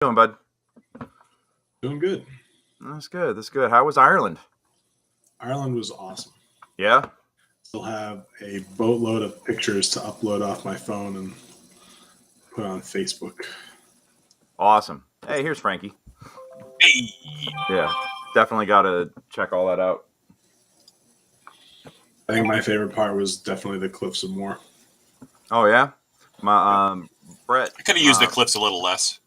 Doing, bud? Doing good. That's good. That's good. How was Ireland? Ireland was awesome. Yeah? Still have a boatload of pictures to upload off my phone and put on Facebook. Awesome. Hey, here's Frankie. Hey. Yeah, definitely got to check all that out. I think my favorite part was definitely the Cliffs of Moher. Oh, yeah? My Brett. I could have used the cliffs a little less.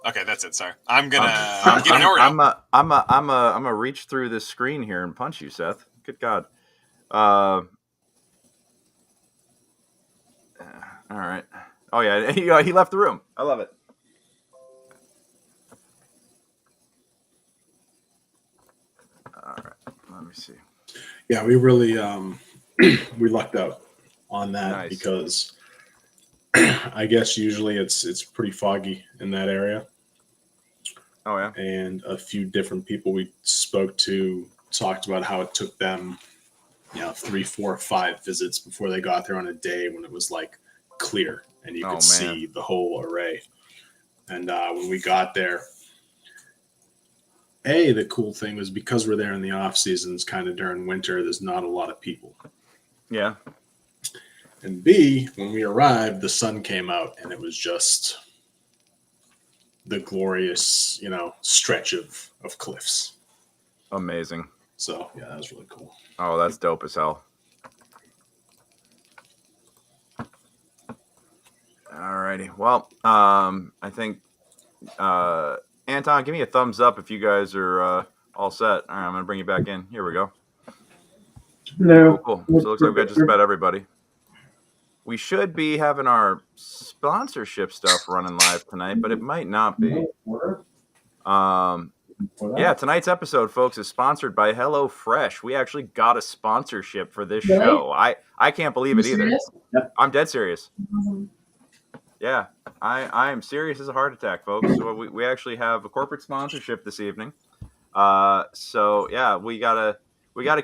Okay, that's it. Sorry, I'm getting Oreo. I'm a reach through this screen here and punch you, Seth. Good God. All right. Oh yeah, he left the room. I love it. All right, let me see. Yeah, we really we lucked out on that. Nice. Because I guess usually it's pretty foggy in that area. Oh yeah. And a few different people we spoke to talked about how it took them, 3, 4, 5 visits before they got there on a day when it was like clear and you could see the whole array. And when we got there, the cool thing was because we're there in the off seasons, kind of during winter, there's not a lot of people. Yeah. And B, when we arrived, the sun came out and it was just the glorious, stretch of cliffs. Amazing. So yeah, that was really cool. Oh, that's dope as hell. Alrighty. Well, I think Anton, give me a thumbs up if you guys are all set. All right, I'm gonna bring you back in. Here we go. Hello. Cool. So it looks like we got just about everybody. We should be having our sponsorship stuff running live tonight, but it might not be. Yeah, tonight's episode, folks, is sponsored by HelloFresh. We actually got a sponsorship for this show. I can't believe it either. I'm dead serious. Yeah, I am serious as a heart attack, folks. So we actually have a corporate sponsorship this evening. So yeah, we gotta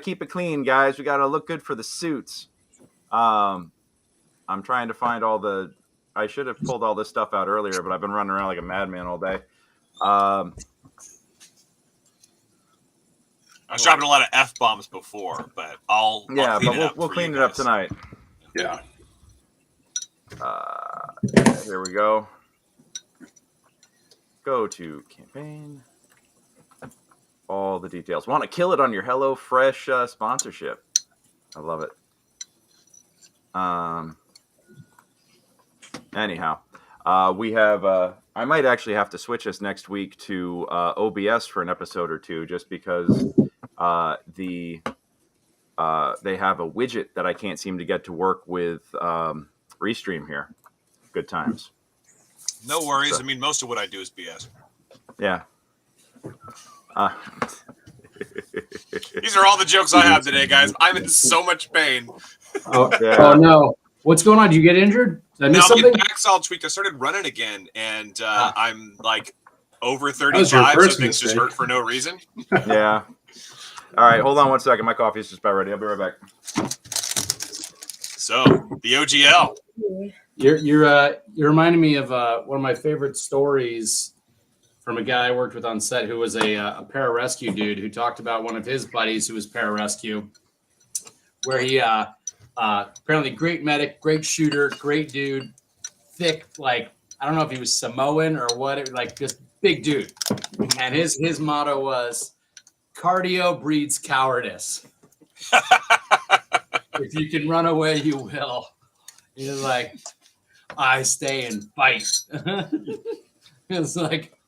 keep it clean, guys. We gotta look good for the suits. I'm trying to find I should have pulled all this stuff out earlier, but I've been running around like a madman all day. I was dropping a lot of F-bombs before, but we'll clean it up tonight. Yeah. Here we go. Go to campaign. All the details. Want to kill it on your HelloFresh sponsorship. I love it. Anyhow, we have. I might actually have to switch us next week to OBS for an episode or two, just because they have a widget that I can't seem to get to work with Restream here. Good times. No worries. So, I mean, most of what I do is BS. Yeah. These are all the jokes I have today, guys. I'm in so much pain. Oh no. What's going on? Did you get injured? Did I miss something? My back's all tweaked. I started running again, and I'm like over 35, so things just hurt for no reason. Yeah. All right, hold on one second. My coffee is just about ready. I'll be right back. So, the OGL. You're reminding me of one of my favorite stories from a guy I worked with on set who was a pararescue dude who talked about one of his buddies who was pararescue, where he apparently great medic, great shooter, great dude, thick, like I don't know if he was Samoan or what, like just big dude. And his motto was cardio breeds cowardice. If you can run away, you will. He's like, I stay and fight. It's like,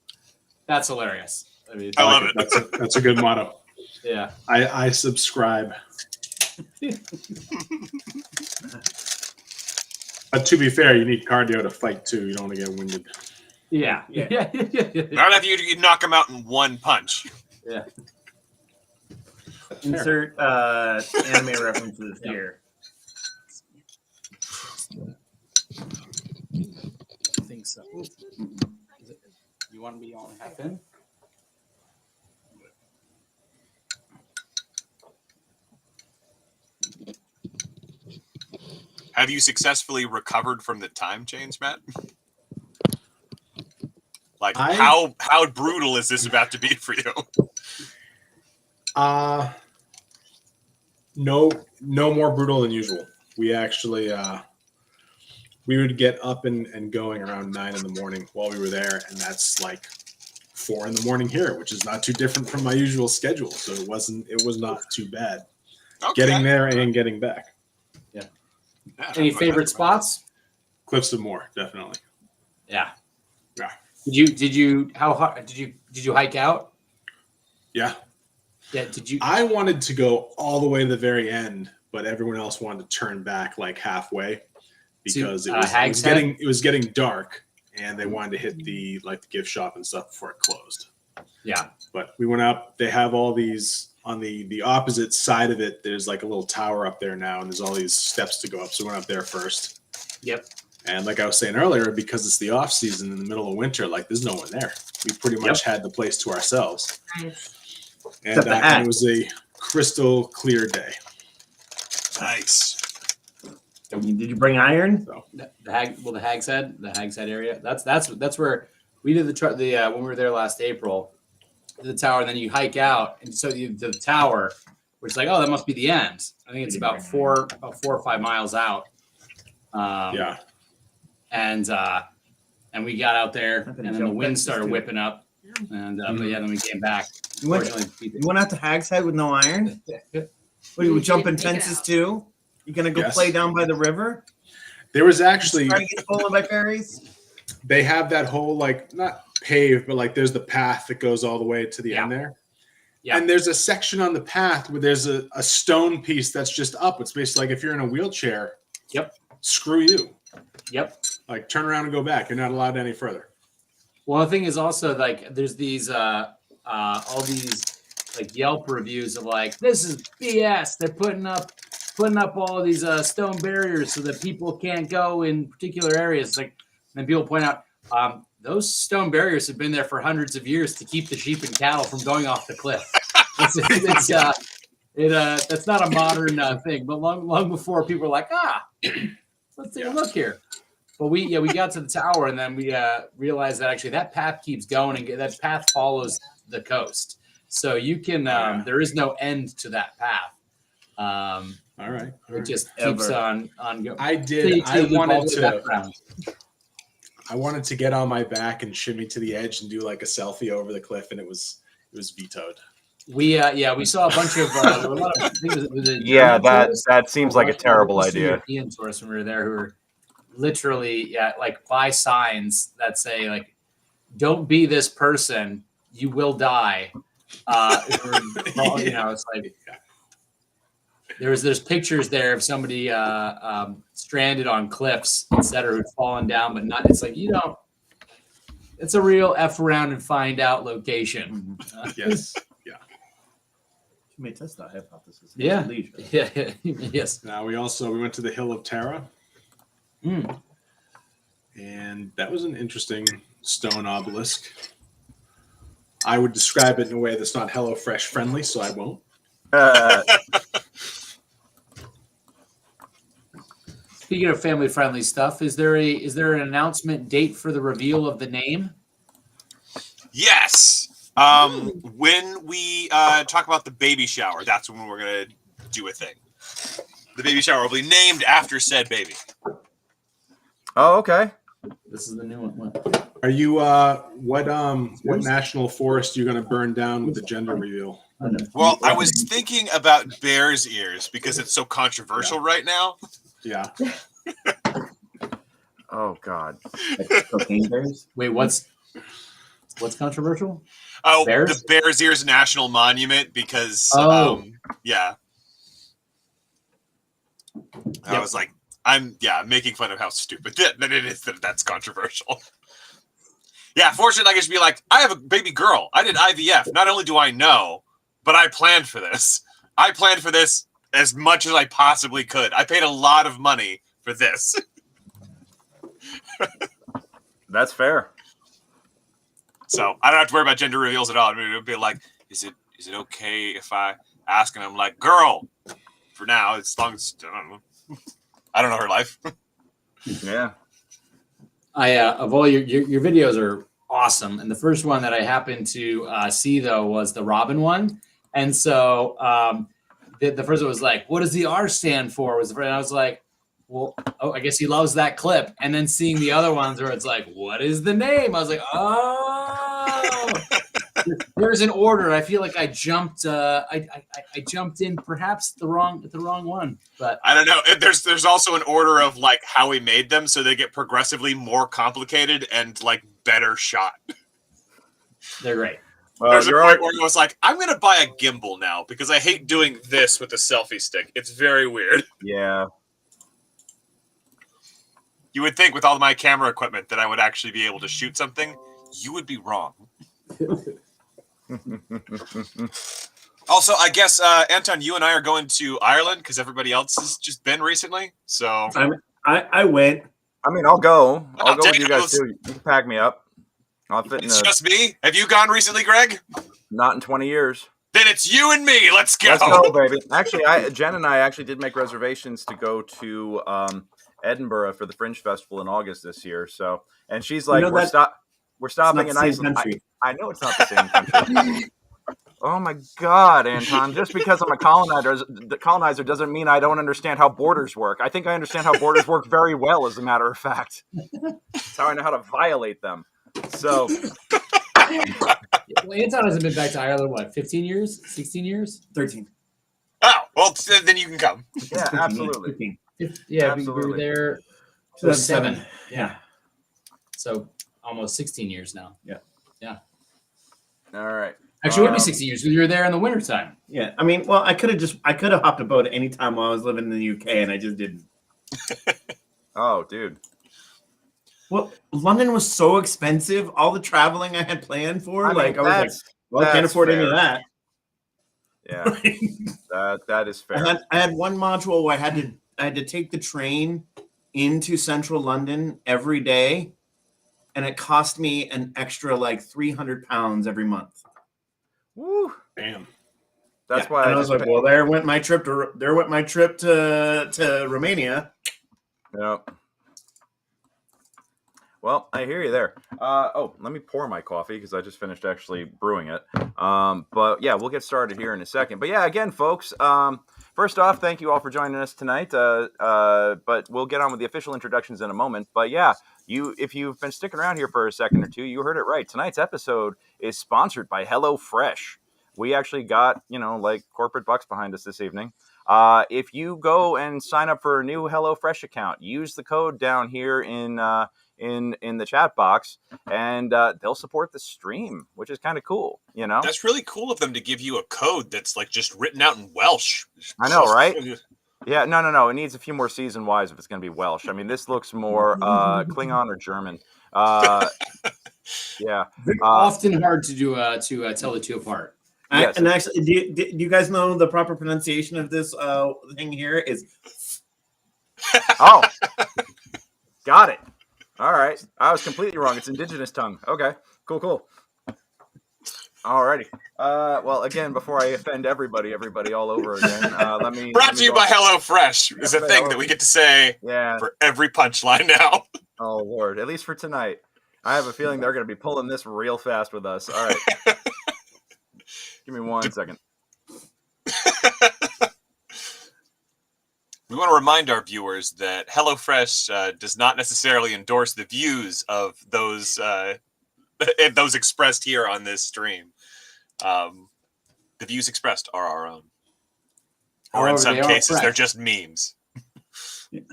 that's hilarious. I mean, I love it. That's a good motto. Yeah. I subscribe. But to be fair, you need cardio to fight too. You don't want to get winded. Yeah. Not if you knock him out in one punch. Yeah. Insert anime references here. I think so. You want to be on half in? Have you successfully recovered from the time change, Matt? Like, how brutal is this about to be for you? No more brutal than usual. We actually we would get up and going around 9 in the morning while we were there, and that's like 4 in the morning here, which is not too different from my usual schedule. So it was not too bad. Getting there and getting back. Yeah. Any favorite spots? Cliffs of Moher, definitely. Yeah. Yeah. Did you hike out? Yeah. Yeah. Did you? I wanted to go all the way to the very end, but everyone else wanted to turn back like halfway because it was getting dark, and they wanted to hit the gift shop and stuff before it closed. Yeah. But we went up. They have all these on the opposite side of it. There's like a little tower up there now, and there's all these steps to go up. So we went up there first. Yep. And like I was saying earlier, because it's the off season in the middle of winter, like there's no one there. We pretty much had the place to ourselves. Nice. And it was a crystal clear day. Nice. Did you bring iron? So The Hag's Head area. That's where we did when we were there last April. The tower, and then you hike out, and so the tower, which is like, oh, that must be the end. I think it's about 4 or 5 miles out. yeah. And we got out there, and then the wind started whipping up, and but then we came back. You went out to Hag's Head with no iron? What, you jumping fences too? You gonna go play down by the river? There was actually trying to get stolen by fairies? They have that whole not paved, but there's the path that goes all the way to the end there. Yeah. And there's a section on the path where there's a stone piece that's just up. It's basically like if you're in a wheelchair, screw you. Yep. Like turn around and go back. You're not allowed any further. Well, the thing is also there's these all these Yelp reviews of this is BS. They're putting up all of these stone barriers so that people can't go in particular areas. And then people point out those stone barriers have been there for hundreds of years to keep the sheep and cattle from going off the cliff. That's not a modern thing, but long before people were like, let's take a look here. But we got to the tower, and then we realized that actually that path keeps going, and that path follows the coast. So you can there is no end to that path. All right. It just keeps on going. I wanted to get on my back and shimmy to the edge and do a selfie over the cliff, and it was vetoed. We saw a bunch of there were a lot of that seems like a terrible idea. European tourists when we were there who were literally by signs that say don't be this person, you will die. It's there's pictures there of somebody stranded on cliffs, etc., who'd fallen down, but not. It's it's a real F around and find out location. Yes. Yeah. You may test that hypothesis. Yeah. Yes. Now we went to the Hill of Terra. And that was an interesting stone obelisk. I would describe it in a way that's not HelloFresh friendly, so I won't. Speaking of family-friendly stuff, is there an announcement date for the reveal of the name? Yes. When we talk about the baby shower, that's when we're gonna do a thing. The baby shower will be named after said baby. Oh, okay. This is the new one. Are you what national forest are you going to burn down with the gender reveal? Well, I was thinking about bear's ears because it's so controversial right now. Yeah. Oh God. Cocaine bears? Wait, what's controversial? Oh, Bears? The Bears Ears National Monument because yeah. I was like, I'm making fun of how stupid that it is that's controversial. Yeah, fortunately, I can just be like, I have a baby girl. I did IVF. Not only do I know, but I planned for this. I planned for this as much as I possibly could. I paid a lot of money for this. That's fair. So I don't have to worry about gender reveals at all. I mean, it would be like, is it okay if I ask? And I'm like, girl, for now, as long as I don't know her life. Yeah. Of all your videos are awesome. And the first one that I happened to see, though, was the Robin one. And so the first one was like, what does the R stand for? And I was like, well, I guess he loves that clip. And then seeing the other ones where it's like, what is the name? I was like, oh, there's an order. I feel like I jumped. I jumped in perhaps the wrong one. But I don't know. There's also an order of like how we made them, so they get progressively more complicated and like better shot. They're great. There's a point where I was like, I'm gonna buy a gimbal now because I hate doing this with a selfie stick. It's very weird. Yeah. You would think with all my camera equipment that I would actually be able to shoot something. You would be wrong. Also, I guess, Anton, you and I are going to Ireland because everybody else has just been recently. So I went. I mean, I'll go. I'll go with you damn. guys too. You can pack me up. I'll fit in It's just me? Have you gone recently, Greg? Not in 20 years. Then it's you and me. Let's go. Let's go, baby. Actually, Jen and I actually did make reservations to go to Edinburgh for the Fringe Festival in August this year. So, and she's like, we're stopping in Iceland. I know it's not the same country. Oh my God, Anton! Just because I'm a colonizer doesn't mean I don't understand how borders work. I think I understand how borders work very well, as a matter of fact. That's how I know how to violate them. So, well, Anton hasn't been back to Ireland, what, 15 years? 16 years? 13. Oh, well, then you can come. Yeah, absolutely. Yeah, absolutely. we were there 2007. Yeah. So almost 16 years now. Yeah. All right. Actually, it would be 16 years because you were there in the wintertime. Yeah. I mean, well, I could have hopped a boat any time while I was living in the UK, and I just didn't. Oh, dude. Well, London was so expensive. All the traveling I had planned for, I was like, I can't afford any of that. Yeah, that is fair. I had one module where I had to take the train into central London every day, and it cost me an extra like £300 every month. Woo! Damn. That's why I was like, well, there went my trip to Romania. Yep. Well, I hear you there. Let me pour my coffee because I just finished actually brewing it. But yeah, we'll get started here in a second. But yeah, again, folks, first off, thank you all for joining us tonight. But we'll get on with the official introductions in a moment. But yeah, if you've been sticking around here for a second or two, you heard it right. Tonight's episode is sponsored by HelloFresh. We actually got, like corporate bucks behind us this evening. If you go and sign up for a new HelloFresh account, use the code down here in the chat box, and they'll support the stream, which is kind of cool. That's really cool of them to give you a code that's like just written out in Welsh. I know, right? Yeah, no. It needs a few more season wise if it's going to be Welsh. I mean, this looks more Klingon or German. Yeah, often hard to do tell the two apart. Yes. And actually, do you guys know the proper pronunciation of this thing here is? Oh, got it. All right, I was completely wrong. It's indigenous tongue. Okay, cool. Alrighty. Well, again, before I offend everybody all over again, let me. Brought to you by HelloFresh is a thing that we get to say for every punchline now. Oh Lord, at least for tonight. I have a feeling they're going to be pulling this real fast with us. All right. Give me 1 second. We want to remind our viewers that HelloFresh does not necessarily endorse the views of those expressed here on this stream. The views expressed are our own. Or in some cases, they're just memes. And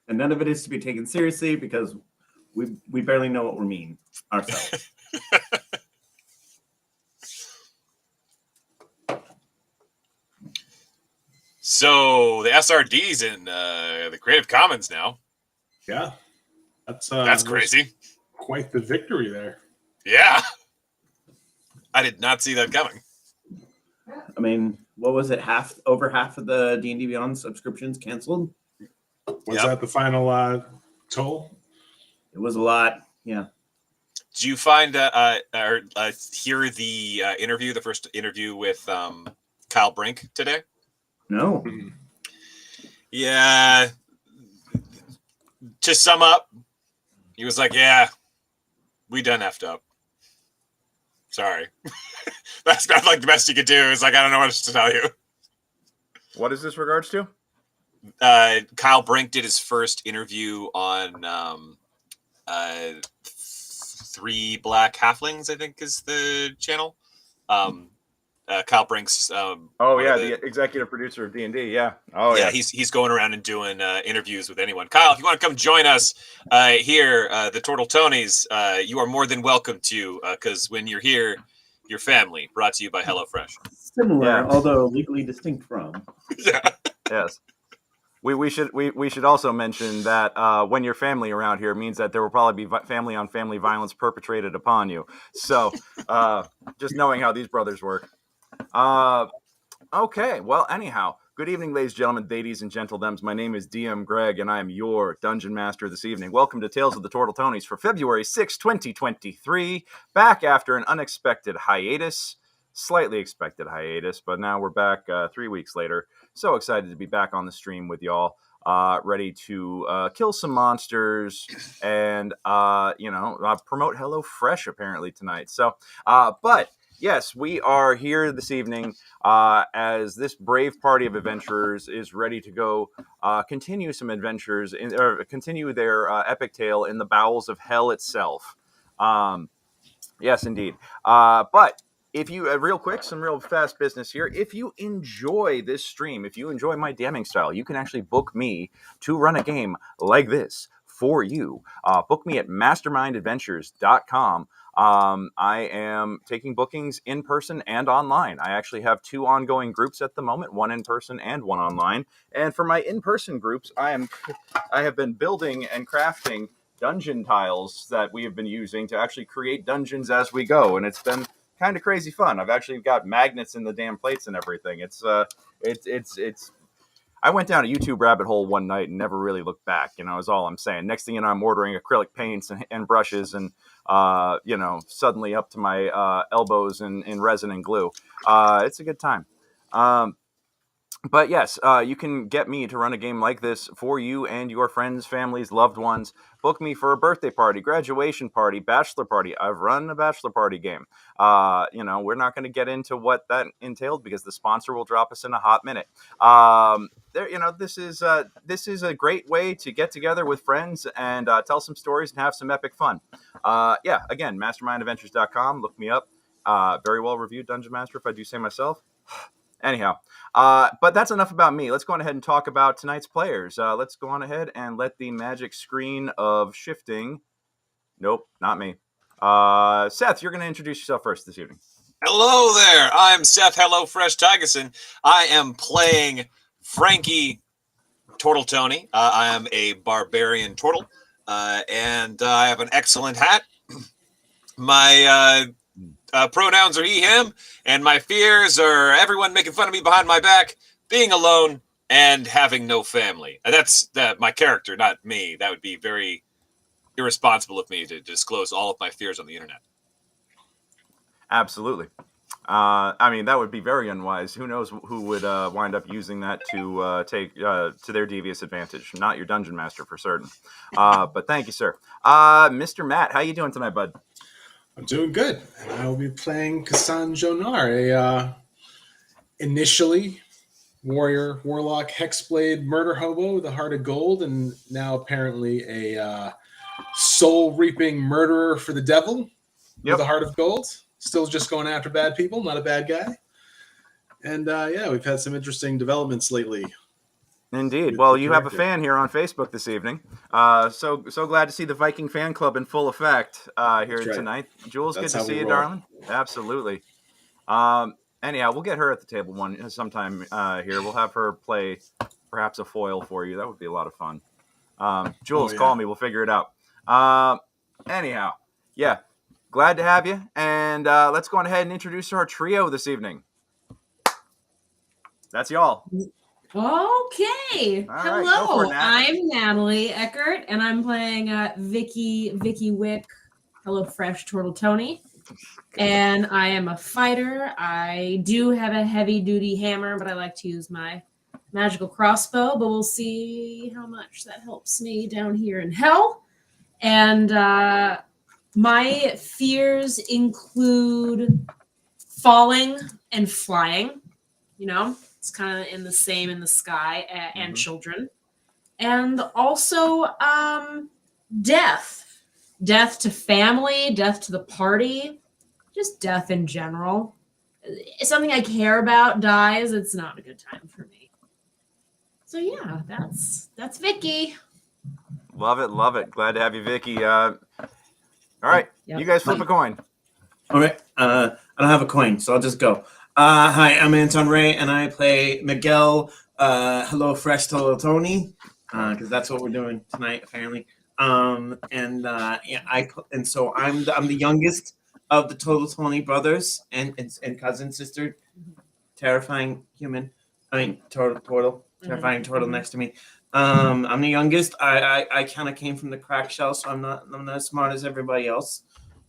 none of it is to be taken seriously because we barely know what we mean ourselves. So the SRD's in the Creative Commons now. Yeah, that's crazy. Quite the victory there. Yeah, I did not see that coming. I mean, what was it? Over half of the D&D Beyond subscriptions canceled. Was that the final toll? It was a lot. Yeah. Did you find or hear the interview, the first interview with Kyle Brink today? No. Yeah. To sum up, he was like, "Yeah, We done effed up. Sorry. That's not like the best you could do. It's like, I don't know what else to tell you. What is this regards to? Kyle Brink did his first interview on 3 Black Halflings, I think is the channel. Kyle Brink's. The executive producer of D&D. Yeah. Oh yeah. He's going around and doing interviews with anyone. Kyle, if you want to come join us here, the Tortletonis, you are more than welcome to. Because when you're here, your family. Brought to you by HelloFresh. Similar, although legally distinct from. Yeah. Yes. We should also mention that when your family around here means that there will probably be family on family violence perpetrated upon you. So just knowing how these brothers work. Okay, well, anyhow, good evening, ladies and gentlemen, ladies and gentlethems. My name is DM Greg, and I am your Dungeon Master this evening. Welcome to Tales of the Tortletonis for February 6, 2023. Back after an unexpected hiatus, slightly expected hiatus, but now we're back 3 weeks later. So excited to be back on the stream with y'all, ready to kill some monsters and, promote HelloFresh apparently tonight. So, but... yes, we are here this evening as this brave party of adventurers is ready to go continue some adventures, continue their epic tale in the bowels of hell itself. Yes, indeed. But if you, real quick, some real fast business here. If you enjoy this stream, if you enjoy my DMing style, you can actually book me to run a game like this for you. Book me at mastermindadventures.com. I am taking bookings in person and online. I actually have 2 ongoing groups at the moment, 1 in person and 1 online. And for my in-person groups, I have been building and crafting dungeon tiles that we have been using to actually create dungeons as we go. And it's been kind of crazy fun. I've actually got magnets in the damn plates and everything. It's I went down a YouTube rabbit hole one night and never really looked back, is all I'm saying. Next thing you know, I'm ordering acrylic paints and brushes and, suddenly up to my elbows in resin and glue. It's a good time. But yes, you can get me to run a game like this for you and your friends, families, loved ones. Book me for a birthday party, graduation party, bachelor party. I've run a bachelor party game. We're not going to get into what that entailed because the sponsor will drop us in a hot minute. This is a great way to get together with friends and tell some stories and have some epic fun. Again, mastermindadventures.com. Look me up. Very well reviewed Dungeon Master, if I do say myself. Anyhow, but that's enough about me. Let's go on ahead and talk about tonight's players. Let's go on ahead and let the magic screen of shifting. Nope, not me. Seth, you're going to introduce yourself first this evening. Hello there. I'm Seth HelloFresh Thygesen. I am playing Frankie Tortletoni. I am a barbarian turtle, and I have an excellent hat. My pronouns are he, him, and my fears are everyone making fun of me behind my back, being alone, and having no family. And that's my character, not me. That would be very irresponsible of me to disclose all of my fears on the internet. Absolutely. That would be very unwise. Who knows who would wind up using that to take to their devious advantage. Not your dungeon master for certain. But thank you, sir. Mr. Matt, how you doing tonight, bud? I'm doing good. And I will be playing Casan Jonar, a initially warrior, warlock, hexblade, murder hobo with a heart of gold, and now apparently a soul-reaping murderer for the devil with a heart of gold. Still just going after bad people, not a bad guy. And we've had some interesting developments lately. Indeed. Well, you have a fan here on Facebook this evening. So glad to see the Viking fan club in full effect here tonight. Jules, good to see you, darling. Absolutely. Anyhow, we'll get her at the table sometime here. We'll have her play perhaps a foil for you. That would be a lot of fun. Jules, call me. We'll figure it out. Anyhow, glad to have you. And let's go on ahead and introduce our trio this evening. That's y'all. Okay. All hello. Right, I'm Nathalie Eckert, and I'm playing Vicki Wick, HelloFresh Tortletoni. And I am a fighter. I do have a heavy-duty hammer, but I like to use my magical crossbow. But we'll see how much that helps me down here in hell. And My fears include falling and flying. You know, it's kind of in the sky, and children, and also death. Death to family, death to the party, just death in general. If something I care about dies, it's not a good time for me. So yeah, that's Vicki. Love it. Glad to have you, Vicki. All right, you guys flip a coin. All right. I don't have a coin, so I'll just go. Hi, I'm Anton Ray, and I play Miguelle. Hello, Fresh Tortletoni, because that's what we're doing tonight, apparently. So I'm the youngest of the Tortletoni brothers and cousin sister, terrifying human. Turtle, terrifying turtle next to me. I'm the youngest. I kind of came from the crack shell, so I'm not as smart as everybody else.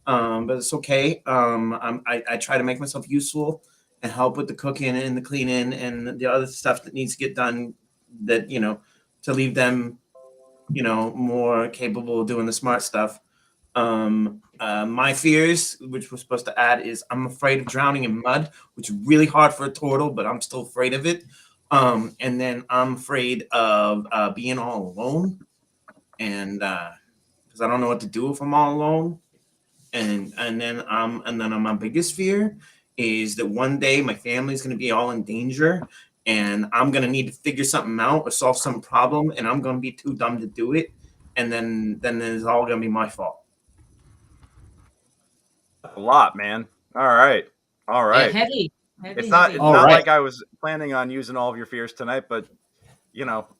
But it's okay. I try to make myself useful and help with the cooking and the cleaning and the other stuff that needs to get done. That to leave them more capable of doing the smart stuff. My fears, which we're supposed to add, is I'm afraid of drowning in mud, which is really hard for a turtle, but I'm still afraid of it. And then I'm afraid of being all alone, and because I don't know what to do if I'm all alone. And then my biggest fear is that one day my family's going to be all in danger, and I'm going to need to figure something out or solve some problem, and I'm going to be too dumb to do it. And then it's all going to be my fault. A lot, man. All right. Yeah, heavy. It's not like I was planning on using all of your fears tonight, but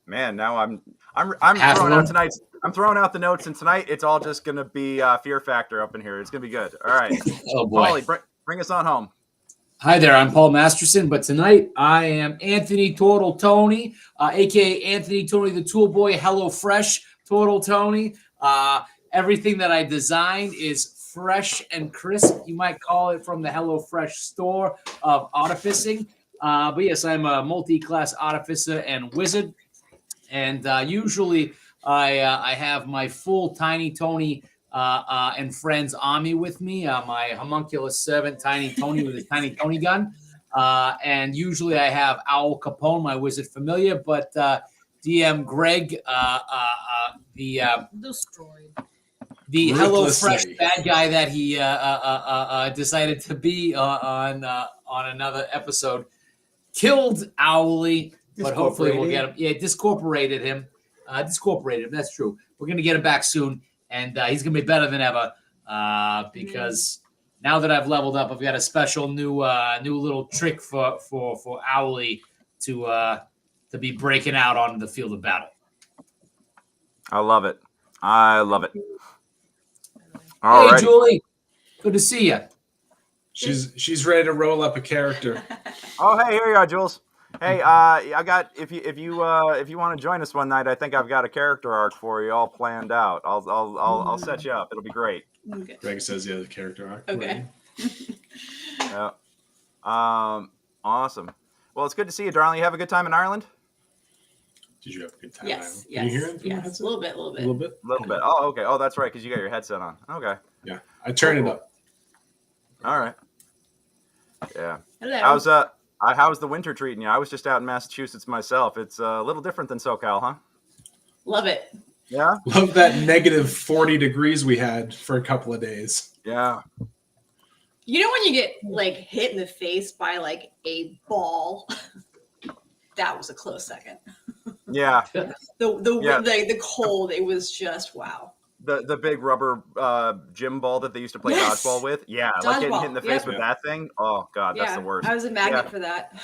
man, now I'm throwing out tonight's. I'm throwing out the notes, and tonight it's all just going to be Fear Factor up in here. It's going to be good. All right. Oh boy. Paulie, bring us on home. Hi there, I'm Paul Masterson, but tonight I am Anthony Tortletoni, aka Anthony Tony the Tool Boy. Hello Fresh Tortletoni. Everything that I designed is fresh and crisp. You might call it from the Hello Fresh store of artificing. But yes, I'm a multi-class artificer and wizard, and usually I have my full Tiny Tony and friends army with me. My homunculus servant, Tiny Tony, with his Tiny Tony gun. And usually I have Owl Capone, my wizard familiar, but DM Greg, the Hello Fresh bad guy that he decided to be on another episode, killed Owly, but hopefully we'll get him. Yeah, discorporated him. That's true. We're going to get him back soon. And he's going to be better than ever because now that I've leveled up, I've got a special new little trick for Owly to be breaking out on the field of battle. I love it. All hey, right, Julie, good to see you. She's ready to roll up a character. Oh, hey, here you are, Jules. Hey, I got if you want to join us one night, I think I've got a character arc for you all planned out. I'll set you up. It'll be great. Okay. Greg says he has a character arc. Okay. Yeah. Awesome. Well, it's good to see you, darling. You have a good time in Ireland? Did you have a good time? Yes. Can you hear it? Yes. A little bit. A little bit. Oh, okay. Oh, that's right, because you got your headset on. Okay. Yeah, I turned it up. All right. Yeah. Hello. How's the winter treating you? I was just out in Massachusetts myself. It's a little different than SoCal, huh? Love it. Yeah. Love that negative 40 degrees we had for a couple of days. Yeah. You know when you get like hit in the face by like a ball? That was a close second. Yeah. The cold, it was just wow. The big rubber gym ball that they used to play dodgeball with. Yeah, like getting hit in the face with that thing. Oh God, that's the worst. I was a magnet for that.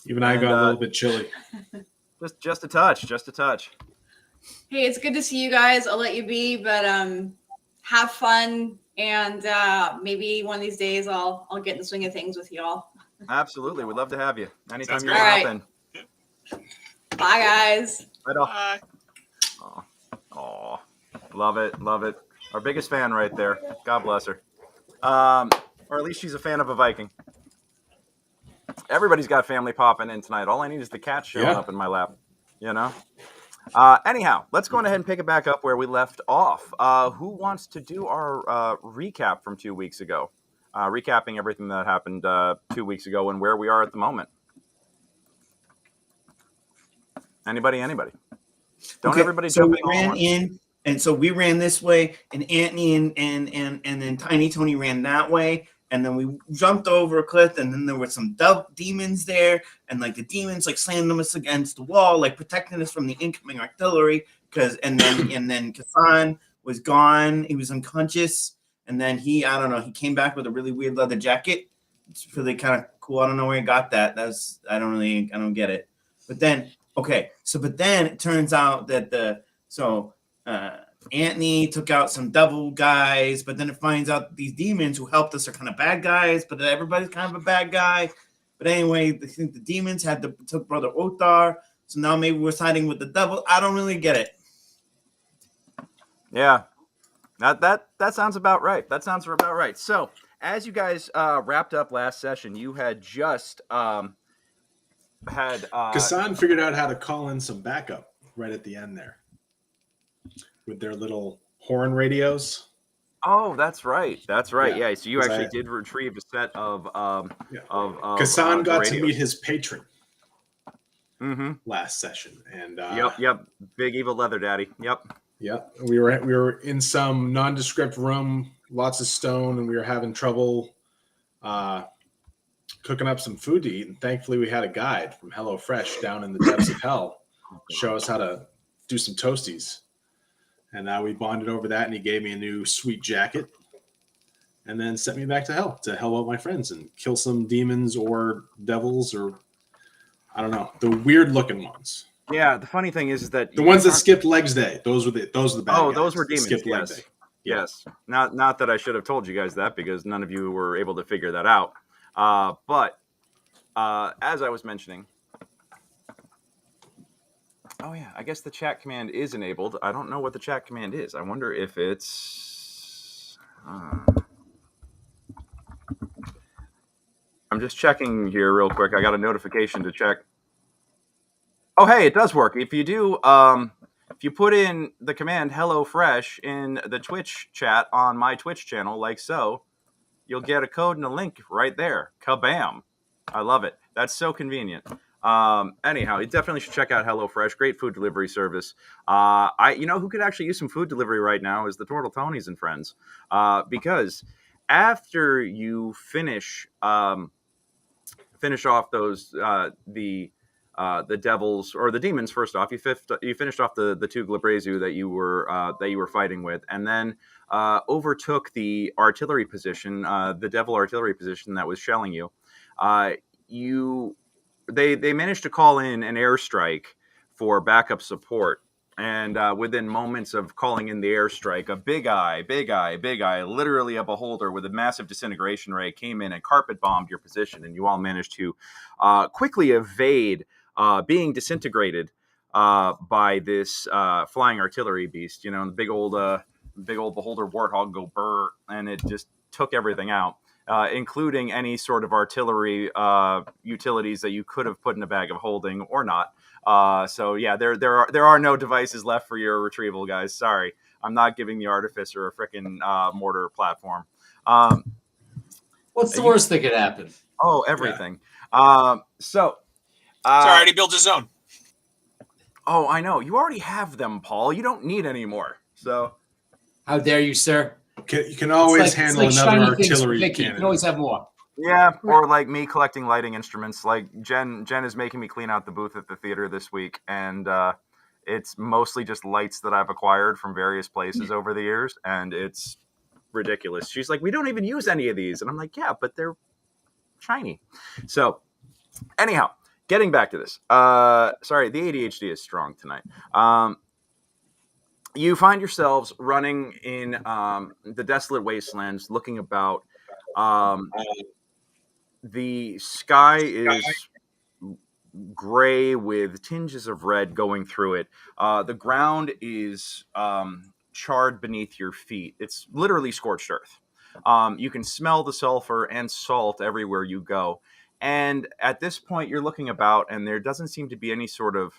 Even I got a little bit chilly. Just a touch. Hey, it's good to see you guys. I'll let you be, but have fun, and maybe one of these days I'll get in the swing of things with y'all. Absolutely, we'd love to have you anytime you want hop in. Bye, guys. Bye. Oh, love it. Our biggest fan right there. God bless her. Or at least she's a fan of a Viking. Everybody's got family popping in tonight. All I need is the cat showing up in my lap. You know. Anyhow, let's go ahead and pick it back up where we left off. Who wants to do our recap from 2 weeks ago? Recapping everything that happened 2 weeks ago and where we are at the moment. Anybody? Don't everybody so jump we in all at ran once. in, and so we ran this way, and Anthony and then Tiny Tony ran that way, and then we jumped over a cliff, and then there were some demons there, and like the demons like slammed us against the wall, like protecting us from the incoming artillery. And then Casan was gone; he was unconscious, and then he came back with a really weird leather jacket. It's really kind of cool. I don't know where he got that. I don't get it. But then. Okay, but then it turns out that Anthony took out some devil guys, but then it finds out that these demons who helped us are kind of bad guys, but everybody's kind of a bad guy. But anyway, I think the demons took Brother Othar, so now maybe we're siding with the devil. I don't really get it. Yeah, that sounds about right. That sounds about right. So, as you guys wrapped up last session, you had just Casan figured out how to call in some backup right at the end there with their little horn radios. Oh, that's right. Yeah. So you actually did retrieve a set of Casan got to meet his patron last session, and yep, big evil leather daddy. Yep. We were in some nondescript room, lots of stone, and we were having trouble cooking up some food to eat, and thankfully we had a guide from HelloFresh down in the depths of hell show us how to do some toasties. And we bonded over that, and he gave me a new sweet jacket and then sent me back to help out my friends and kill some demons or devils, or I don't know, the weird looking ones. Yeah, the funny thing is that the ones that skipped legs day, those were the bad guys. Those were demons. Skipped leg day. Yes. Not that I should have told you guys that, because none of you were able to figure that out. But as I was mentioning, I guess the chat command is enabled. I don't know what the chat command is. I wonder if it's... I'm just checking here real quick. I got a notification to check. Oh, hey, it does work. If you do, if you put in the command HelloFresh in the Twitch chat on my Twitch channel, like so, you'll get a code and a link right there. Kabam. I love it. That's so convenient. Anyhow, you definitely should check out HelloFresh. Great food delivery service. Who could actually use some food delivery right now is the Tortletonis and friends. Because after you finish off those the devils or the demons, first off, you finished off the two Glabrezu that you were fighting with, and then overtook the artillery position, the devil artillery position that was shelling you. They managed to call in an airstrike for backup support, and within moments of calling in the airstrike, a big eye, literally a beholder with a massive disintegration ray came in and carpet bombed your position, and you all managed to quickly evade being disintegrated by this flying artillery beast. You know, the big old beholder warthog go burr, and it just took everything out. Including any sort of artillery utilities that you could have put in a bag of holding or not. So yeah, there are no devices left for your retrieval, guys. Sorry, I'm not giving the Artificer a frickin' mortar platform. What's the worst that could happen? Oh, everything. Yeah. Sorry, already built his own. Oh, I know. You already have them, Paul. You don't need any more. So, how dare you, sir? You can always handle another artillery cannon. You can always have more. Yeah, or like me collecting lighting instruments. Like Jen is making me clean out the booth at the theater this week, and it's mostly just lights that I've acquired from various places over the years, and it's ridiculous. She's like, we don't even use any of these, and I'm like, yeah, but they're shiny. So, anyhow, getting back to this. Sorry, the ADHD is strong tonight. You find yourselves running in the desolate wastelands, looking about. The sky is gray with tinges of red going through it. The ground is charred beneath your feet. It's literally scorched earth. You can smell the sulfur and salt everywhere you go. And at this point, you're looking about, and there doesn't seem to be any sort of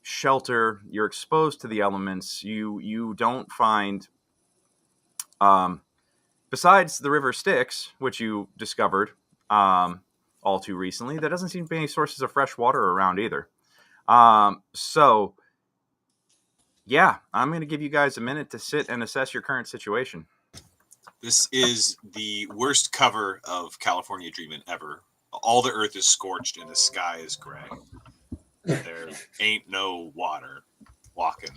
shelter. You're exposed to the elements. You don't find, besides the river Styx, which you discovered all too recently, there doesn't seem to be any sources of fresh water around either. So, yeah, I'm going to give you guys a minute to sit and assess your current situation. This is the worst cover of California Dreamin' ever. All the earth is scorched and the sky is gray. There ain't no water walking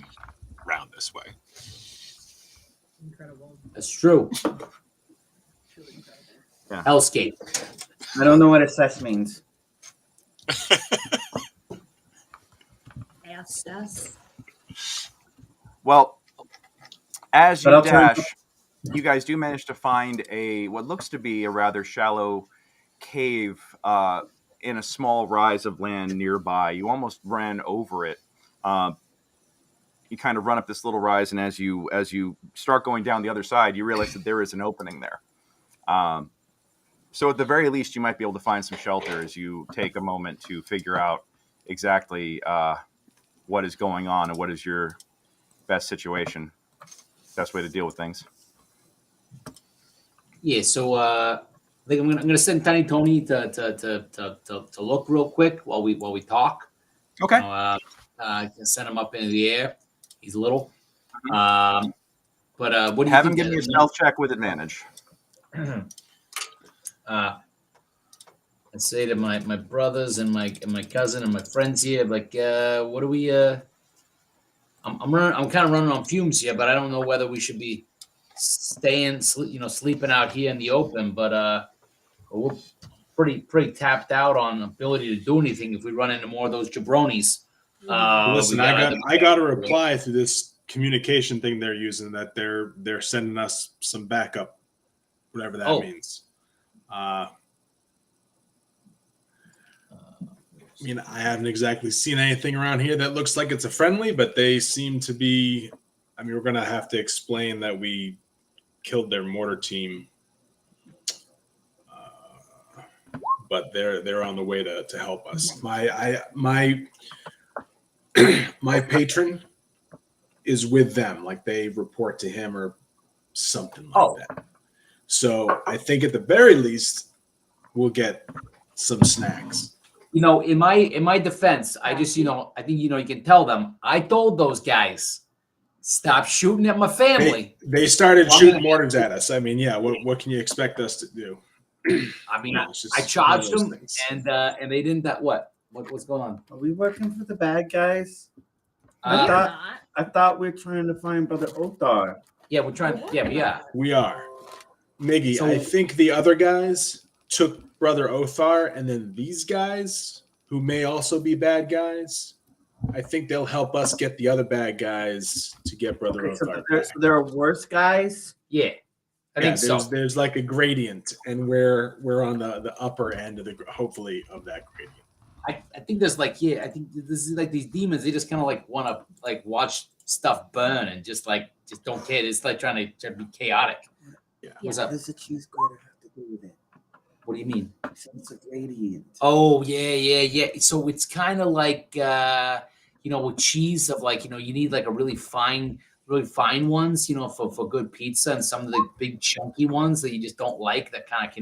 around this way. Incredible. That's true. Yeah. Hellscape. I don't know what assess means. Asked us. Well, as But you I'll turn- dash, you guys do manage to find what looks to be a rather shallow cave in a small rise of land nearby. You almost ran over it. You kind of run up this little rise, and as you start going down the other side, you realize that there is an opening there. So at the very least, you might be able to find some shelter as you take a moment to figure out exactly what is going on and what is your best situation, best way to deal with things. Yeah, so I think I'm gonna send Tiny Tony to look real quick while we talk. Okay. Send him up into the air. He's little. But what do you Have him think give me a stealth check with advantage. I say to my brothers and my cousin and my friends here, like, what do we? I'm kind of running on fumes here, but I don't know whether we should be sleeping out here in the open. But we're pretty tapped out on ability to do anything if we run into more of those jabronis. Listen, I got a reply through this communication thing they're using that they're sending us some backup, whatever that means. I mean, I haven't exactly seen anything around here that looks like it's a friendly, but they seem to be. I mean, we're gonna have to explain that we killed their mortar team, but they're on the way to help us. My patron is with them, like they report to him or something like that. So I think at the very least we'll get some snacks. In my defense, I just I think you can tell them I told those guys stop shooting at my family. They started shooting mortars at us. I mean, yeah. What can you expect us to do? I mean, I charged them, and they didn't. What's going on? Are we working for the bad guys? Not. I thought we were trying to find Brother Othar. Yeah, we're trying. Yeah. We are. Miggy, So- I think the other guys took Brother Othar, and then these guys, who may also be bad guys, I think they'll help us get the other bad guys to get Brother Othar. So there are worse guys? Yeah. I think so. There's like a gradient, and we're on the upper end of hopefully of that gradient. I think there's I think this is like these demons. They just kind of want to watch stuff burn and just don't care. It's like trying to be chaotic. Yeah. What's up? What does the cheese grater have to do with it? What do you mean? It's a gradient. Oh yeah. So it's kind of like with cheese of you need a really fine ones, for good pizza, and some of the big chunky ones that you just don't like that kind of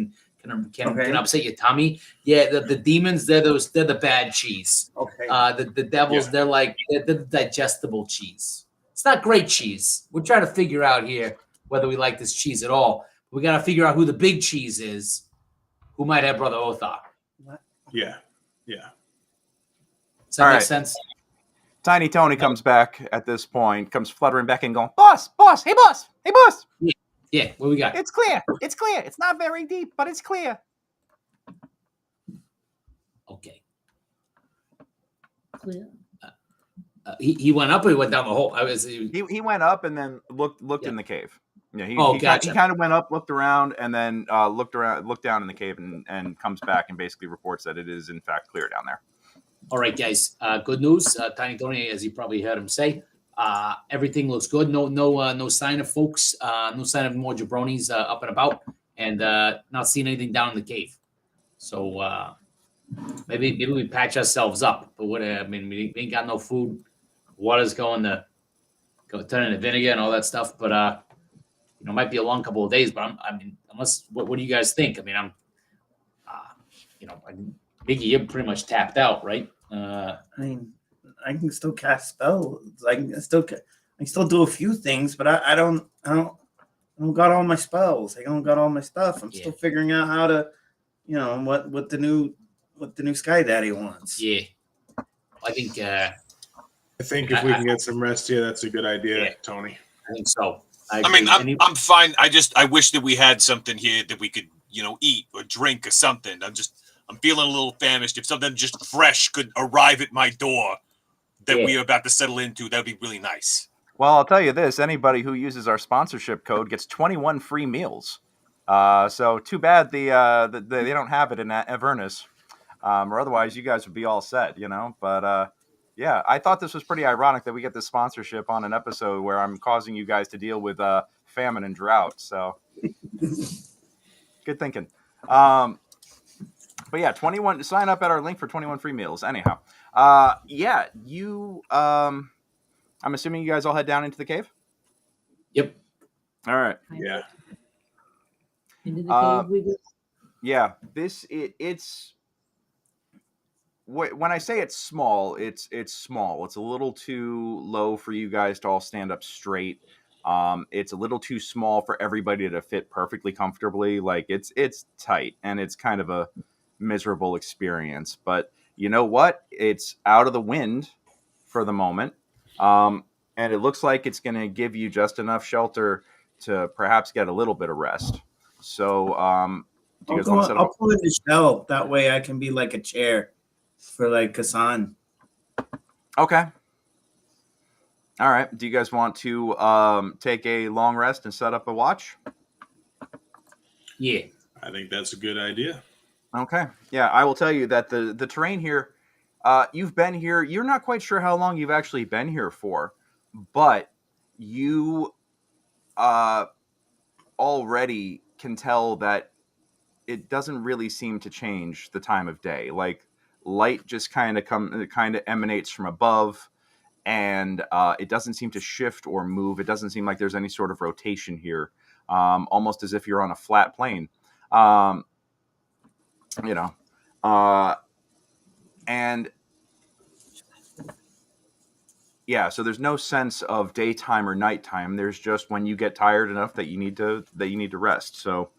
can upset your tummy. Yeah, the demons, they're the bad cheese. Okay. The devils, they're the digestible cheese. It's not great cheese. We're trying to figure out here whether we like this cheese at all. We got to figure out who the big cheese is, who might have Brother Othar. Yeah. Does that make sense? Tiny Tony comes back at this point, comes fluttering back and going, Boss, hey boss. Yeah, what we got? It's clear. It's not very deep, but it's clear. Okay. Clear. He went up or he went down the hole? He went up and then looked in the cave. Yeah, he gotcha. He kind of went up, looked around, and then looked down in the cave and comes back and basically reports that it is in fact clear down there. All right, guys. Good news. Tiny Tony, as you probably heard him say, everything looks good. No sign of folks. No sign of more jabronis up and about, and not seeing anything down in the cave. So maybe we patch ourselves up. But we ain't got no food. water's going to turn into vinegar and all that stuff. But it might be a long couple of days. But what do you guys think? I mean, Vicki, you're pretty much tapped out, right? I mean, I can still cast spells. I can still do a few things, but I don't got all my spells. I don't got all my stuff. I'm still figuring out how to, what the new Sky Daddy wants. Yeah, I think if we can get some rest here, that's a good idea, Tony. I think so. I'm fine. I wish that we had something here that we could, eat or drink or something. I'm feeling a little famished. If something just fresh could arrive at my door that we are about to settle into, that'd be really nice. Well, I'll tell you this: anybody who uses our sponsorship code gets 21 free meals. So too bad they don't have it in Avernus, or otherwise you guys would be all set, But yeah, I thought this was pretty ironic that we get this sponsorship on an episode where I'm causing you guys to deal with famine and drought. So good thinking. But yeah, 21. Sign up at our link for 21 free meals. Anyhow, I'm assuming you guys all head down into the cave. Yep. All right. Yeah. Into the cave we go. Yeah. It's when I say it's small, it's small. It's a little too low for you guys to all stand up straight. It's a little too small for everybody to fit perfectly comfortably. Like it's tight and it's kind of a miserable experience. But you know what? It's out of the wind for the moment. And it looks like it's going to give you just enough shelter to perhaps get a little bit of rest. So, do you guys want to set up? I'll pull in the shell. That way I can be like a chair for like Casan. Okay. All right. Do you guys want to take a long rest and set up a watch? Yeah. I think that's a good idea. Okay. Yeah, I will tell you that the terrain here, you've been here. You're not quite sure how long you've actually been here for, but you already can tell that it doesn't really seem to change the time of day. Like light just kind of emanates from above, and it doesn't seem to shift or move. It doesn't seem like there's any sort of rotation here, almost as if you're on a flat plane. And yeah, so there's no sense of daytime or nighttime. There's just when you get tired enough that you need to rest. So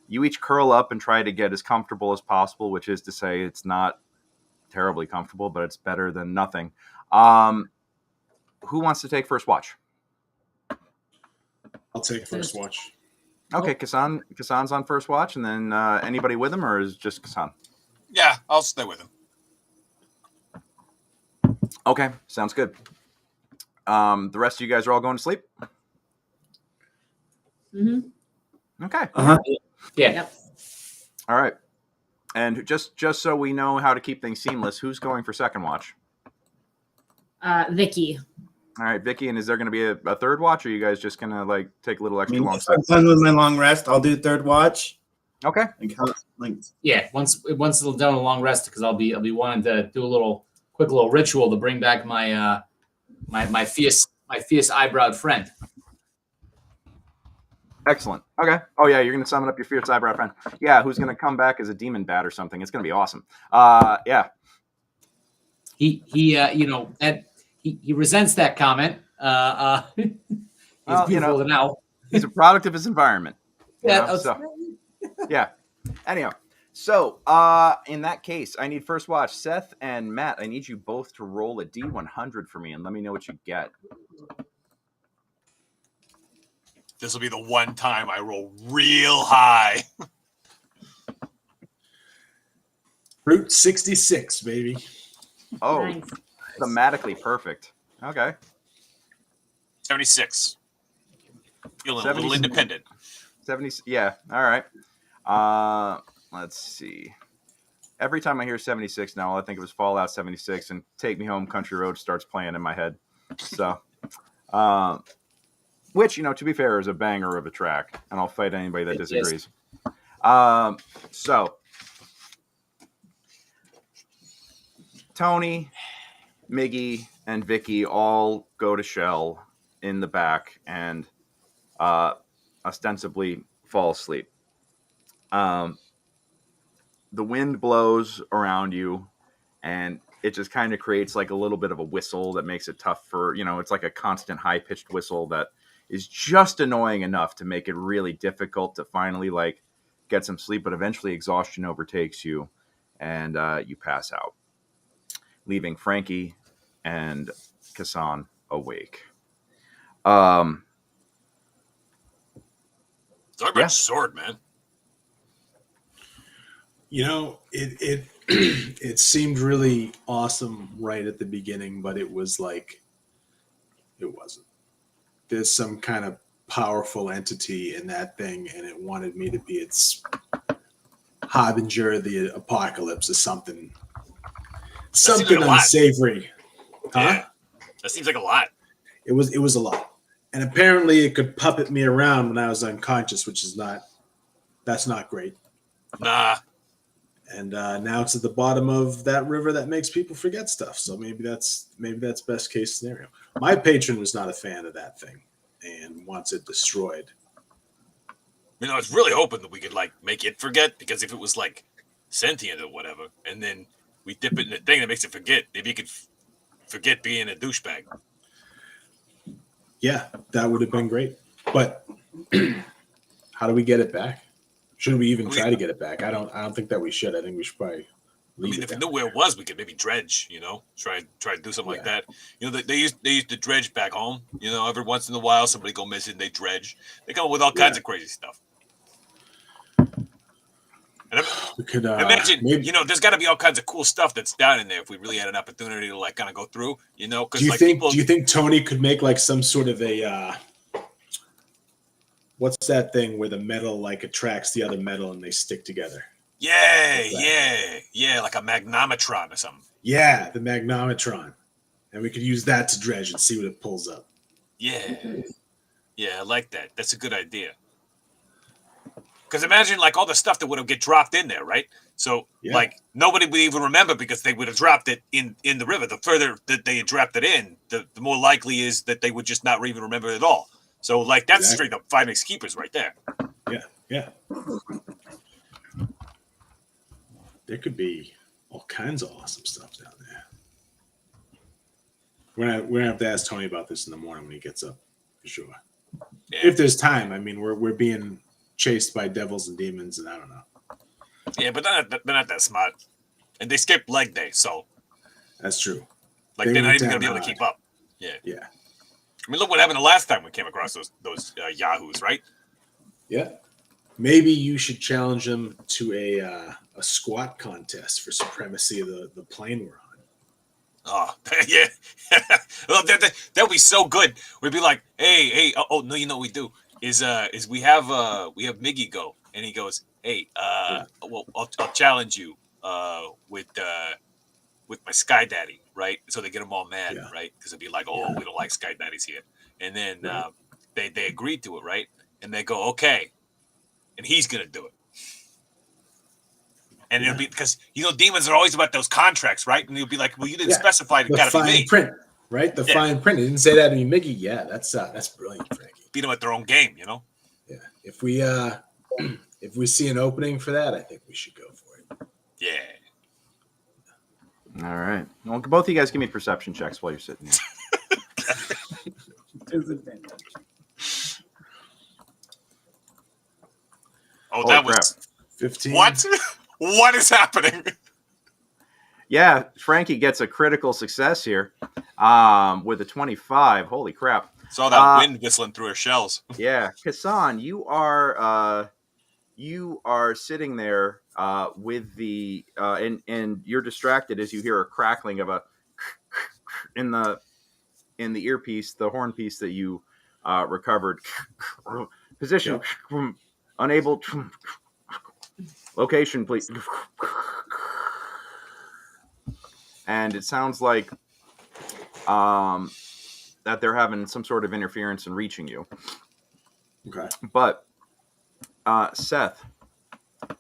you each curl up and try to get as comfortable as possible, which is to say it's not terribly comfortable, but it's better than nothing. Who wants to take first watch? I'll take first watch. Okay, Casan's on first watch, and then anybody with him, or is it just Casan? Yeah, I'll stay with him. Okay, sounds good. The rest of you guys are all going to sleep? Mm-hmm. Okay. Uh-huh. Yeah. Yep. All right. And just so we know how to keep things seamless, who's going for second watch? Vicki. All right, Vicki, and is there going to be a third watch, or are you guys just going to take a little extra long If I'm done with my long rest, I'll do third watch. Okay. Yeah. Once it's done a long rest, because I'll be wanting to do a quick little ritual to bring back my my fierce eyebrowed friend. Excellent. Okay. Oh yeah, you're going to summon up your fierce eyebrow friend. Yeah, who's going to come back as a demon bat or something? It's going to be awesome. Yeah. He resents that comment. He's beautiful now. He's a product of his environment. Yeah. Yeah. Anyhow, so in that case, I need first watch. Seth and Matt, I need you both to roll a D100 for me and let me know what you get. This will be the one time I roll real high. Route 66, baby. Oh, Nice. thematically perfect. Okay. 76. Feeling a 70. little independent. 70. Yeah. All right. Let's see. Every time I hear 76 now, all I think of is Fallout 76 and Take Me Home Country Road starts playing in my head. So, which, to be fair, is a banger of a track, and I'll fight anybody that disagrees. So, Tony, Miggy, and Vicki all go to shell in the back and ostensibly fall asleep. The wind blows around you, and it just kind of creates like a little bit of a whistle that makes it tough for, it's like a constant high-pitched whistle that is just annoying enough to make it really difficult to finally like get some sleep, but eventually exhaustion overtakes you and you pass out, leaving Frankie and Casan awake. Talk about sword, man. It it seemed really awesome right at the beginning, but it was like it wasn't. There's some kind of powerful entity in that thing, and it wanted me to be its harbinger of the apocalypse or something Like unsavory. Yeah. That seems like a lot. It was a lot. And apparently it could puppet me around when I was unconscious, which is that's not great. Nah. And now it's at the bottom of that river that makes people forget stuff. So maybe that's best case scenario. My patron was not a fan of that thing and wants it destroyed. I was really hoping that we could like make it forget, because if it was like sentient or whatever, and then we dip it in the thing that makes it forget, maybe it could forget being a douchebag. Yeah, that would have been great. But how do we get it back? Should we even try to get it back? I don't think that we should. I think we should probably leave it. If we knew where it was, we could maybe dredge, try to do something like that. They used to dredge back home. Every once in a while somebody go missing, they dredge. They come up with all kinds of crazy stuff. And we could imagine, there's got to be all kinds of cool stuff that's down in there if we really had an opportunity to like kind of go through, because do you think Tony could make like some sort of a what's that thing where the metal like attracts the other metal and they stick together? Yeah, like a magnometron or something. Yeah, the magnometron. And we could use that to dredge and see what it pulls up. Yeah, I like that. That's a good idea. Because imagine like all the stuff that would have get dropped in there, right? So like nobody would even remember because they would have dropped it in the river. The further that they had dropped it in, the more likely is that they would just not even remember it at all. So like that's straight up findings keepers right there. Yeah. There could be all kinds of awesome stuff down there. We're gonna have to ask Tony about this in the morning when he gets up, for sure. Yeah. If there's time. I mean, we're being chased by devils and demons, and I don't know. Yeah, but they're not that smart, and they skipped leg day, so that's true. Like they're not even gonna be able to keep up. Yeah. I mean, look what happened the last time we came across those yahoos, right? Yeah. Maybe you should challenge them to a squat contest for supremacy of the plane we're on. Oh, yeah. Well, that would be so good. We'd be like, hey, oh no, you know what we do is we have Miggy go, and he goes, hey, well, I'll challenge you with my Sky Daddy, right? So they get them all mad, right? Because it'd be like, we don't like Sky Daddies here, and then they agreed to it, right? And they go, okay, and he's gonna do it. And it'll be because demons are always about those contracts, right? And you'll be like, well, you didn't specify it gotta be me. Print, right? The fine print. It didn't say that to me, Miggy. Yeah, that's brilliant, Frankie. Beat them at their own game, Yeah. If we see an opening for that, I think we should go for it. Yeah. All right. Well, both of you guys give me perception checks while you're sitting here. That was 15. What? What is happening? Yeah, Frankie gets a critical success here with a 25. Holy crap. Saw that wind whistling through her shells. Yeah. Casan, you are sitting there with the and you're distracted as you hear a crackling of a in the earpiece, the horn piece that you recovered. Position unable location, please. And it sounds like that they're having some sort of interference in reaching you. Okay. But Seth,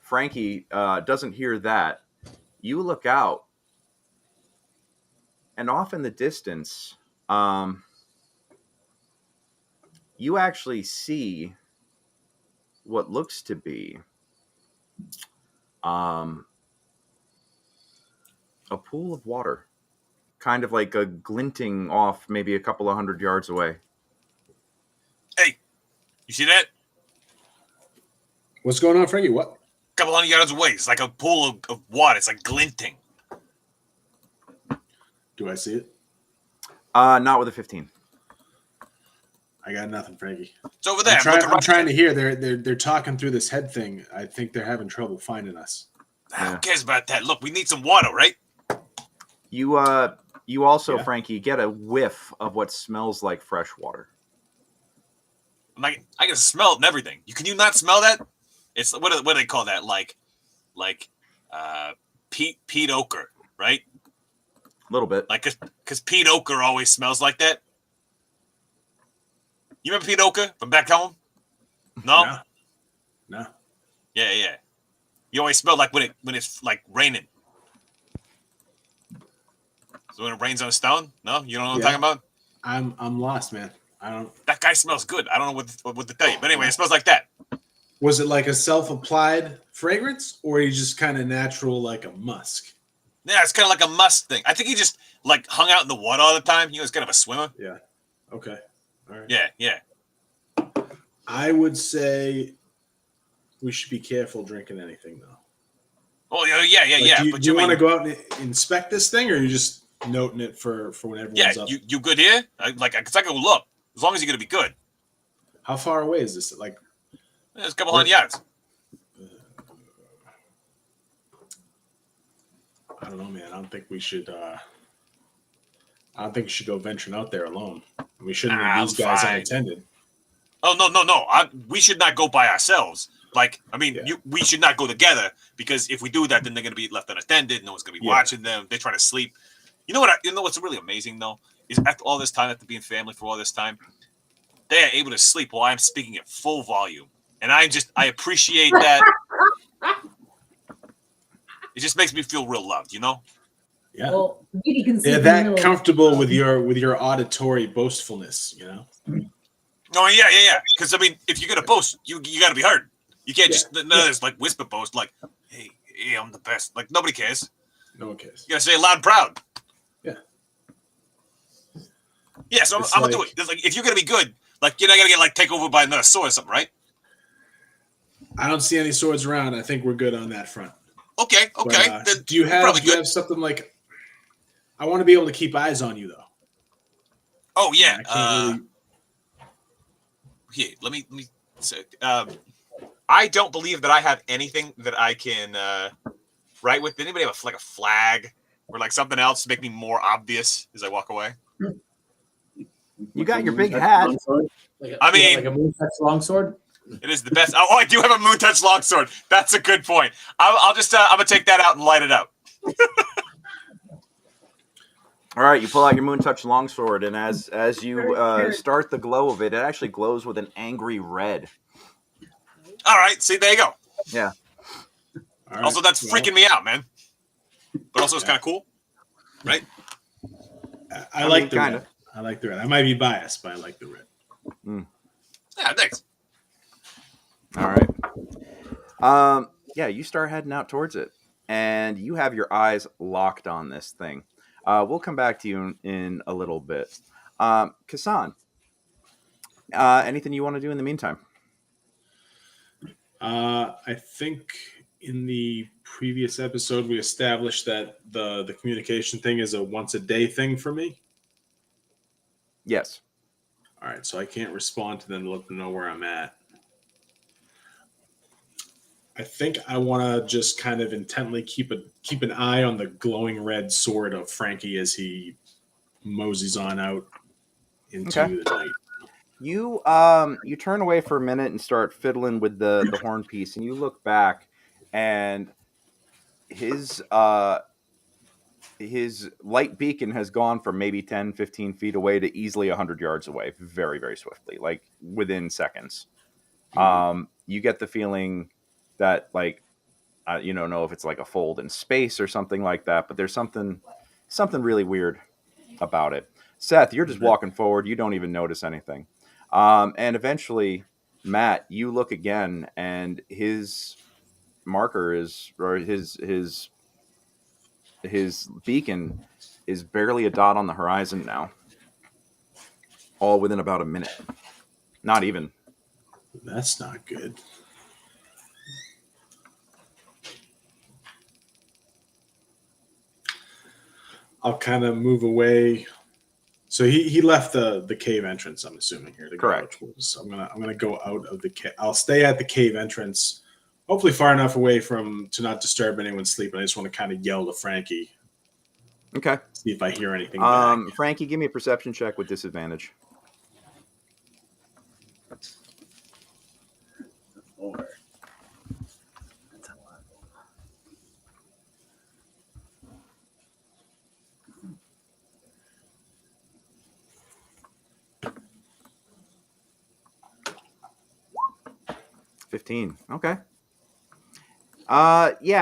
Frankie doesn't hear that. You look out, And off in the distance, you actually see what looks to be a pool of water, kind of like a glinting off maybe a couple of 100 yards away. Hey, you see that? What's going on, Frankie? What? Couple 100 yards away. It's like a pool of water. It's like glinting. Do I see it? Not with a 15. I got nothing, Frankie. It's over there. I'm trying to hear. They're talking through this head thing. I think they're having trouble finding us. Who cares about that? Look, we need some water, right? You also, Frankie, get a whiff of what smells like fresh water. I can smell it and everything. Can you not smell that? It's what do they call that? Like peat ochre, right? A little bit. Like because peat ochre always smells like that. You remember peat ochre from back home? No. Yeah. You always smell like when it's like raining. So when it rains on a stone? No, you don't know what I'm talking about? I'm lost, man. I don't. That guy smells good. I don't know what to tell you, but anyway, it smells like that. Was it like a self-applied fragrance, or he just kind of natural, like a musk? Yeah, it's kind of like a musk thing. I think he just like hung out in the water all the time. He was kind of a swimmer. Yeah. Okay. All right. Yeah. I would say we should be careful drinking anything, though. Oh yeah. Do you want to go out and inspect this thing, or are you just noting it for when everyone's up? You good here? Cause I go look. As long as you're gonna be good. How far away is this? Like, it's a couple 100 yards. I don't know, man. I don't think we should go venturing out there alone. We shouldn't leave these guys unattended. Oh no. We should not go by ourselves. We should not go together, because if we do that, then they're gonna be left unattended. No one's gonna be watching them. They're trying to sleep. You know what's really amazing though is after all this time, after being family for all this time, they are able to sleep while I'm speaking at full volume, and I appreciate that. It just makes me feel real loved, you know. Yeah. Well, Vicki can they're that comfortable with your auditory boastfulness, you know. Oh yeah. Because if you're gonna boast, you got to be heard. You can't just there's like whisper boast, like, hey, I'm the best. Like nobody cares. No one cares. You gotta say it loud and proud. Yeah. Yeah. So I'm gonna do it. Like if you're gonna be good, like you're not gonna get take over by another sword or something, right? I don't see any swords around. I think we're good on that front. Okay. But, do you have something like? I want to be able to keep eyes on you, though. Oh yeah. I can't really... Here, let me say. I don't believe that I have anything that I can write with. Did anybody have a flag or something else to make me more obvious as I walk away? You got your big hat. Like a moon touch longsword. It is the best. Oh, I do have a moon touch longsword. That's a good point. I'm gonna take that out and light it up. All right, you pull out your moon touch longsword, and as you start the glow of it, it actually glows with an angry red. All right, see, there you go. Yeah. Right, also, that's freaking me out, man. But also, it's kind of cool, right? I like the red. I like the red. I might be biased, but I like the red. Mm. Yeah, thanks. All right. You start heading out towards it, and you have your eyes locked on this thing. We'll come back to you in a little bit. Casan, anything you want to do in the meantime? I think in the previous episode we established that the communication thing is a once a day thing for me. Yes. All right, so I can't respond to them to let them know where I'm at. I think I want to just kind of intently keep an eye on the glowing red sword of Frankie as he moseys on out into the night. You turn away for a minute and start fiddling with the horn piece, and you look back, and his light beacon has gone from maybe 10, 15 feet away to easily 100 yards away, very, very swiftly, like within seconds. You get the feeling that you don't know if it's like a fold in space or something like that, but there's something really weird about it. Seth, you're just walking forward. You don't even notice anything. And eventually, Matt, you look again, and his marker is, or his beacon is barely a dot on the horizon now. All within about a minute. Not even. That's not good. I'll kind of move away. So he left the cave entrance, I'm assuming here. Correct. So I'm gonna go out of the cave. I'll stay at the cave entrance, hopefully far enough away to not disturb anyone's sleep. And I just want to kind of yell to Frankie. Okay. See if I hear anything back. Frankie, give me a perception check with disadvantage. 4. That's a lot. $15. Okay.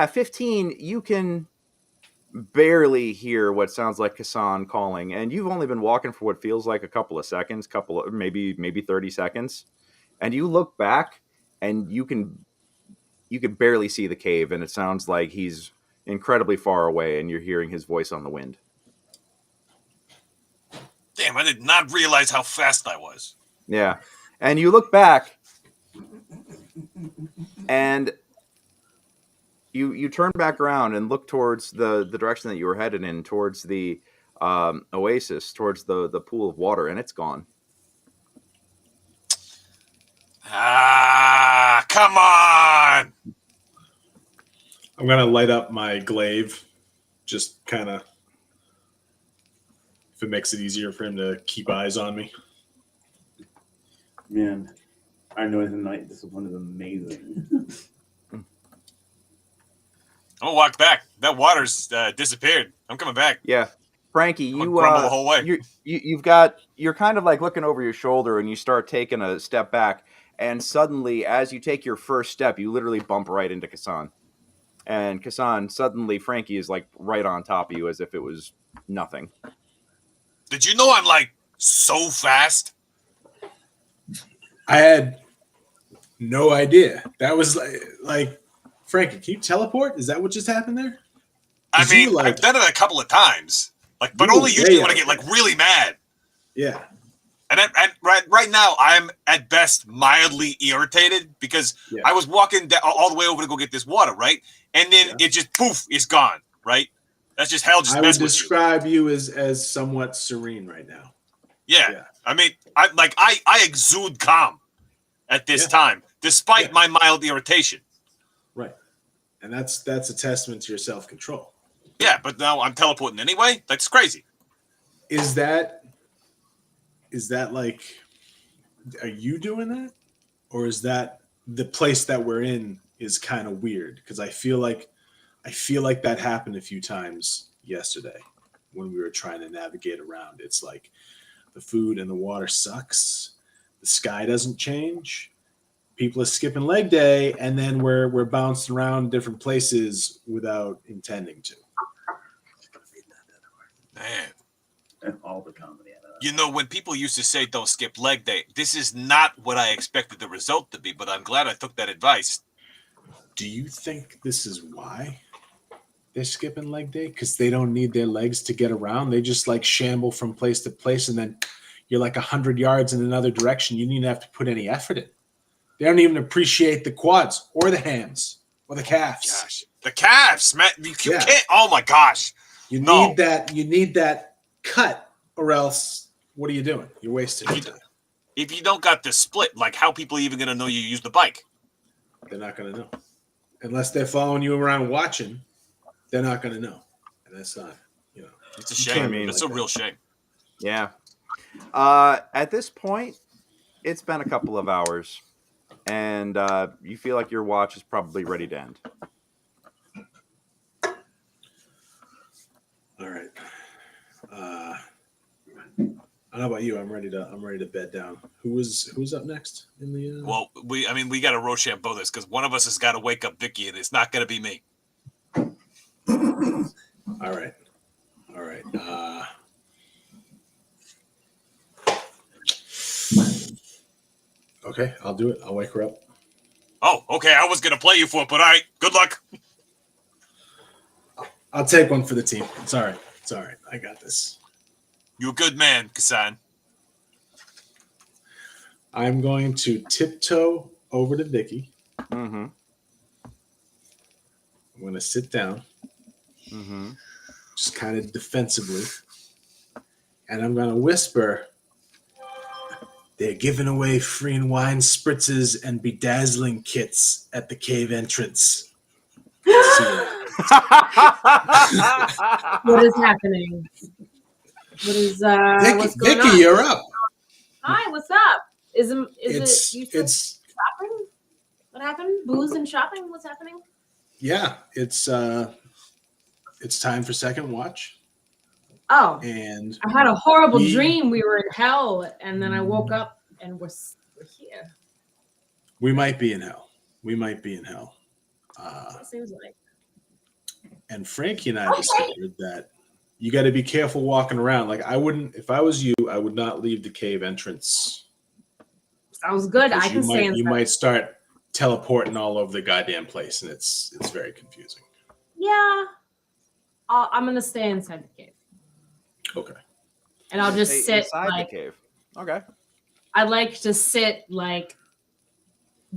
15. You can barely hear what sounds like Casan calling, and you've only been walking for what feels like a couple of seconds, maybe 30 seconds, and you look back, and you can barely see the cave, and it sounds like he's incredibly far away, and you're hearing his voice on the wind. Damn, I did not realize how fast I was. Yeah, and you look back, and you turn back around and look towards the direction that you were headed in, towards the oasis, towards the pool of water, and it's gone. Ah, come on! I'm gonna light up my glaive, just kind of, if it makes it easier for him to keep eyes on me. Man, our noise and night discipline is amazing. I'm gonna walk back. That water's disappeared. I'm coming back. Yeah, Frankie, you grumble the whole way. You're kind of like looking over your shoulder, and you start taking a step back, and suddenly, as you take your first step, you literally bump right into Casan. And Casan, suddenly, Frankie is like right on top of you, as if it was nothing. Did you know I'm like so fast? I had no idea. That was like Frankie, can you teleport? Is that what just happened there? I mean, I've done it a couple of times, but only usually when I get like really mad. Yeah. And right now, I'm at best mildly irritated because I was walking all the way over to go get this water, right? And then it just poof, it's gone, right? That's just hell. Just I would describe you as somewhat serene right now. Yeah. I mean, I exude calm at this time, despite my mild irritation. Right. And that's a testament to your self-control. Yeah, but now I'm teleporting anyway. That's crazy. Is that like, are you doing that? Or is that the place that we're in is kind of weird? Because I feel like that happened a few times yesterday when we were trying to navigate around. It's like the food and the water sucks. The sky doesn't change. People are skipping leg day, and then we're bouncing around different places without intending to. Man. And all the comedy. You know, when people used to say don't skip leg day, this is not what I expected the result to be, but I'm glad I took that advice. Do you think this is why they're skipping leg day? Because they don't need their legs to get around. They just like shamble from place to place, and then you're like 100 yards in another direction. You don't even have to put any effort in. They don't even appreciate the quads or the hams or the calves. Gosh, the calves, man. You can't. Oh my gosh. You need that. You need that cut, or else what are you doing? You're wasting your time. If you don't got the split, like how people even gonna know you use the bike? They're not gonna know unless they're following you around watching. They're not gonna know, and that's not. It's a shame. It's a real shame. Yeah. At this point, it's been a couple of hours, and you feel like your watch is probably ready to end. All right. I don't know about you. I'm ready to bed down. Who's up next in the? Well, we got to Rochambeau this because one of us has got to wake up Vicki, and it's not going to be me. All right. Okay, I'll do it. I'll wake her up. Oh, okay. I was gonna play you for it, but all right. Good luck. I'll take one for the team. It's all right. It's all right. I got this. You a good man, Casan. I'm going to tiptoe over to Vicki. Mm-hmm. I'm going to sit down, just kind of defensively, and I'm going to whisper, "They're giving away free and wine spritzes and bedazzling kits at the cave entrance." What is happening? What is what's going Vicki, on? you're up. Hi, what's up? Is it you said It's shopping? What happened? Booze and shopping? What's happening? yeah, it's time for second watch. Oh, And I had a horrible dream. We were in hell, and then I woke up and we're here. we might be in hell. We might be in hell. It seems like. And Frankie and I discovered that you got to be careful walking around. Like I wouldn't, if I was you, I would not leave the cave entrance. Sounds good. I can stay inside. You might start teleporting all over the goddamn place, and it's very confusing. Yeah, I'm gonna stay inside the cave. Okay. And I'll just sit inside like the cave. Okay. I like to sit like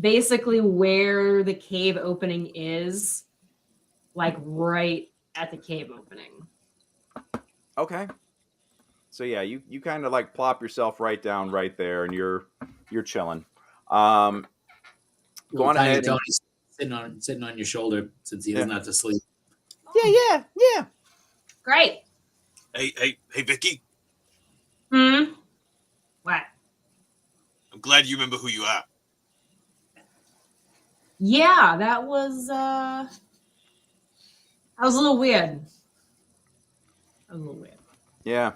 basically where the cave opening is, like right at the cave opening. Okay. So yeah, you kind of like plop yourself right down right there, and you're chilling. Go on ahead. Tony's sitting on your shoulder since he doesn't have to sleep. Yeah. Great. Hey, Vicki. What? I'm glad you remember who you are. Yeah, that was a little weird. Yeah.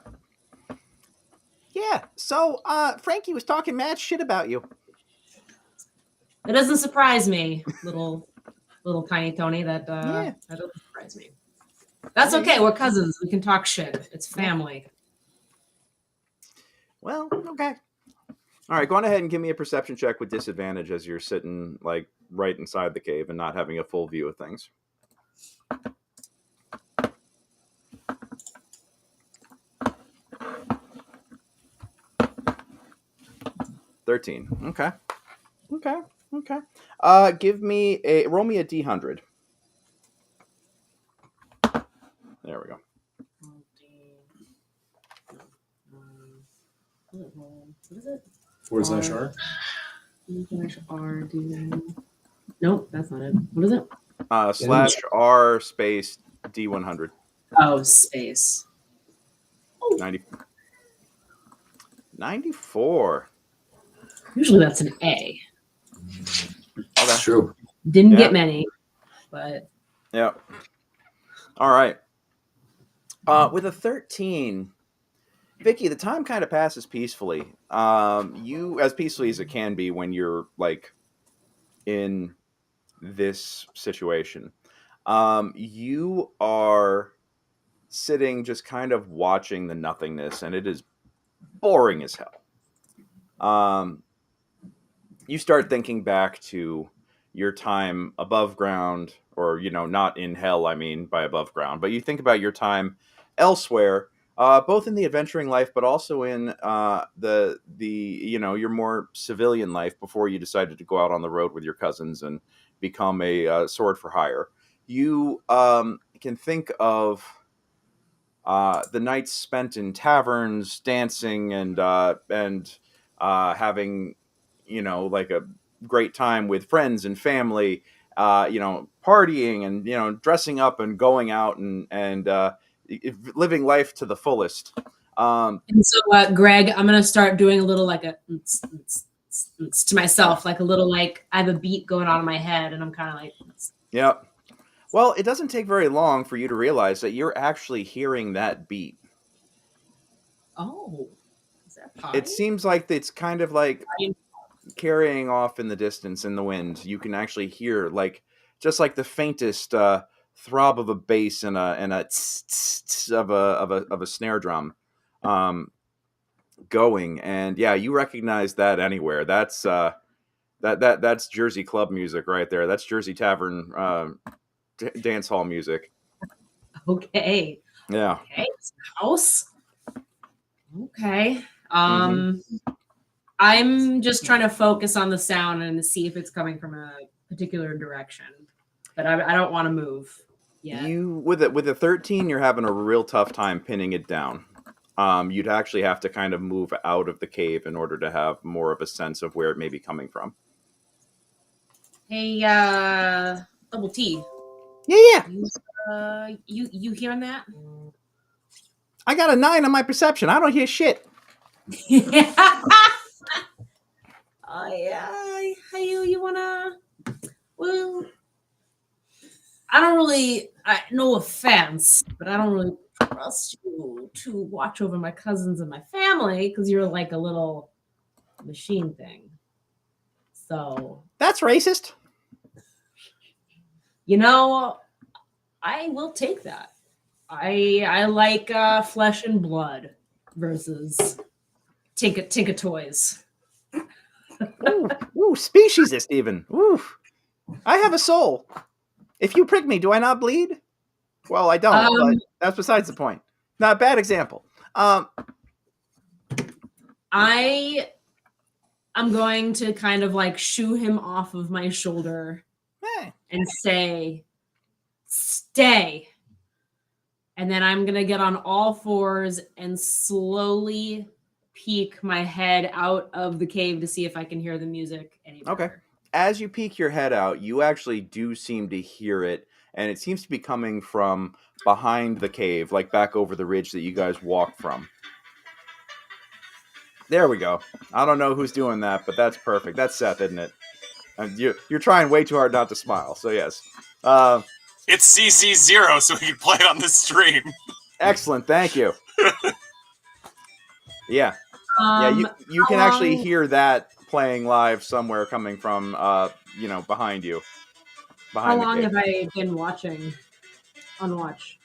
Yeah. So Frankie was talking mad shit about you. It doesn't surprise me, little tiny Tony. That doesn't surprise me. That's okay. We're cousins. We can talk shit. It's family. Well, okay. All right, go on ahead and give me a perception check with disadvantage as you're sitting like right inside the cave and not having a full view of things. $13. Okay. Roll me a D100. There we go. What is it? /R? /R. Nope, that's not it. What is it? /R space D100. Oh, space. 94. Usually that's an A. That's true. Didn't get many, but yeah. All right. With a 13, Vicki, the time kind of passes peacefully. You as peacefully as it can be when you're like in this situation. You are sitting just kind of watching the nothingness, and it is boring as hell. You start thinking back to your time above ground, or, not in hell, I mean, by above ground, but you think about your time elsewhere, both in the adventuring life, but also in your more civilian life before you decided to go out on the road with your cousins and become a sword for hire. You can think of the nights spent in taverns, dancing and having, like a great time with friends and family, partying and, dressing up and going out and living life to the fullest. And so, Greg, I'm going to start doing a little like a to myself, like a little, like I have a beat going on in my head and I'm kind of like, yeah. Well, it doesn't take very long for you to realize that you're actually hearing that beat. Oh, is that pie? It seems like it's kind of like carrying off in the distance in the wind. You can actually hear just like the faintest throb of a bass and a tss, tss, tss of a snare drum. going, and yeah, you recognize that anywhere. That's that's Jersey club music right there. That's Jersey Tavern dance hall music. Okay. Yeah. Okay. It's a house. Okay. I'm just trying to focus on the sound and to see if it's coming from a particular direction, but I don't want to move yet. You with a 13, you're having a real tough time pinning it down. You'd actually have to kind of move out of the cave in order to have more of a sense of where it may be coming from. Hey, Double T. Yeah. You hearing that? I got a 9 on my perception. I don't hear shit. You wanna? Well, I don't really. No offense, but I don't really trust you to watch over my cousins and my family because you're like a little machine thing. So that's racist. You know, I will take that. I like flesh and blood versus Tinka Toys. Ooh, speciesist even. Ooh, I have a soul. If you prick me, do I not bleed? Well, I don't, but that's besides the point. Not a bad example. I'm going to kind of like shoo him off of my shoulder and say, stay. And then I'm going to get on all fours and slowly peek my head out of the cave to see if I can hear the music any better. Okay. As you peek your head out, you actually do seem to hear it, and it seems to be coming from behind the cave, like back over the ridge that you guys walked from. There we go. I don't know who's doing that, but that's perfect. That's Seth, isn't it? And you're trying way too hard not to smile, so yes. It's CC0, so we can play it on the stream. Excellent, thank you. Yeah. You can actually hear that playing live somewhere coming from, behind you. How long have I been watching on Watch?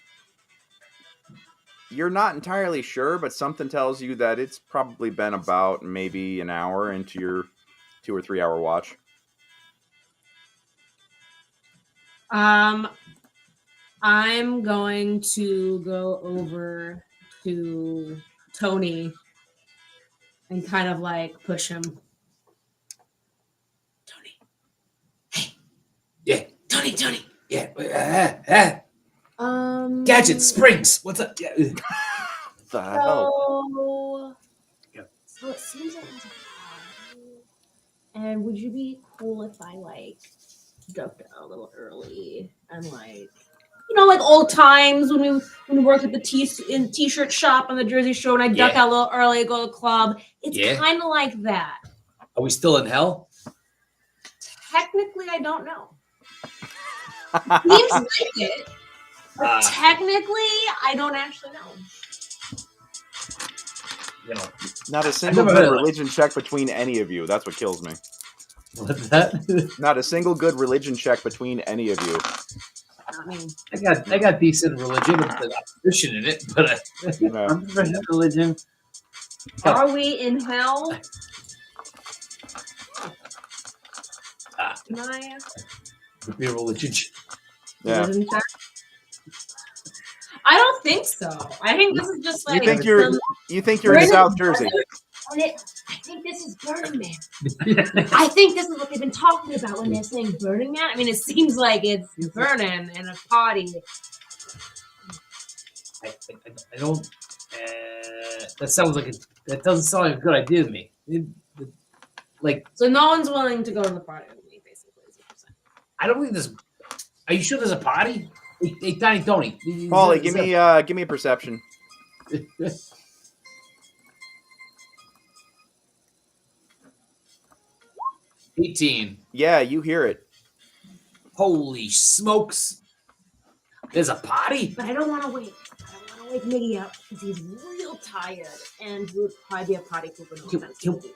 You're not entirely sure, but something tells you that it's probably been about maybe an hour into your 2 or 3 hour watch. I'm going to go over to Tony and kind of like push him. Tony. Hey. Yeah. Tony. Yeah. Gadget Springs. What's up? Yeah. The hell? So it seems like there's a party. And would you be cool if I like ducked out a little early and like like old times when we worked at the t-shirt shop on the Jersey Shore and I duck out a little early, go to the club. It's kind of like that. Are we still in hell? Technically, I don't know. Seems like it. But technically, I don't actually know. Not a single good religion check between any of you. That's what kills me. What's that? Not a single good religion check between any of you. I got decent religion. I'm Christian in it, but I'm professional religion. Are we in hell? Can I be a religion? Yeah. I don't think so. I think this is just like you think you're in South Jersey. I think this is Burning Man. I think this is what they've been talking about when they're saying Burning Man. I mean, it seems like it's burning in a party. I don't. That sounds like that doesn't sound like a good idea to me. So no one's willing to go to the party with me, basically. Is what you're saying. I don't think there's. Are you sure there's a party? Hey, Tiny Tony. Paulie, give me a perception. 18. Yeah, you hear it. Holy smokes! There's a party. But I don't want to wait. I don't want to wake Miggy up because he's real tired, and he would probably be a party pooper.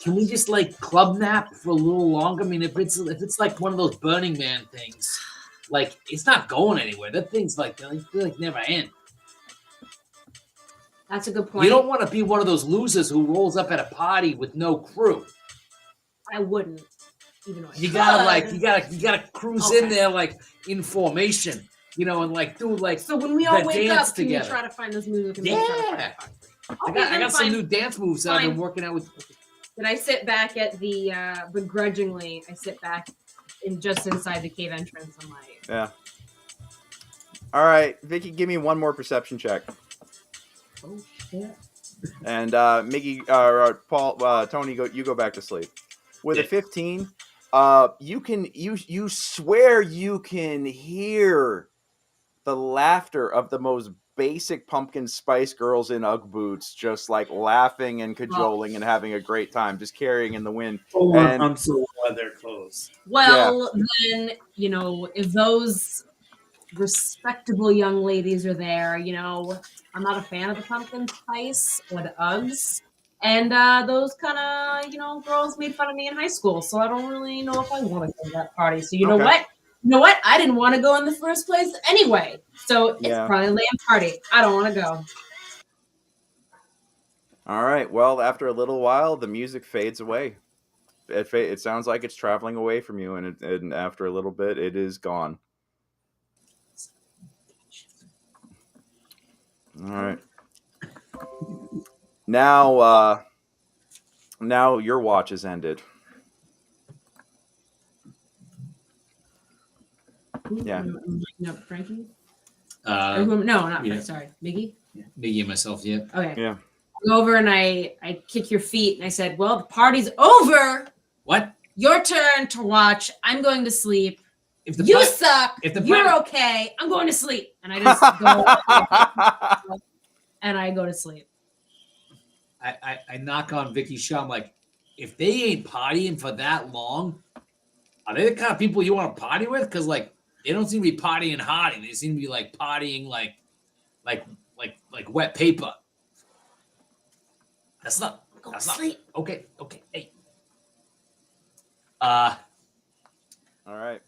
Can we just like club nap for a little longer? I mean, if it's like one of those Burning Man things. Like, it's not going anywhere. That thing's like never end. That's a good point. You don't want to be one of those losers who rolls up at a party with no crew. I wouldn't. Even though I You could. gotta you gotta cruise in there like in formation, you know, and like do like So when we all the wake dance up, can together. you try to find this music? And Yeah. I got some new dance moves that I've been working out with. Then I sit back at the begrudgingly. I sit back in just inside the cave entrance. I'm like, Yeah. All right, Vicki, give me one more perception check. oh shit. And Mickey, Paul, Tony, you go back to sleep. With a 15, you swear you can hear the laughter of the most basic pumpkin spice girls in Ugg boots, just like laughing and cajoling and having a great time, just carrying in the wind. Oh, And- I'm so glad they're closed. Well, then, you know, if those respectable young ladies are there, you know, I'm not a fan of the pumpkin spice or the Uggs. And those kind of, you know, girls made fun of me in high school. So I don't really know if I want to go to that party. So you know what? You know what? I didn't want to go in the first place anyway. So it's probably a lame party. I don't want to go. All right. Well, after a little while, the music fades away. It sounds like it's traveling away from you, and after a little bit, it is gone. All right. Now your watch is ended. Yeah. No, Frankie? Uh, no, not yeah. Frankie. Sorry. Miggy? Miggy and myself, yeah. Okay. Yeah. I go over and I kick your feet and I said, well, the party's over. What? Your turn to watch. I'm going to sleep. If the You pi- suck. if the You're pi- okay. I'm going to sleep. And I just go and I go to sleep. I knock on Vicky's shoulder. I'm like, if they ain't partying for that long, are they the kind of people you want to party with? Because like they don't seem to be partying hard. They seem to be like partying like wet paper. That's not. Go That's to not sleep. okay. Okay. Hey. All right.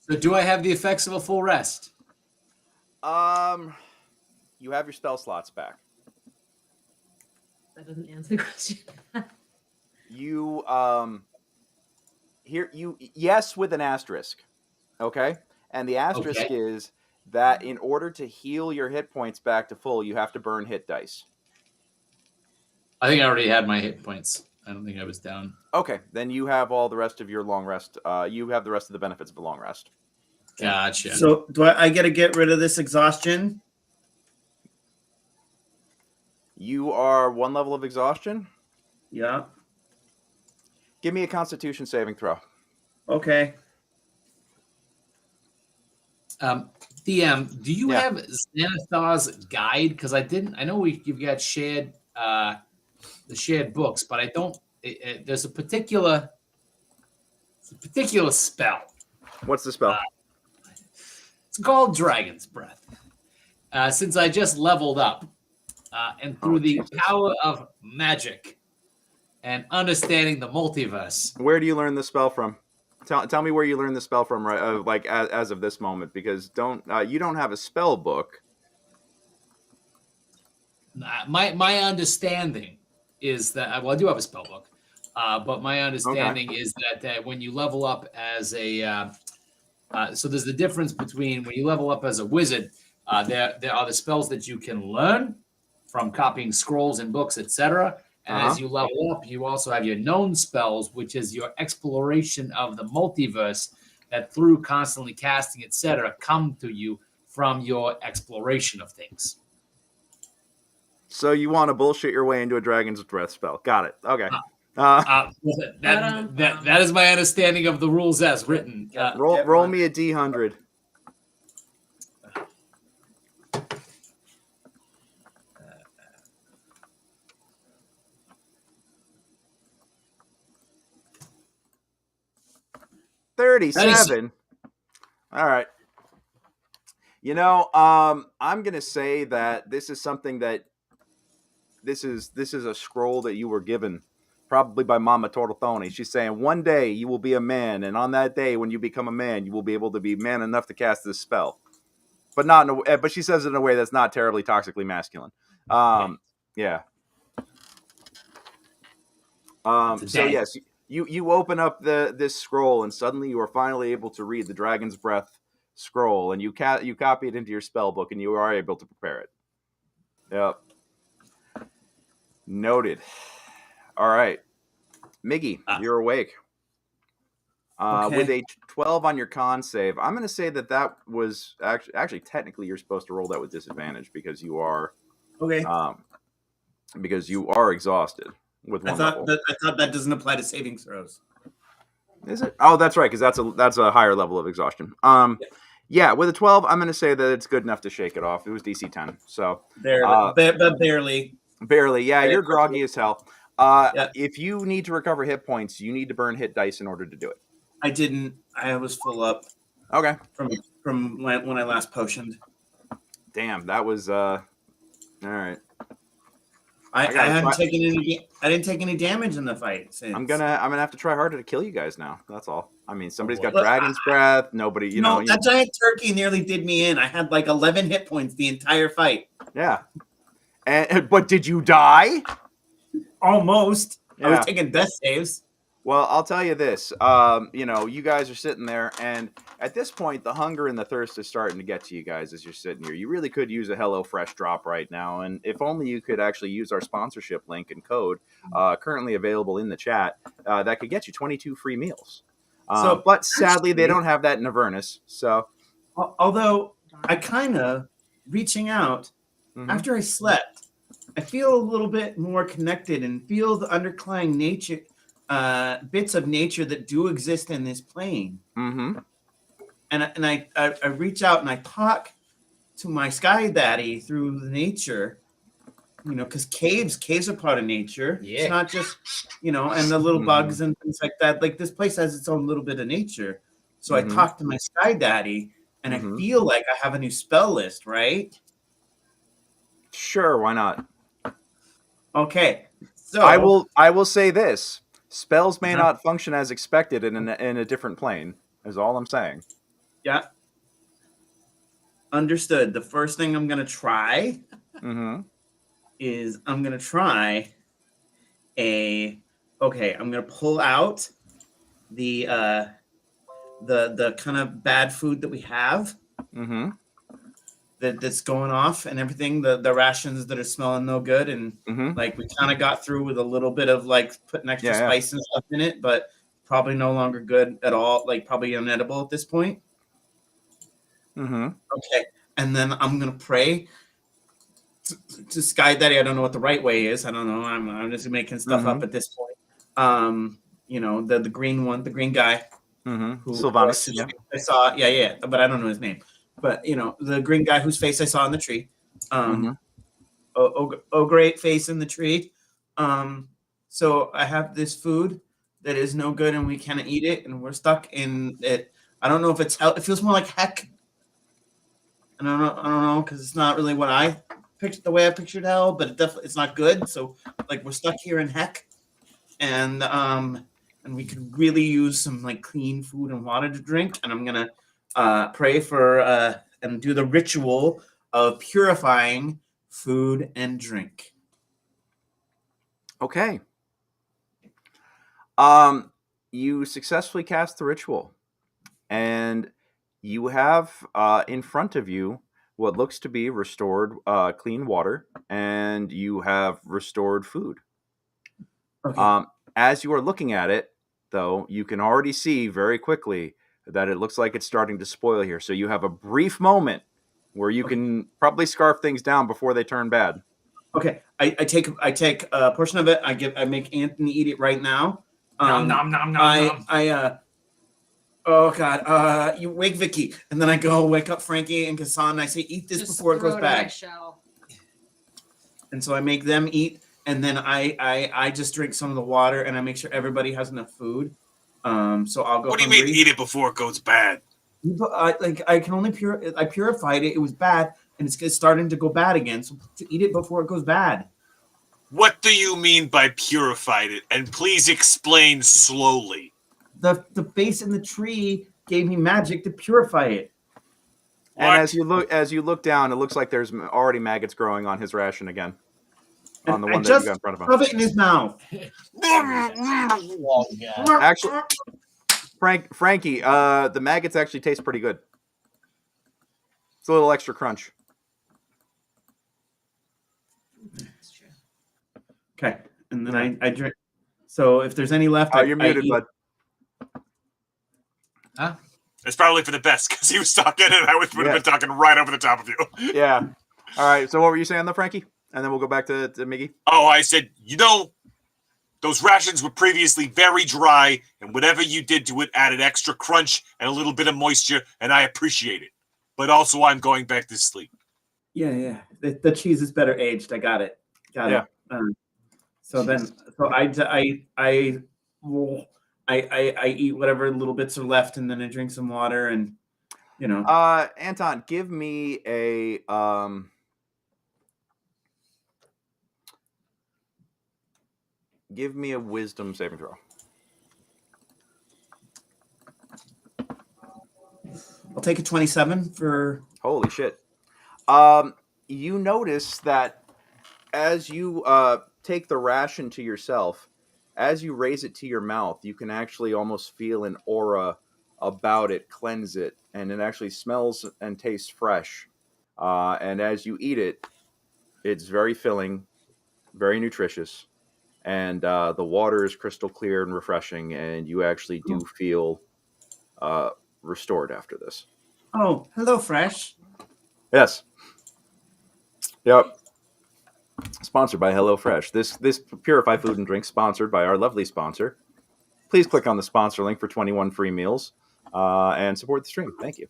So do I have the effects of a full rest? You have your spell slots back. That doesn't answer the question. You yes with an asterisk. Okay? And the asterisk is that in order to heal your hit points back to full, you have to burn hit dice. I think I already had my hit points. I don't think I was down. Okay, then you have all the rest of your long rest. You have the rest of the benefits of a long rest. Gotcha. So do I get to get rid of this exhaustion? You are one level of exhaustion. Yeah. Give me a Constitution saving throw. Okay. DM, do you have Xanathar's guide? Because I didn't. I know you've got shared the shared books, but I don't. There's a particular spell. What's the spell? It's called Dragon's Breath. Since I just leveled up, and through the power of magic and understanding the multiverse. Where do you learn the spell from? Tell me where you learned the spell from, right? Like as of this moment, because you don't have a spell book. My understanding is that I do have a spell book, but my understanding is that when you level up as a so there's the difference between when you level up as a wizard, there are the spells that you can learn from copying scrolls and books, etc. And as you level up, you also have your known spells, which is your exploration of the multiverse that through constantly casting, etc., come to you from your exploration of things. So you want to bullshit your way into a Dragon's Breath spell. Got it. Okay. That is my understanding of the rules as written. Roll me a D100. $37. All right. You know, I'm gonna say that this is something that this is a scroll that you were given, probably by Mama Tortletoni. She's saying one day you will be a man, and on that day when you become a man, you will be able to be man enough to cast this spell. But not in but she says it in a way that's not terribly toxically masculine. Yeah. So yes, you open up this scroll, and suddenly you are finally able to read the Dragon's Breath scroll, and you copy it into your spell book, and you are able to prepare it. Yep. Noted. All right, Miggy, you're awake. With a 12 on your con save, I'm going to say that was actually technically you're supposed to roll that with disadvantage because you are because you are exhausted with one level. I thought that doesn't apply to saving throws. Is it? Oh, that's right, because that's a higher level of exhaustion. Yeah, with a 12, I'm going to say that it's good enough to shake it off. It was DC 10, so barely. Barely, yeah. You're groggy as hell. If you need to recover hit points, you need to burn hit dice in order to do it. I didn't. I was full up. Okay. From when I last potioned. Damn, that was all right. I hadn't taken any. I didn't take any damage in the fight. Since. I'm gonna have to try harder to kill you guys now. That's all. I mean, somebody's got Dragon's Breath. Nobody, you know. That giant turkey nearly did me in. I had like 11 hit points the entire fight. Yeah. But did you die? Almost. Yeah. I was taking death saves. Well, I'll tell you this. You guys are sitting there, and at this point, the hunger and the thirst is starting to get to you guys as you're sitting here. You really could use a HelloFresh drop right now, and if only you could actually use our sponsorship link and code currently available in the chat, that could get you 22 free meals. But sadly, they don't have that in Avernus. So, although I kind of reaching out after I slept, I feel a little bit more connected and feel the underlying nature. Bits of nature that do exist in this plane. And I reach out and I talk to my sky daddy through the nature, because caves are part of nature. Yeah. It's not just, and the little bugs and things like that. Like this place has its own little bit of nature. So I talk to my sky daddy and I feel like I have a new spell list, right? Sure, why not? Okay. So I will say this. Spells may not function as expected in a different plane, is all I'm saying. Yeah. Understood. The first thing I'm going to try is I'm going to try I'm going to pull out the kind of bad food that we have that's going off and everything, the rations that are smelling no good. And like we kind of got through with a little bit of like putting extra spice and stuff in it, but probably no longer good at all. Like probably unedible at this point. Okay. And then I'm going to pray to Sky Daddy. I don't know what the right way is. I don't know. I'm just making stuff up at this point. The green one, the green guy. Sylvanas. I saw. Yeah. But I don't know his name. But, the green guy whose face I saw in the tree. Great face in the tree. So I have this food that is no good and we can't eat it. And we're stuck in it. I don't know if it's hell. It feels more like heck. I don't know, because it's not really what I pictured, the way I pictured hell, but it's not good. So, like, we're stuck here in heck. And we could really use some, like, clean food and water to drink. And I'm going to pray for and do the ritual of purifying food and drink. Okay. You successfully cast the ritual, and you have in front of you what looks to be restored clean water, and you have restored food. Okay. As you are looking at it, though, you can already see very quickly that it looks like it's starting to spoil here. So you have a brief moment where you can probably scarf things down before they turn bad. Okay, I take a portion of it. I make Anthony eat it right now. Nom nom nom nom. Oh God! You wake Vicki, and then I go wake up Frankie and Casan. And I say, "Eat this before it goes bad." And so I make them eat, and then I just drink some of the water, and I make sure everybody has enough food. So I'll go. What do you mean, eat it before it goes bad? I can only I purified it. It was bad, and it's starting to go bad again. So to eat it before it goes bad. What do you mean by purified it? And please explain slowly. The face in the tree gave me magic to purify it. And as you look down, it looks like there's already maggots growing on his ration again. on the I one that you just got in front of him. shove it in his mouth. Actually, Frankie, the maggots actually taste pretty good. It's a little extra crunch. Okay, and then I drink. So if there's any left, You're muted, bud. Huh? It's probably for the best because he was talking and I would have been talking right over the top of you. Yeah. All right. So what were you saying though, Frankie? And then we'll go back to Miggy. Oh, I said, those rations were previously very dry, and whatever you did to it added extra crunch and a little bit of moisture, and I appreciate it. But also, I'm going back to sleep. Yeah. The cheese is better aged. I got it. Got it. So I eat whatever little bits are left, and then I drink some water, and Anton, give me a wisdom saving throw. I'll take a 27 for. Holy shit! You notice that as you take the ration to yourself, as you raise it to your mouth, you can actually almost feel an aura about it, cleanse it, and it actually smells and tastes fresh. And as you eat it, it's very filling, very nutritious, and the water is crystal clear and refreshing, and you actually do feel restored after this. Oh, hello, Fresh. Yes. Yep. Sponsored by HelloFresh. This Purify Food and Drink sponsored by our lovely sponsor. Please click on the sponsor link for 21 free meals and support the stream. Thank you.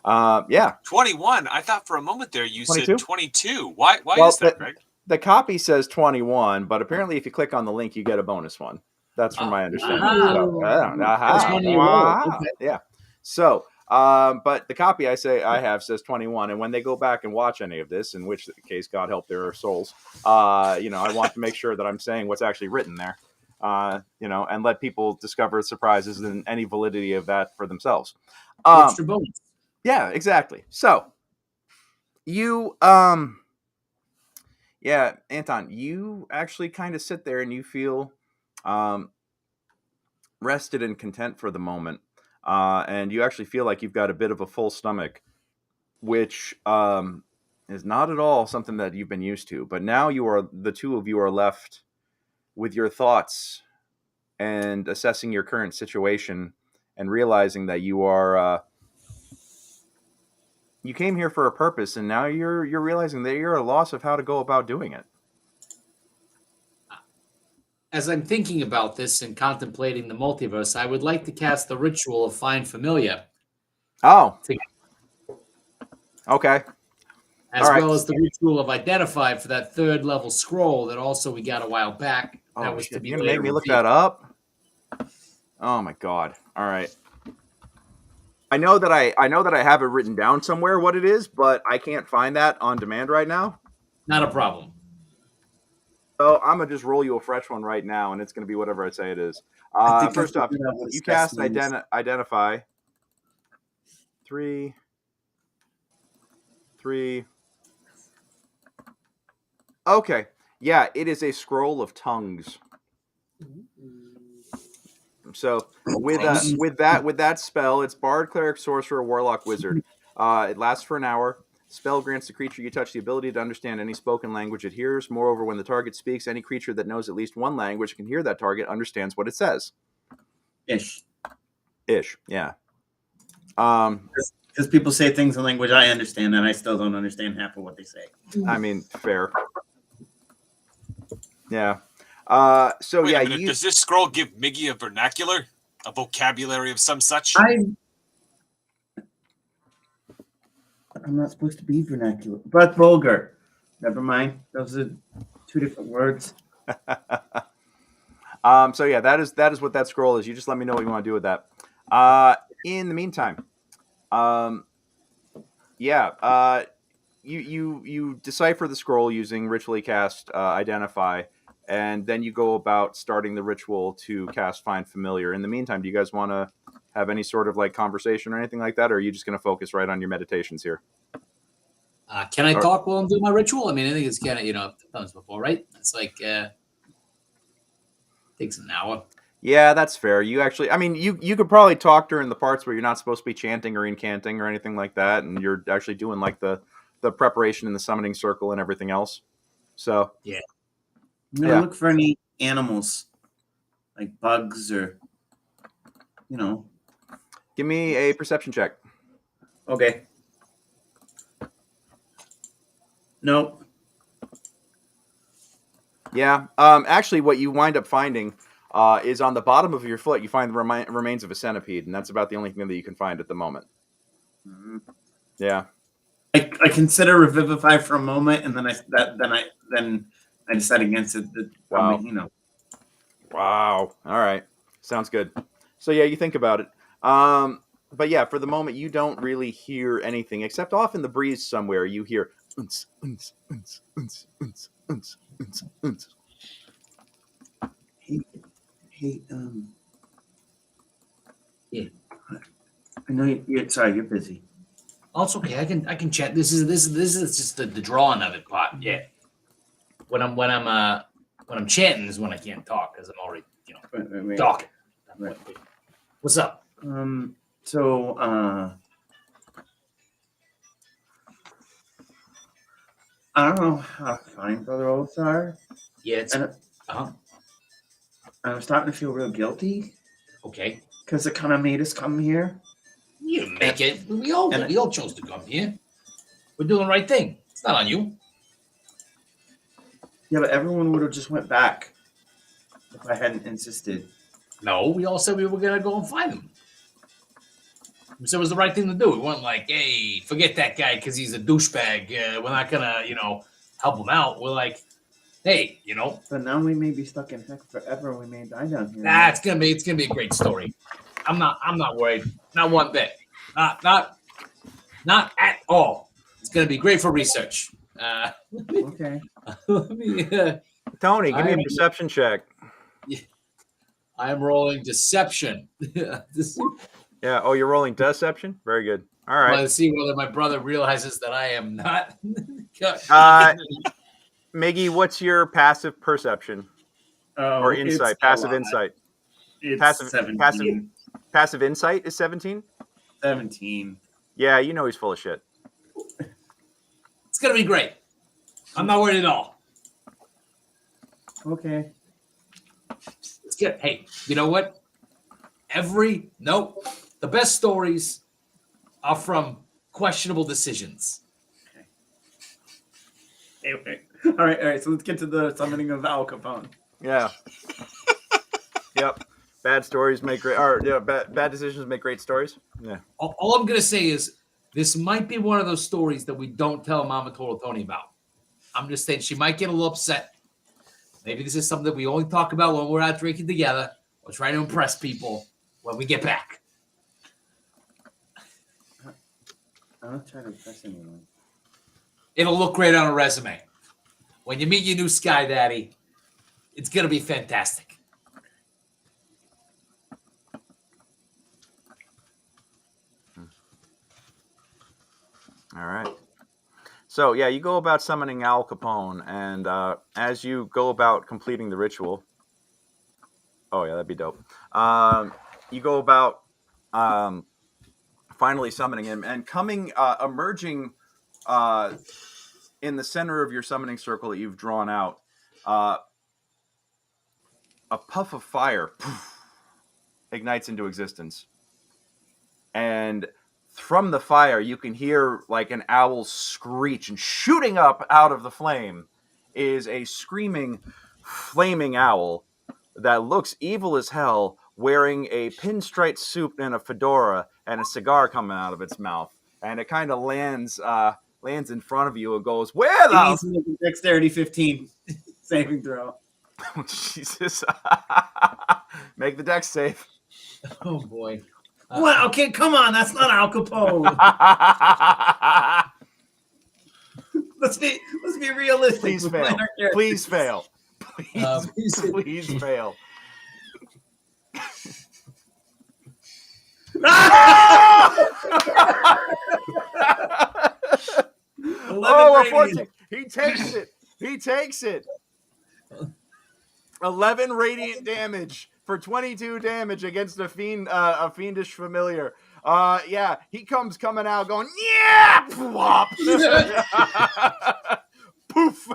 21. I thought for a moment there you 22? said 22. Why is that, Greg? The copy says 21, but apparently if you click on the link, you get a bonus one. That's from my understanding. Yeah. So, but the copy I have says 21, and when they go back and watch any of this, in which case, God help their souls, I want to make sure that I'm saying what's actually written there, and let people discover surprises and any validity of that for themselves. Extra bonus. Yeah, exactly. So, you, Anton, you actually kind of sit there and you feel rested and content for the moment. And you actually feel like you've got a bit of a full stomach, which is not at all something that you've been used to. But now the two of you are left with your thoughts and assessing your current situation and realizing that you are you came here for a purpose, and now you're realizing that you're at a loss of how to go about doing it. As I'm thinking about this and contemplating the multiverse, I would like to cast the ritual of Find Familiar. Oh. Okay. As well as the ritual of Identify for that 3rd level scroll that also we got a while back. That was to be you're gonna make me look that up? Oh my God. All right. I know that I have it written down somewhere what it is, but I can't find that on demand right now. Not a problem. So I'm gonna just roll you a fresh one right now, and it's gonna be whatever I say it is. First off, you cast Identify. 3. Okay. Yeah, it is a scroll of tongues. So with that spell, it's Bard, Cleric, Sorcerer, Warlock, Wizard. It lasts for an hour. Spell grants the creature you touch the ability to understand any spoken language it hears. Moreover, when the target speaks, any creature that knows at least one language can hear that target understands what it says. Ish, yeah. Because people say things in language I understand, and I still don't understand half of what they say. I mean, fair. Yeah. Wait a minute, does this scroll give Miggy a vernacular? A vocabulary of some such? I'm not supposed to be vernacular. But vulgar. Never mind. Those are 2 different words. So yeah, that is what that scroll is. You just let me know what you want to do with that. In the meantime, you decipher the scroll using ritually cast Identify, and then you go about starting the ritual to cast Find Familiar. In the meantime, do you guys want to have any sort of like conversation or anything like that, or are you just going to focus right on your meditations here? Can I talk while I'm doing my ritual? I mean, I think it's kind of, I've done this before, right? It's like, takes an hour. Yeah, that's fair. You actually, I mean, you could probably talk during the parts where you're not supposed to be chanting or incanting or anything like that, and you're actually doing like the preparation in the summoning circle and everything else. So yeah, I'm gonna look for any animals, like bugs or, Give me a perception check. Okay. Nope. Yeah. Actually, what you wind up finding is on the bottom of your foot, you find the remains of a centipede, and that's about the only thing that you can find at the moment. Mm-hmm. Yeah. I consider revivify for a moment, and then I decide against it. Wow. Wow. All right. Sounds good. So yeah, you think about it. But yeah, for the moment, you don't really hear anything except off in the breeze somewhere. You hear. Hey, yeah. I know you're sorry. You're busy. Oh, it's okay. I can chat. This is just the drawing of it part. Yeah. When I'm chanting is when I can't talk because I'm already talking. Right. What's up? So I don't know how fine brother oaths are. Yeah, it's I'm starting to feel real guilty. Okay. Because it kind of made us come here. You didn't make it. We all chose to come here. We're doing the right thing. It's not on you. Yeah, but everyone would have just went back if I hadn't insisted. No, we all said we were gonna go and find him. We said it was the right thing to do. We weren't like, hey, forget that guy because he's a douchebag. We're not gonna, help him out. We're like, hey, But now we may be stuck in heck forever. We may die down here. Nah, it's gonna be a great story. I'm not worried. Not one bit. Not at all. It's gonna be great for research. Okay. Let me. Tony, give me a perception check. I am rolling deception. Yeah. Oh, you're rolling deception. Very good. All right. Let's see whether my brother realizes that I am not. Miggy, what's your passive perception or insight? Passive insight. It's passive 17. Passive insight is 17. 17. Yeah, he's full of shit. It's gonna be great. I'm not worried at all. Okay. It's good. Hey, you know what? The best stories are from questionable decisions. Okay. All right. So let's get to the summoning of Al Capone. Yeah. Yep. Bad stories make great. Or bad decisions make great stories. Yeah. All I'm gonna say is this might be one of those stories that we don't tell Mama Tortletoni about. I'm just saying she might get a little upset. Maybe this is something that we only talk about when we're out drinking together or trying to impress people when we get back. I'm not trying to impress anyone. It'll look great on a resume. When you meet your new Sky Daddy, it's going to be fantastic. All right. So, yeah, you go about summoning Al Capone, and as you go about completing the ritual... Oh, yeah, that'd be dope. You go about finally summoning him, and emerging in the center of your summoning circle that you've drawn out, a puff of fire ignites into existence. And from the fire, you can hear like an owl screech, and shooting up out of the flame is a screaming, flaming owl that looks evil as hell, wearing a pinstripe suit and a fedora and a cigar coming out of its mouth. And it kind of lands in front of you and goes, "Where the Dexterity 15 saving throw." Oh, Jesus. Make the dex save. Oh, boy. What? Okay, come on. That's not Al Capone. let's be realistic. Please fail. Please fail. Please fail. 11. Oh, radiant. He takes it. He takes it. 11 radiant damage for 22 damage against a fiendish familiar. Yeah, he coming out going, yeah, plop. Poof.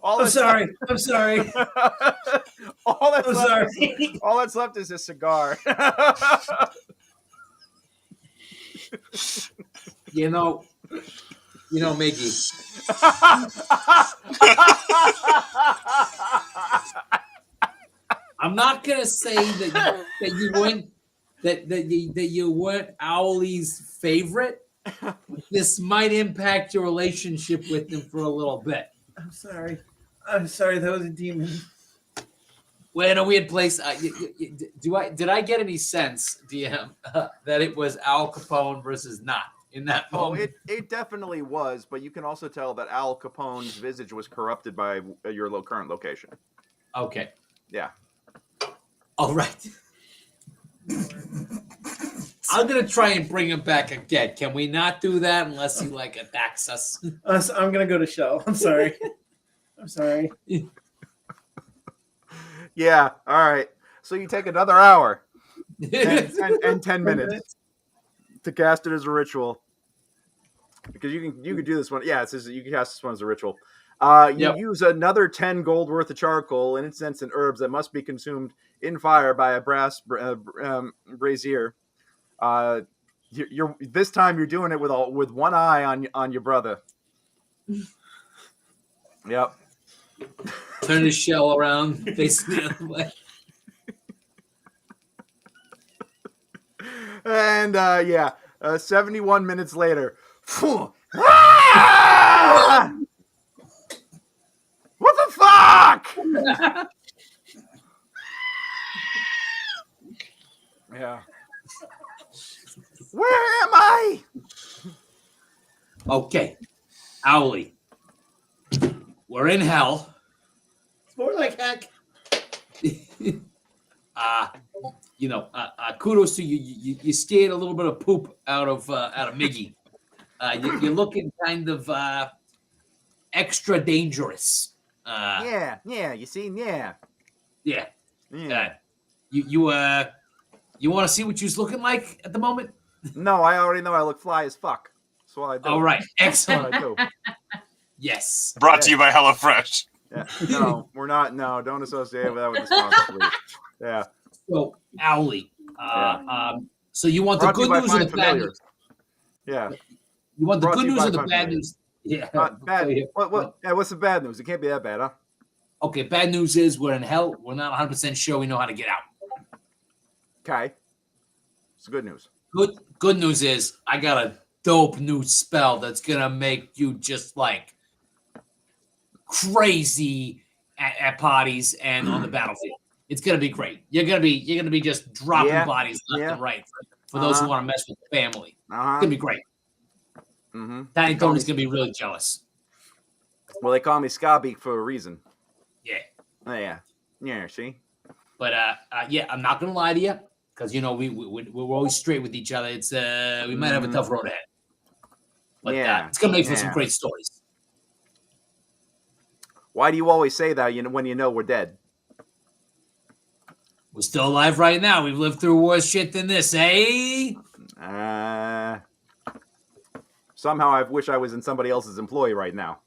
I'm sorry. All that's left is a cigar. You know, Mickey. I'm not gonna say that you weren't that you weren't Owlie's favorite. This might impact your relationship with him for a little bit. I'm sorry. That was a demon. We're in a weird place. Did I get any sense, DM, that it was Al Capone versus not in that moment? It definitely was, but you can also tell that Al Capone's visage was corrupted by your current location. Okay. Yeah. All right. I'm gonna try and bring him back again. Can we not do that unless he attacks us? I'm gonna go to show. I'm sorry. Yeah. All right. So you take another hour and 10 minutes to cast it as a ritual, because you can do this one. Yeah, it says you can cast this one as a ritual. You use another 10 gold worth of charcoal, incense, and herbs that must be consumed in fire by a brass brazier. This time you're doing it with one eye on your brother. Yep. Turn his shell around, facing the other way. And 71 minutes later. Ah! What the fuck? Yeah. Where am I? Okay, Owlie. We're in hell. It's more like heck. Kudos to you. You scared a little bit of poop out of Miggy. You're looking kind of extra dangerous. Yeah. You see, yeah. You want to see what you're looking like at the moment? No, I already know I look fly as fuck. That's what I do. All right, That's excellent. what I do. Yes. Brought to you by HelloFresh. Yeah. No, we're not. No, don't associate that with the sponsor, please. Yeah. So, Owlie, so you want the good news or the bad news? Yeah. You want the Brought good to you news by or the Fun bad Familiar. news? Yeah. Bad. What? Yeah, what's the bad news? It can't be that bad, huh? Okay, bad news is we're in hell. We're not 100% sure we know how to get out. Okay. It's good news. Good news is I got a dope new spell that's gonna make you just crazy at parties and on the battlefield. It's gonna be great. You're gonna be just dropping bodies left and right for those who want to mess with the family. It's gonna be great. Mm-hmm. Tiny Tony's gonna be really jealous. Well, they call me Scabby for a reason. Yeah. Oh, yeah. Yeah. See. But I'm not gonna lie to you, because we're always straight with each other. It's we might have a tough road ahead. But it's gonna make for some great stories. Why do you always say that? When you know we're dead. We're still alive right now. We've lived through worse shit than this, eh? Somehow I wish I was in somebody else's employ right now.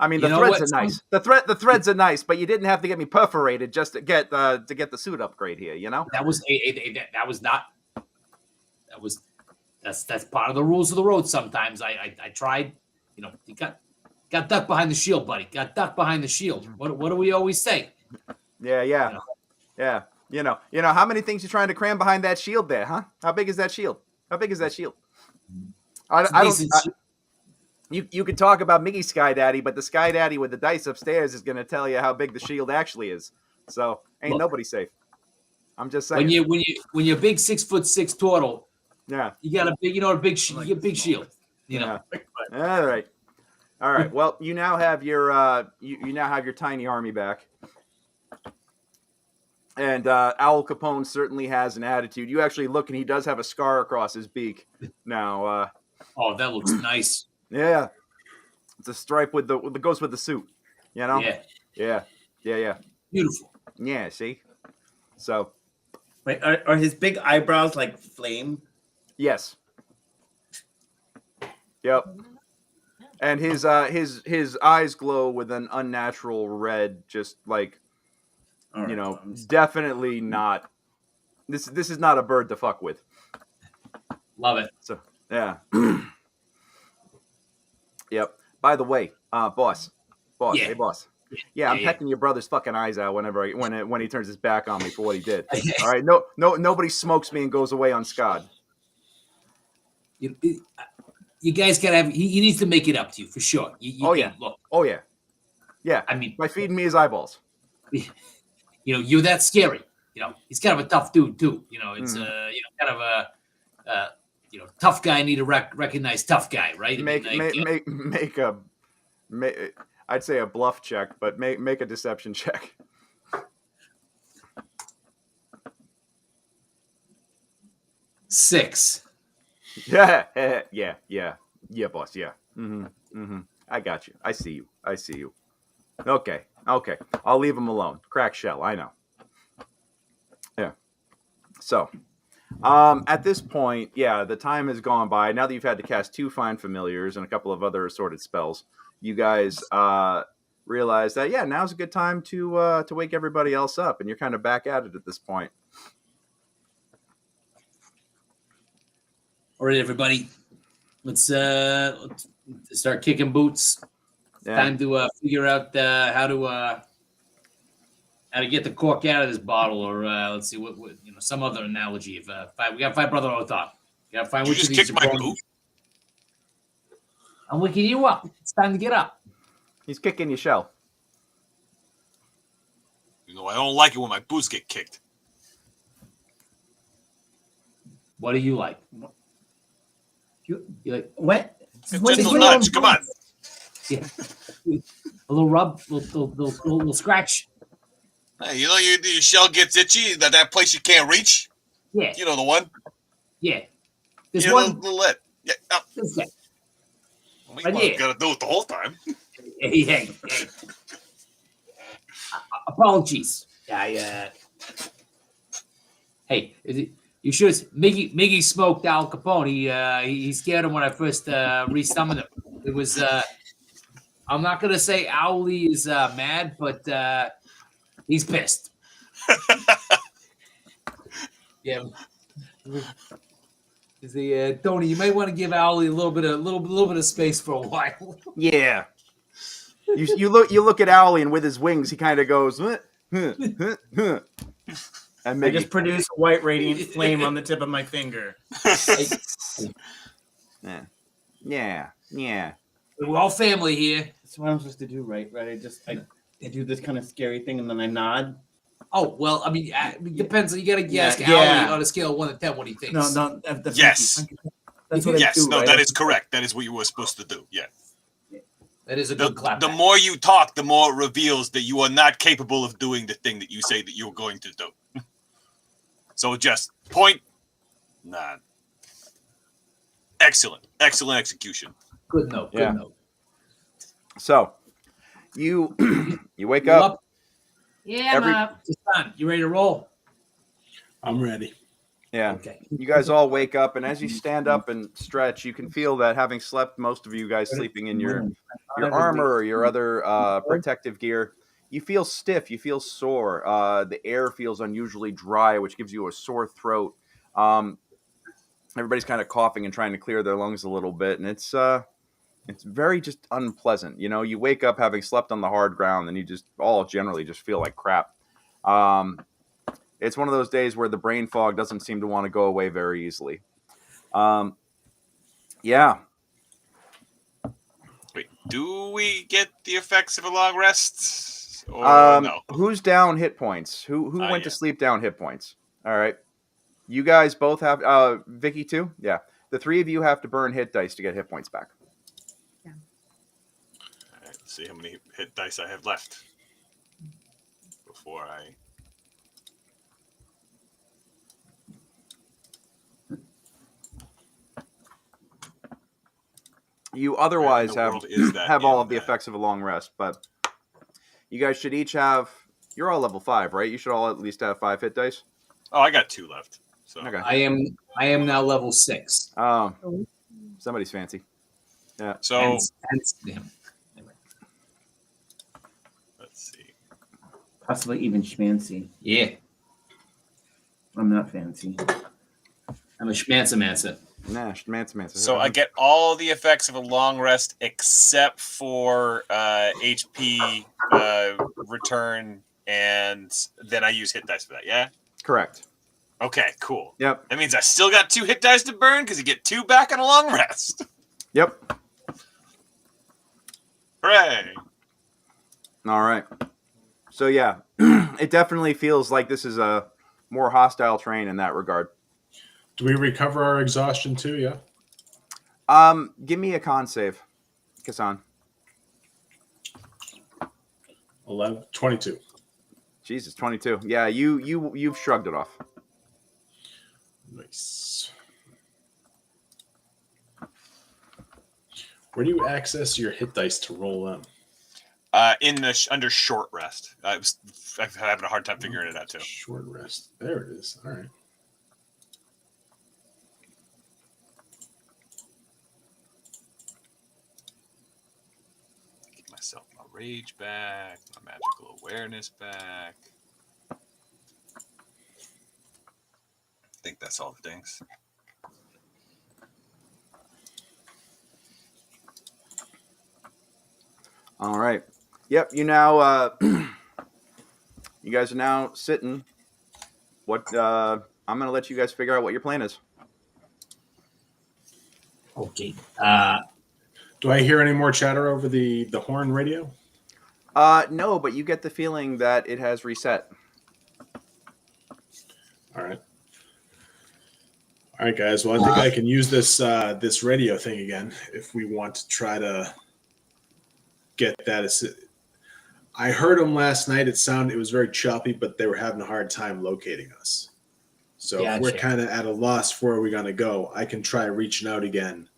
I mean, the You know threads what? are nice. The threads are nice, but you didn't have to get me perforated just to get the suit upgrade here. That's part of the rules of the road. Sometimes I tried. You got ducked behind the shield, buddy. Got ducked behind the shield. What do we always say? Yeah. How many things you trying to cram behind that shield there, huh? How big is that shield? You could talk about Miggy Sky Daddy, but the Sky Daddy with the dice upstairs is going to tell you how big the shield actually is. So ain't nobody safe. I'm just saying. When you're a big 6'6" turtle, yeah, you got a big big shield. All right. Well, you now have your you now have your tiny army back. And Al Capone certainly has an attitude. You actually look, and he does have a scar across his beak. Now, oh, that looks nice. Yeah. It's a stripe with the goes with the suit. You know? Yeah. Yeah. Beautiful. Yeah, see? So Wait, are his big eyebrows like flame? yes. Yep. And his eyes glow with an unnatural red, just like All you right, know, definitely not. This is not a bird to fuck with. Love it. So yeah. Yep. By the way, boss, Yeah. hey boss. Yeah, I'm pecking your brother's fucking eyes out when he turns his back on me for what he did. All right, nobody smokes me and goes away unscathed. You guys gotta have. He needs to make it up to you for sure. Look. Oh yeah. I mean, by feeding me his eyeballs. You're that scary. He's kind of a tough dude too. It's kind of a tough guy. Need to recognize tough guy, right? I'd say a bluff check, but make a deception check. 6. Yeah, boss. Yeah. I got you. I see you. Okay. I'll leave him alone. Crack shell. I know. Yeah. So, at this point, the time has gone by. Now that you've had to cast 2 Find Familiars and a couple of other assorted spells, you guys realize that now's a good time to wake everybody else up, and you're kind of back at it at this point. All right, everybody, let's start kicking boots. Time to figure out how to get the cork out of this bottle, or let's see what some other analogy of we got 5 brother Othar. You gotta find which of these. My boot. I'm waking you up. It's time to get up. He's kicking your shell. I don't like it when my boots get kicked. What do you like? You like what? Just a nudge. Come on. Yeah. A little rub, little scratch. Hey, your shell gets itchy. That place you can't reach. Yeah. You know the one. Yeah. This one. The lid. Yeah. Oh. This guy. Well, you gotta do it the whole time. Hey. Apologies. Hey, you should. Miggy smoked Al Capone. He scared him when I first re-summoned him. It was. I'm not gonna say Owly is mad, but he's pissed. Yeah. Tony, you might want to give Owly a little bit of space for a while. Yeah. You look at Owly, and with his wings, he kind of goes. And I just produce a white radiant flame on the tip of my finger. Yeah. We're all family here. That's what I'm supposed to do, right? I do this kind of scary thing, and then I nod. Oh well, I mean, it depends. You got to ask Owly on a scale of 1 to 10 what he thinks. No. Yes. That's what I do. No, right? that is correct. That is what you were supposed to do. Yeah. That is a good clap. The more you talk, the more it reveals that you are not capable of doing the thing that you say that you're going to do. So just point, nod. Excellent execution. Good note. So, you wake up. Yeah, I'm up. You ready to roll? I'm ready. Yeah. Okay. You guys all wake up, and as you stand up and stretch, you can feel that having slept, most of you guys sleeping in your armor or your other protective gear, you feel stiff, you feel sore. The air feels unusually dry, which gives you a sore throat. Everybody's kind of coughing and trying to clear their lungs a little bit, and it's very just unpleasant. You wake up having slept on the hard ground, and you just all generally just feel like crap. It's one of those days where the brain fog doesn't seem to want to go away very easily. Yeah. Wait, do we get the effects of a long rest? Or no? Who's down hit points? Who went to sleep down hit points? All right. You guys both have Vicki too? Yeah. The 3 of you have to burn hit dice to get hit points back. Yeah. All right, let's see how many hit dice I have left before I... You otherwise Where in the world is that have all in of the that? effects of a long rest, but you guys should each have. You're all level 5, right? You should all at least have 5 hit dice. Oh, I got 2 left. So Okay. I am now level 6. Oh, somebody's fancy. Yeah. So Damn. let's see. Possibly even schmancy. Yeah, I'm not fancy. I'm a schmancer. Nah, man. So I get all the effects of a long rest except for HP return, and then I use hit dice for that. Yeah. Correct. Okay. Cool. Yep. That means I still got 2 hit dice to burn because you get 2 back on a long rest. Yep. Hooray! All right. So yeah, it definitely feels like this is a more hostile terrain in that regard. Do we recover our exhaustion too? Yeah. Give me a con save, Casan. 22. Jesus, 22. Yeah, you've shrugged it off. Nice. Where do you access your hit dice to roll them? In the under short rest. I'm having a hard time figuring it out too. Short rest. There it is. All right. Get myself my rage back, my magical awareness back. I think that's all the things. All right. Yep. You now. You guys are now sitting. What? I'm gonna let you guys figure out what your plan is. Okay. Do I hear any more chatter over the horn radio? No, but you get the feeling that it has reset. All right. All right, guys. Well, I think I can use this this radio thing again if we want to try to get that. I heard them last night. It was very choppy, but they were having a hard time locating us. So if we're kind of at a loss for where we're going to go, I can try reaching out again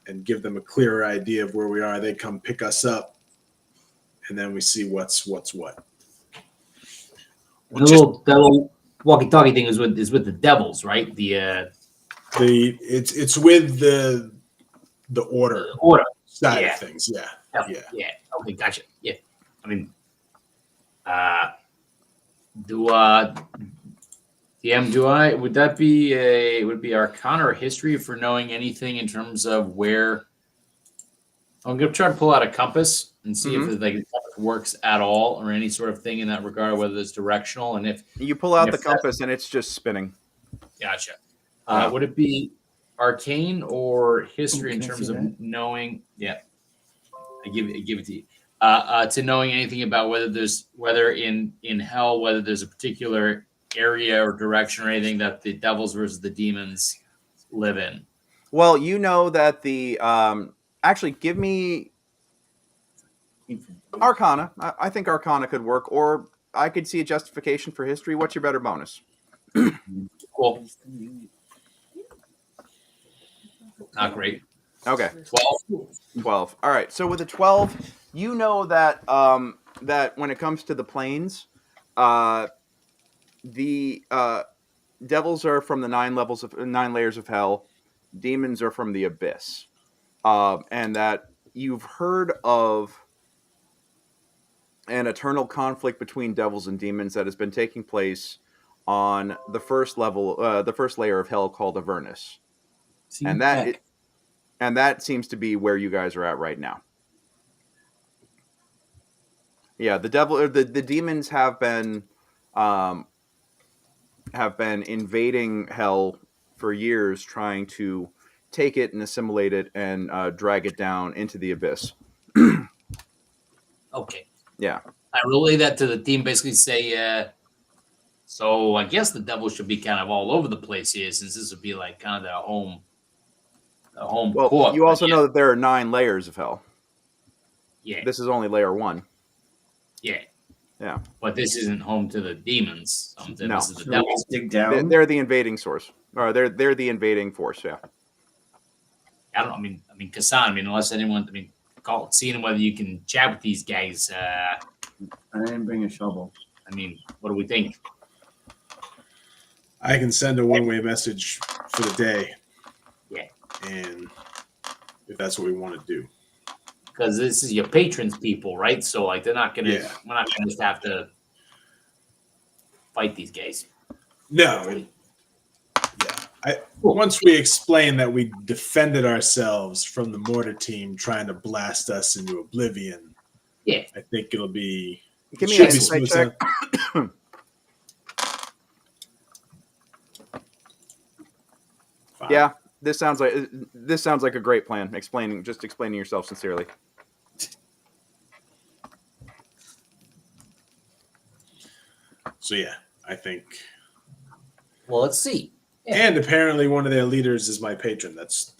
and give them a clearer idea of where we are. They come pick us up, and then we see what's what. The little walkie-talkie thing is with the devils, right? It's with the order side of things. Yeah. Okay, gotcha. Yeah, I mean, would that be would it be Arcana or History for knowing anything in terms of where? I'm gonna try to pull out a compass and see if it works at all or any sort of thing in that regard, whether it's directional and if you pull out the compass and it's just spinning. Gotcha. Would it be Arcane or History in terms of knowing? Yeah, I give it to you. To knowing anything about whether in hell, whether there's a particular area or direction or anything that the devils versus the demons live in. Well, you know that the actually give me Arcana. I think Arcana could work, or I could see a justification for History. What's your better bonus? Cool. Not great. Okay. 12. All right. So with a 12, you know that that when it comes to the planes, the devils are from the 9 layers of hell. Demons are from the abyss. And that you've heard of an eternal conflict between devils and demons that has been taking place on the first level, the first layer of hell called Avernus. And that seems to be where you guys are at right now. Yeah, the demons have been invading hell for years, trying to take it and assimilate it and drag it down into the abyss. Okay. Yeah. I relay that to the team, basically say, so I guess the devil should be kind of all over the place here, since this would be like kind of their home. Well, court. you also know that there are 9 layers of hell. Yeah. This is only layer 1. Yeah. Yeah. But this isn't home to the demons. No. This is the devils. Dig down. They're the invading source. Or they're the invading force, yeah. I don't. I mean, Casan. I mean, unless anyone. I mean, seeing whether you can chat with these guys. I didn't bring a shovel. I mean, what do we think? I can send a one-way message for the day. Yeah. And if that's what we want to do. Because this is your patrons, people, right? So like, they're not gonna. Yeah. We're not gonna just have to fight these guys. No. Once we explain that we defended ourselves from the mortar team trying to blast us into oblivion, yeah, I think it'll be. Give me should an be insight smooth check. Yeah, this sounds like a great plan. Explaining yourself sincerely. So yeah, I think. Well, let's see. Yeah. And apparently, one of their leaders is my patron. That's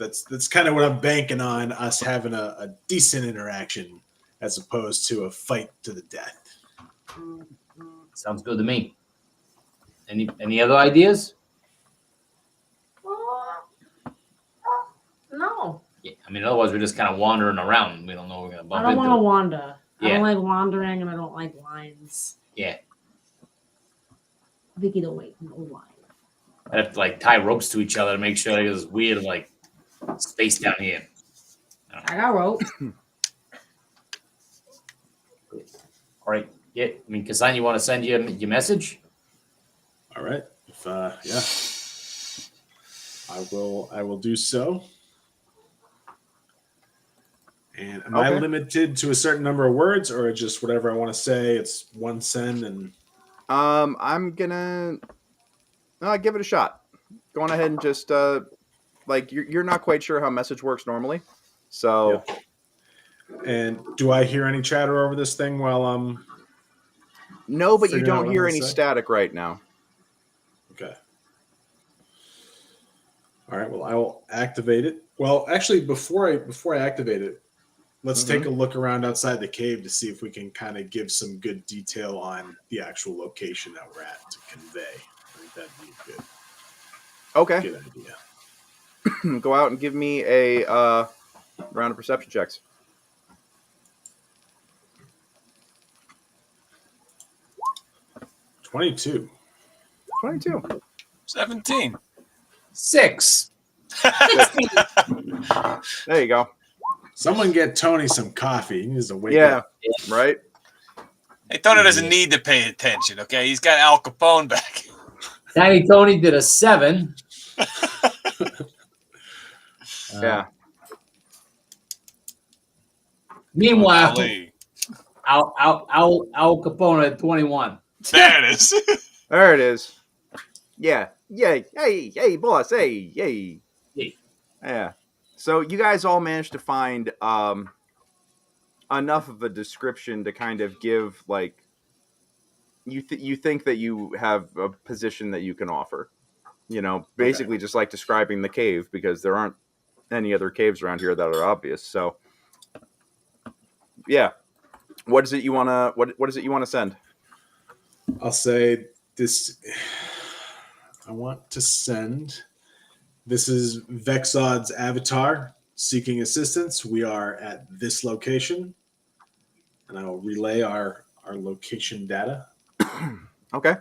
kind of what I'm banking on, us having a decent interaction as opposed to a fight to the death. Sounds good to me. Any other ideas? No. Yeah, I mean, otherwise we're just kind of wandering around. We don't know what we're gonna bump I don't into. want to wander. I Yeah. don't like wandering, and I don't like lines. Yeah, Vicki don't like no line. I have to like tie ropes to each other to make sure there's weird like space down here. I got rope. All right. Yeah. I mean, Casan, you want to send your message? All right. If yeah, I will do so. And am I limited to a certain number of words, or just whatever I want to say? It's one send, and I'm gonna give it a shot. Go on ahead and just like you're not quite sure how message works normally, so. Yeah. And do I hear any chatter over this thing while I'm? No, but you figuring out don't what hear I'm gonna any say? static right now. Okay. All right. Well, I will activate it. Well, actually, before I activate it, let's take a look around outside the cave to see if we can kind of give some good detail on the actual location that we're at to convey. I think that'd be good. Okay. Good idea. Go out and give me a round of perception checks. 22. 17. 6. There you go. Someone get Tony some coffee. He needs to wake Yeah, up. right? Hey, Tony doesn't need to pay attention, okay? He's got Al Capone back. Tiny Tony did a 7. Yeah. Meanwhile, Golly. Al Capone at 21. There it is. There it is. Yeah. Yay. Hey, boss. Hey, yay. Yay. Yeah. So you guys all managed to find enough of a description to kind of give, like, you think that you have a position that you can offer. You know, basically just like describing the cave, because there aren't any other caves around here that are obvious. So, yeah. What is it you want to send? I'll say this. I want to send. This is Vexod's avatar seeking assistance. We are at this location, and I will relay our location data. Okay.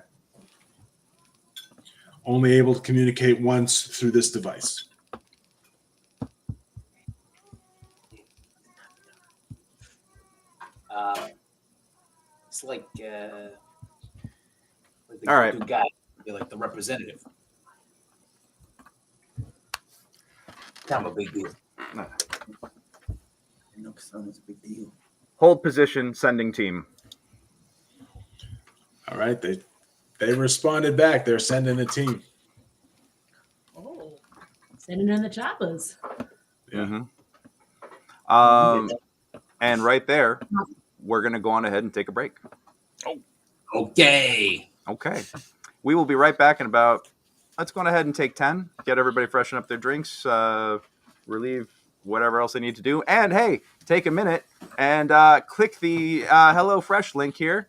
Only able to communicate once through this device. It's like the all right. guy, like the representative. Kind of a big deal. I know Casan is a big deal. Hold position, sending team. All right, they responded back. They're sending a team. Oh, sending in the choppers. Yeah. And right there, we're gonna go on ahead and take a break. Okay. Okay. We will be right back in about. Let's go on ahead and take 10. Get everybody freshen up their drinks. Relieve whatever else they need to do. And hey, take a minute and click the HelloFresh link here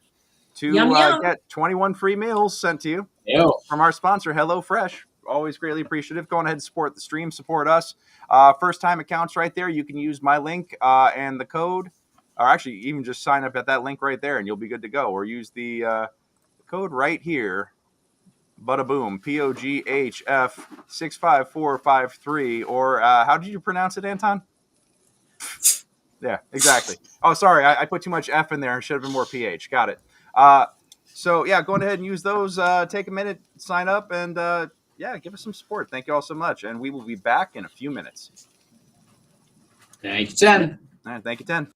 to Yum, yum. get 21 free meals sent to you Yo. from our sponsor, HelloFresh. always greatly appreciative. Go on ahead and support the stream, support us. First time it counts right there. You can use my link and the code, or actually even just sign up at that link right there and you'll be good to go. Or use the code right here. Bada boom, POGHF 65453. Or how did you pronounce it, Anton? Yeah, exactly. Oh, sorry, I put too much F in there and should have been more PH. Got it. So yeah, go ahead and use those. Take a minute, sign up, and yeah, give us some support. Thank you all so much, and we will be back in a few minutes. Thank you, 10. All right, thank you, 10.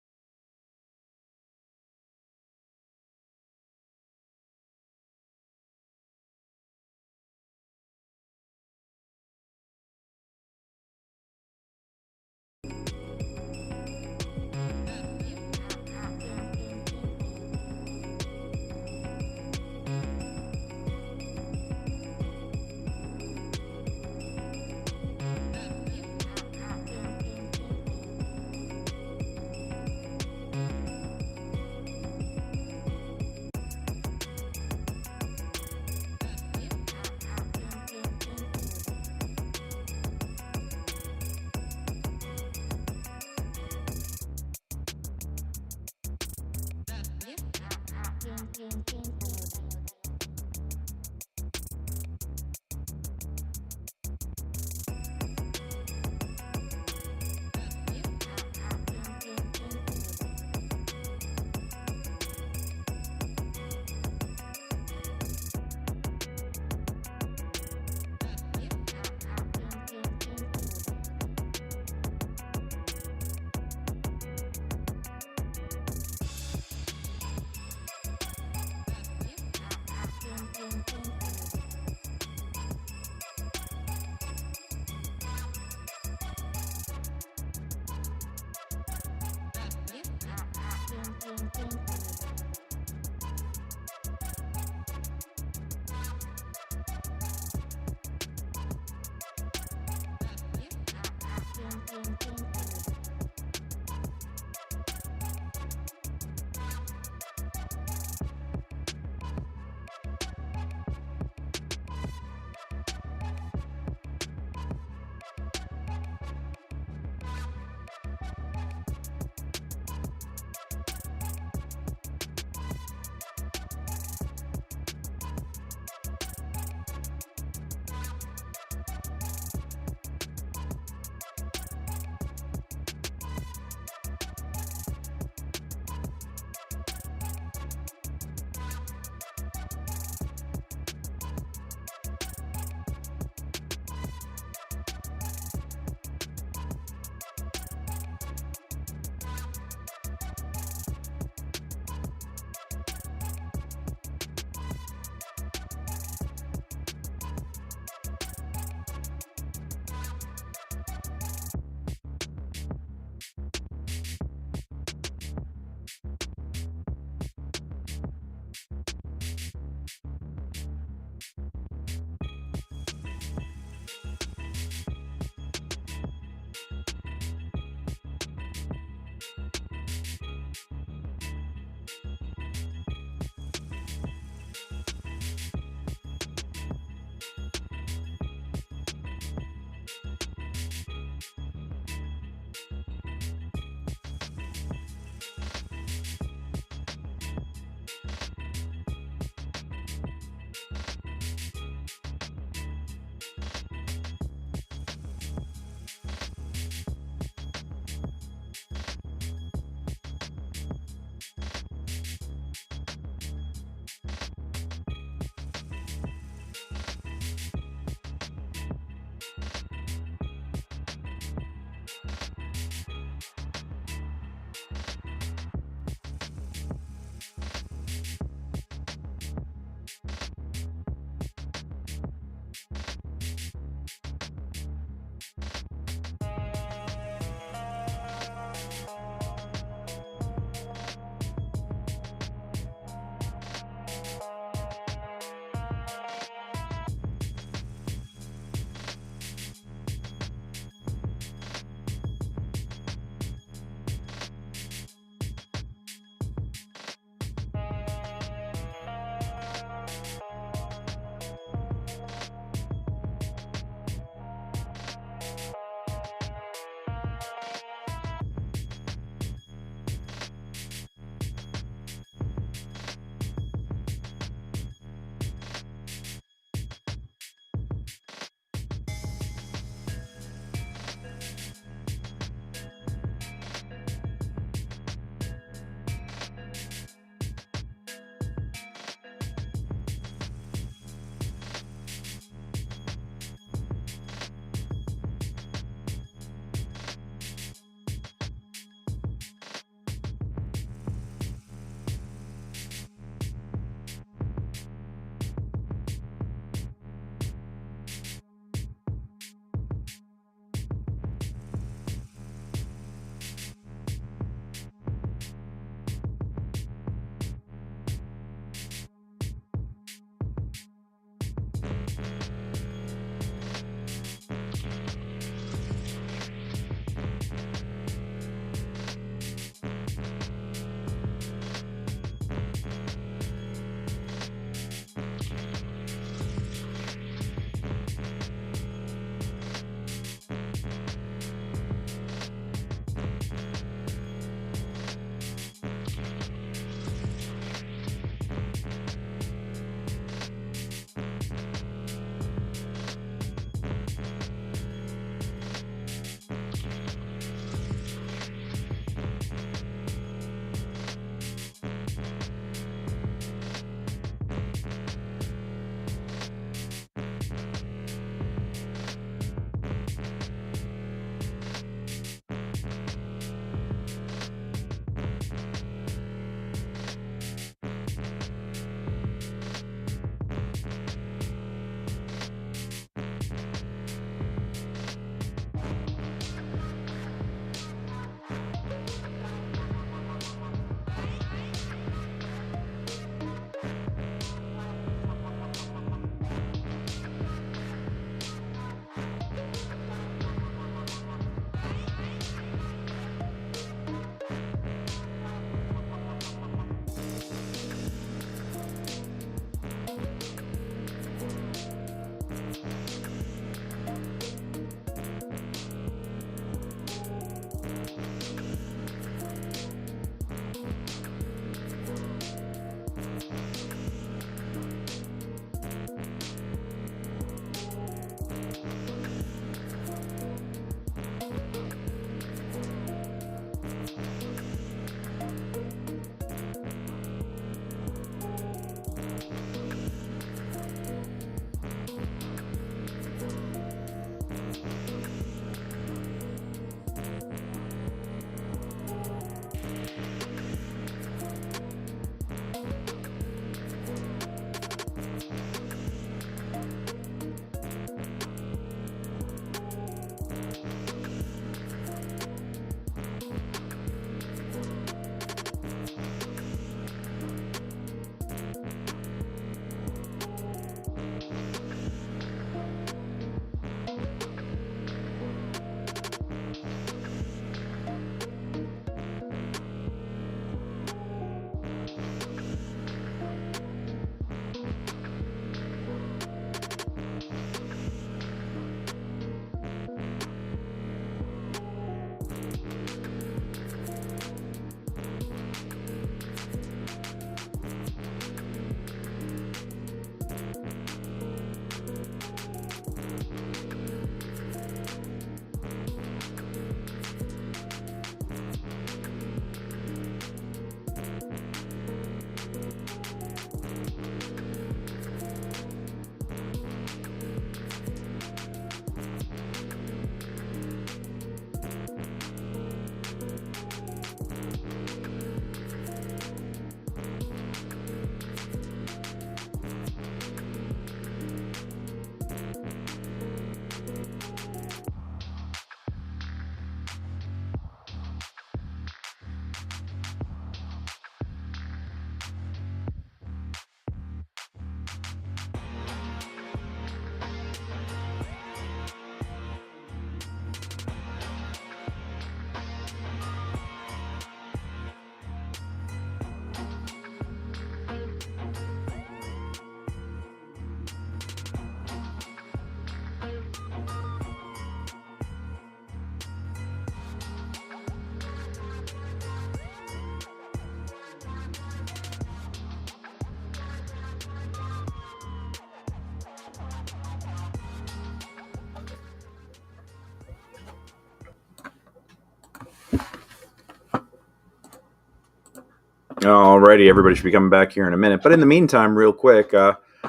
Alrighty, everybody should be coming back here in a minute. But in the meantime, real quick,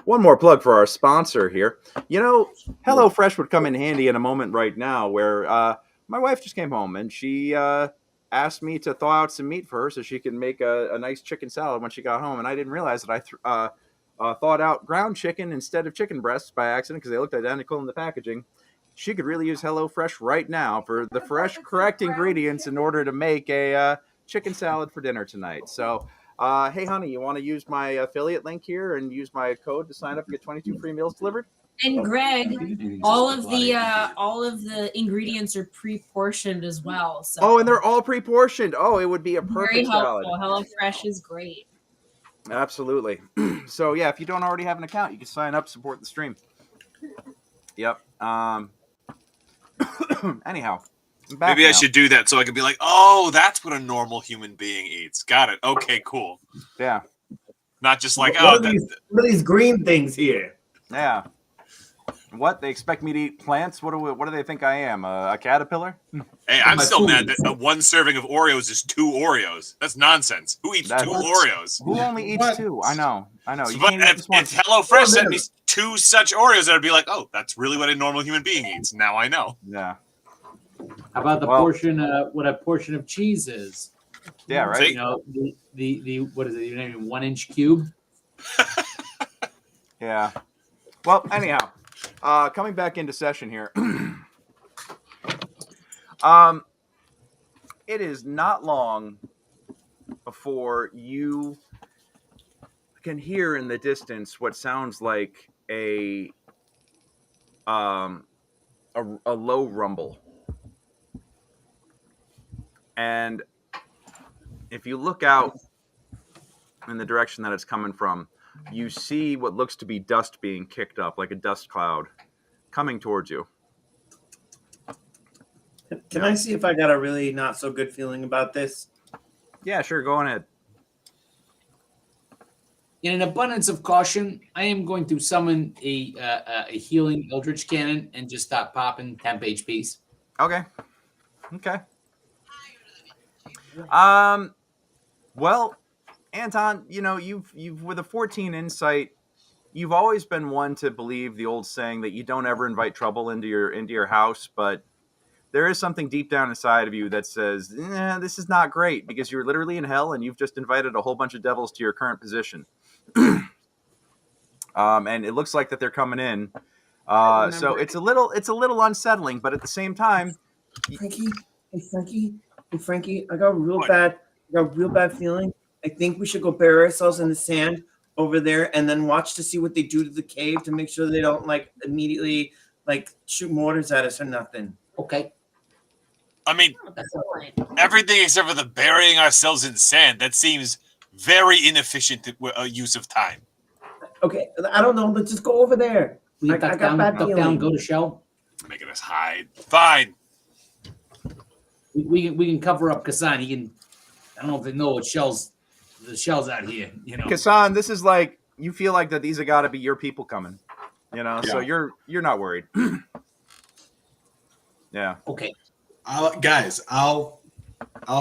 one more plug for our sponsor here. You know, HelloFresh would come in handy in a moment right now where my wife just came home and she asked me to thaw out some meat for her so she can make a nice chicken salad when she got home. And I didn't realize that I thawed out ground chicken instead of chicken breasts by accident because they looked identical in the packaging. She could really use HelloFresh right now for the fresh, correct ingredients in order to make a chicken salad for dinner tonight. So, hey, honey, you want to use my affiliate link here and use my code to sign up and get 22 free meals delivered? And Greg, all of the ingredients are pre-portioned as well. So oh, and they're all pre-portioned. Oh, it would be a perfect very helpful. salad. HelloFresh is great. Absolutely. So yeah, if you don't already have an account, you can sign up, support the stream. Yep. Anyhow. Maybe I should do that so I could be like, oh, that's what a normal human being eats. Got it. Okay, cool. Yeah. Not just like, what are these green things here? Yeah. What? They expect me to eat plants? What do they think I am? A caterpillar? Hey, I'm still mad that one serving of Oreos is 2 Oreos. That's nonsense. Who eats 2 Oreos? Who only eats 2? I know. So, but if HelloFresh sent me 2 such Oreos, I'd be like, oh, that's really what a normal human being eats. Now I know. Yeah. How about the portion? What a portion of cheese is? Yeah, right. You know, the what is it? You name 1 inch cube. Yeah. Well, anyhow, coming back into session here. It is not long before you can hear in the distance what sounds like a low rumble. And if you look out in the direction that it's coming from, you see what looks to be dust being kicked up, like a dust cloud, coming towards you. Can I see if I got a really not so good feeling about this? Yeah, sure. Go ahead. In an abundance of caution, I am going to summon a healing Eldritch Cannon and just stop popping temp HPs. Okay. Well, Anton, you know, you've with a 14 insight, you've always been one to believe the old saying that you don't ever invite trouble into your house, but there is something deep down inside of you that says, this is not great because you're literally in hell and you've just invited a whole bunch of devils to your current position. And it looks like that they're coming in. So it's a little unsettling, but at the same time, Frankie, I got a real bad feeling. I think we should go bury ourselves in the sand over there and then watch to see what they do to the cave to make sure they don't immediately shoot mortars at us or nothing. Okay. I mean, everything except for the burying ourselves in sand. That seems very inefficient use of time. Okay, I don't know. Let's just go over there. I got bad feeling. Go to shell. Making us hide. Fine. We can cover up Casan. He can. I don't know if they know what the shells out here. You know, Casan, this is like you feel like that these have got to be your people coming. You know, so you're not worried. Yeah. Okay. I'll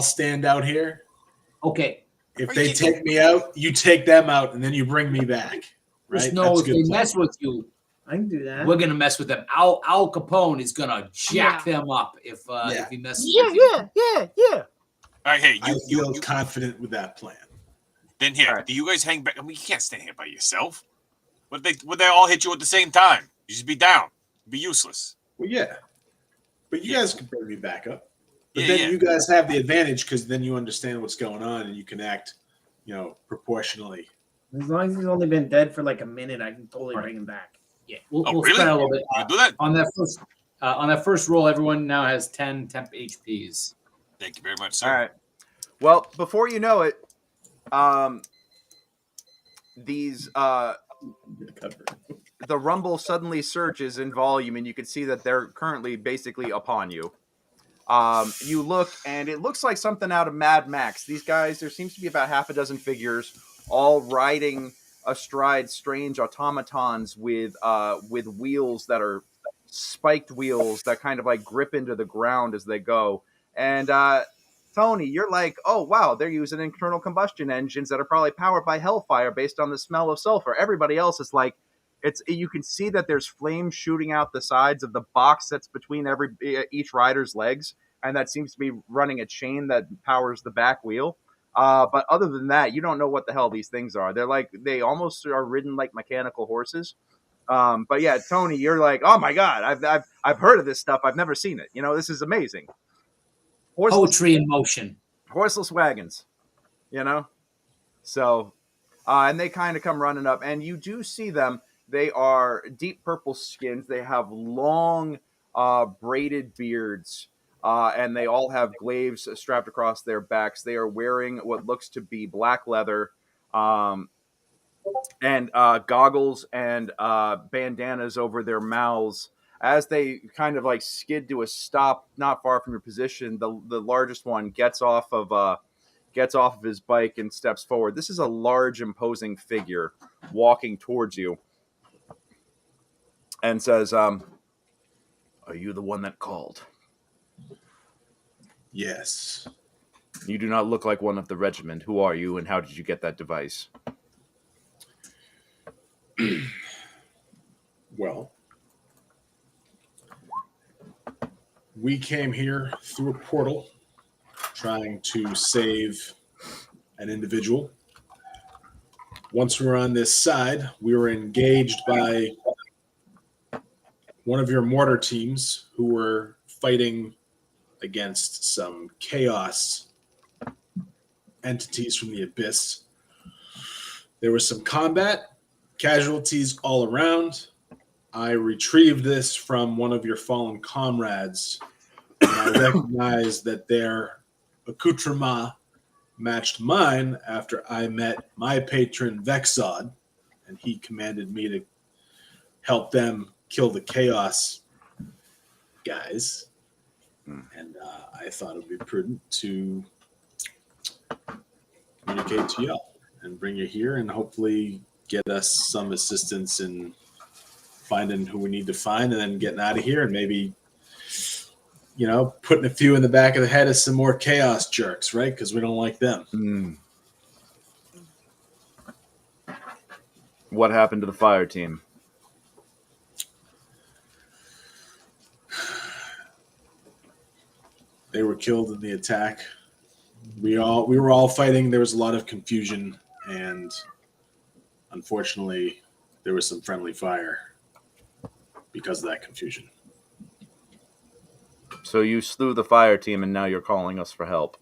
stand out here. Okay. If they take me out, you take them out, and then you bring me back. Right? Just know if they mess with you, I can do that. we're gonna mess with them. Al Capone is gonna jack them up if he messes with you. Yeah. All right, hey, I feel confident with that plan. Then here, do you guys hang back? I mean, you can't stand here by yourself. Would they all hit you at the same time? You just be down. Be useless. Well, yeah. But you guys can bring me back up. But then you guys have the advantage because then you understand what's going on and you can act, proportionally. As long as he's only been dead for a minute, I can totally bring him back. Yeah, we'll really? spread a little bit. You do that? On that first roll, everyone now has 10 temp HPs. Thank you very much, sir. All right. Well, before you know it, the rumble suddenly surges in volume, and you can see that they're currently basically upon you. You look, and it looks like something out of Mad Max. These guys, there seems to be about half a dozen figures, all riding astride strange automatons with wheels that are spiked wheels that kind of grip into the ground as they go. And Tony, you're like, oh wow, they're using internal combustion engines that are probably powered by hellfire based on the smell of sulfur. Everybody else is like, you can see that there's flames shooting out the sides of the box that's between each rider's legs, and that seems to be running a chain that powers the back wheel. But other than that, you don't know what the hell these things are. They almost are ridden like mechanical horses. But yeah, Tony, you're like, oh my god, I've heard of this stuff. I've never seen it. This is amazing. Poetry in motion. Horseless wagons, So, and they kind of come running up, and you do see them. They are deep purple skins. They have long, braided beards, and they all have glaives strapped across their backs. They are wearing what looks to be black leather, and goggles and bandanas over their mouths. As they kind of like skid to a stop not far from your position, the largest one gets off of his bike and steps forward. This is a large, imposing figure walking towards you and says, "Are you the one that called?" Yes. You do not look like one of the regiment. Who are you, and how did you get that device? Well, we came here through a portal trying to save an individual. Once we were on this side, we were engaged by one of your mortar teams who were fighting against some chaos entities from the abyss. There was some combat, casualties all around. I retrieved this from one of your fallen comrades, and I recognized that their accoutrement matched mine after I met my patron Vexod, and he commanded me to help them kill the chaos guys. And I thought it would be prudent to communicate to y'all and bring you here and hopefully get us some assistance in finding who we need to find and then getting out of here and maybe, putting a few in the back of the head of some more chaos jerks, right? Because we don't like them. What happened to the fire team? They were killed in the attack. We were all fighting. There was a lot of confusion, and unfortunately, there was some friendly fire because of that confusion. So you slew the fire team, and now you're calling us for help.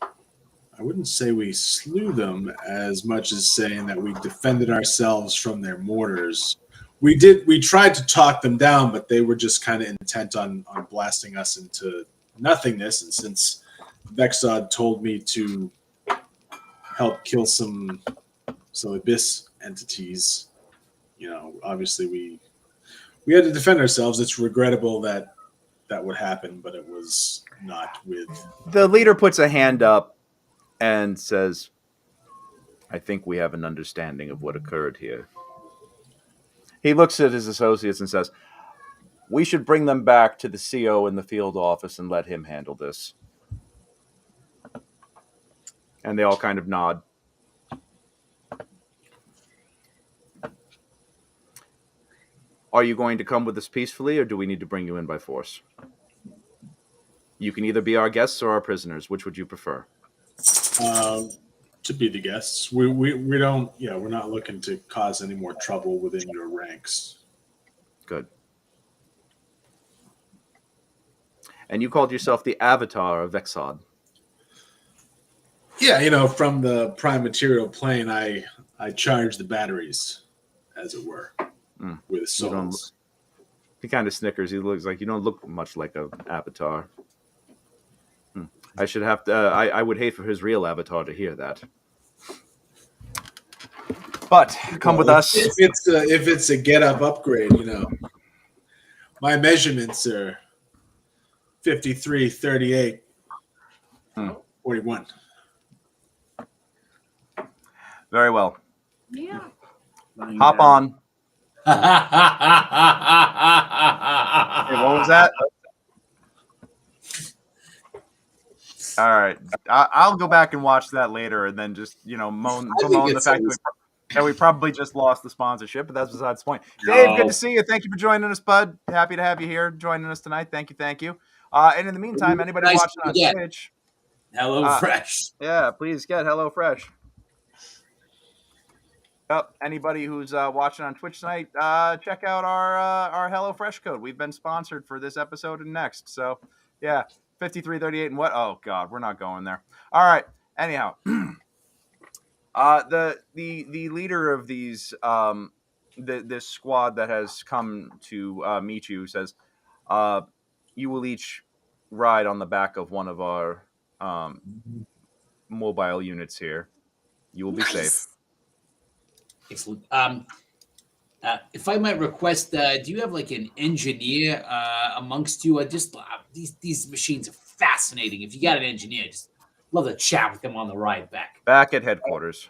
I wouldn't say we slew them as much as saying that we defended ourselves from their mortars. We tried to talk them down, but they were just kind of intent on blasting us into nothingness. And since Vexod told me to help kill some abyss entities, obviously we had to defend ourselves. It's regrettable that would happen, but it was not with... The leader puts a hand up and says, I think we have an understanding of what occurred here. He looks at his associates and says, we should bring them back to the CO in the field office and let him handle this. And they all kind of nod. Are you going to come with us peacefully, or do we need to bring you in by force? You can either be our guests or our prisoners. Which would you prefer? To be the guests. We don't, we're not looking to cause any more trouble within your ranks. Good. And you called yourself the Avatar of Vexod. Yeah, from the prime material plane, I charge the batteries, as it were, with souls. He kind of snickers. He looks like you don't look much like an avatar. I should have to. I would hate for his real avatar to hear that. But come with us. If it's a get up upgrade, my measurements are 53, 38, 41. Very well. Yeah. Hop on. Hey, what was that? All right, I'll go back and watch that later, and then just bemoan the fact that we probably just lost the sponsorship, but that's besides the point. Dave, good to see you. Thank you for joining us, bud. Happy to have you here joining us tonight. Thank you. And in the meantime, anybody watching on Twitch, HelloFresh. Yeah, please get HelloFresh. Anybody who's watching on Twitch tonight, check out our HelloFresh code. We've been sponsored for this episode and next. So, yeah, 5338 and what? Oh God, we're not going there. All right. Anyhow, the leader of these this squad that has come to meet you says, you will each ride on the back of one of our mobile units here. You will be safe. Excellent. If I might request, do you have like an engineer amongst you? These machines are fascinating. If you got an engineer, just love to chat with them on the ride back. Back at headquarters.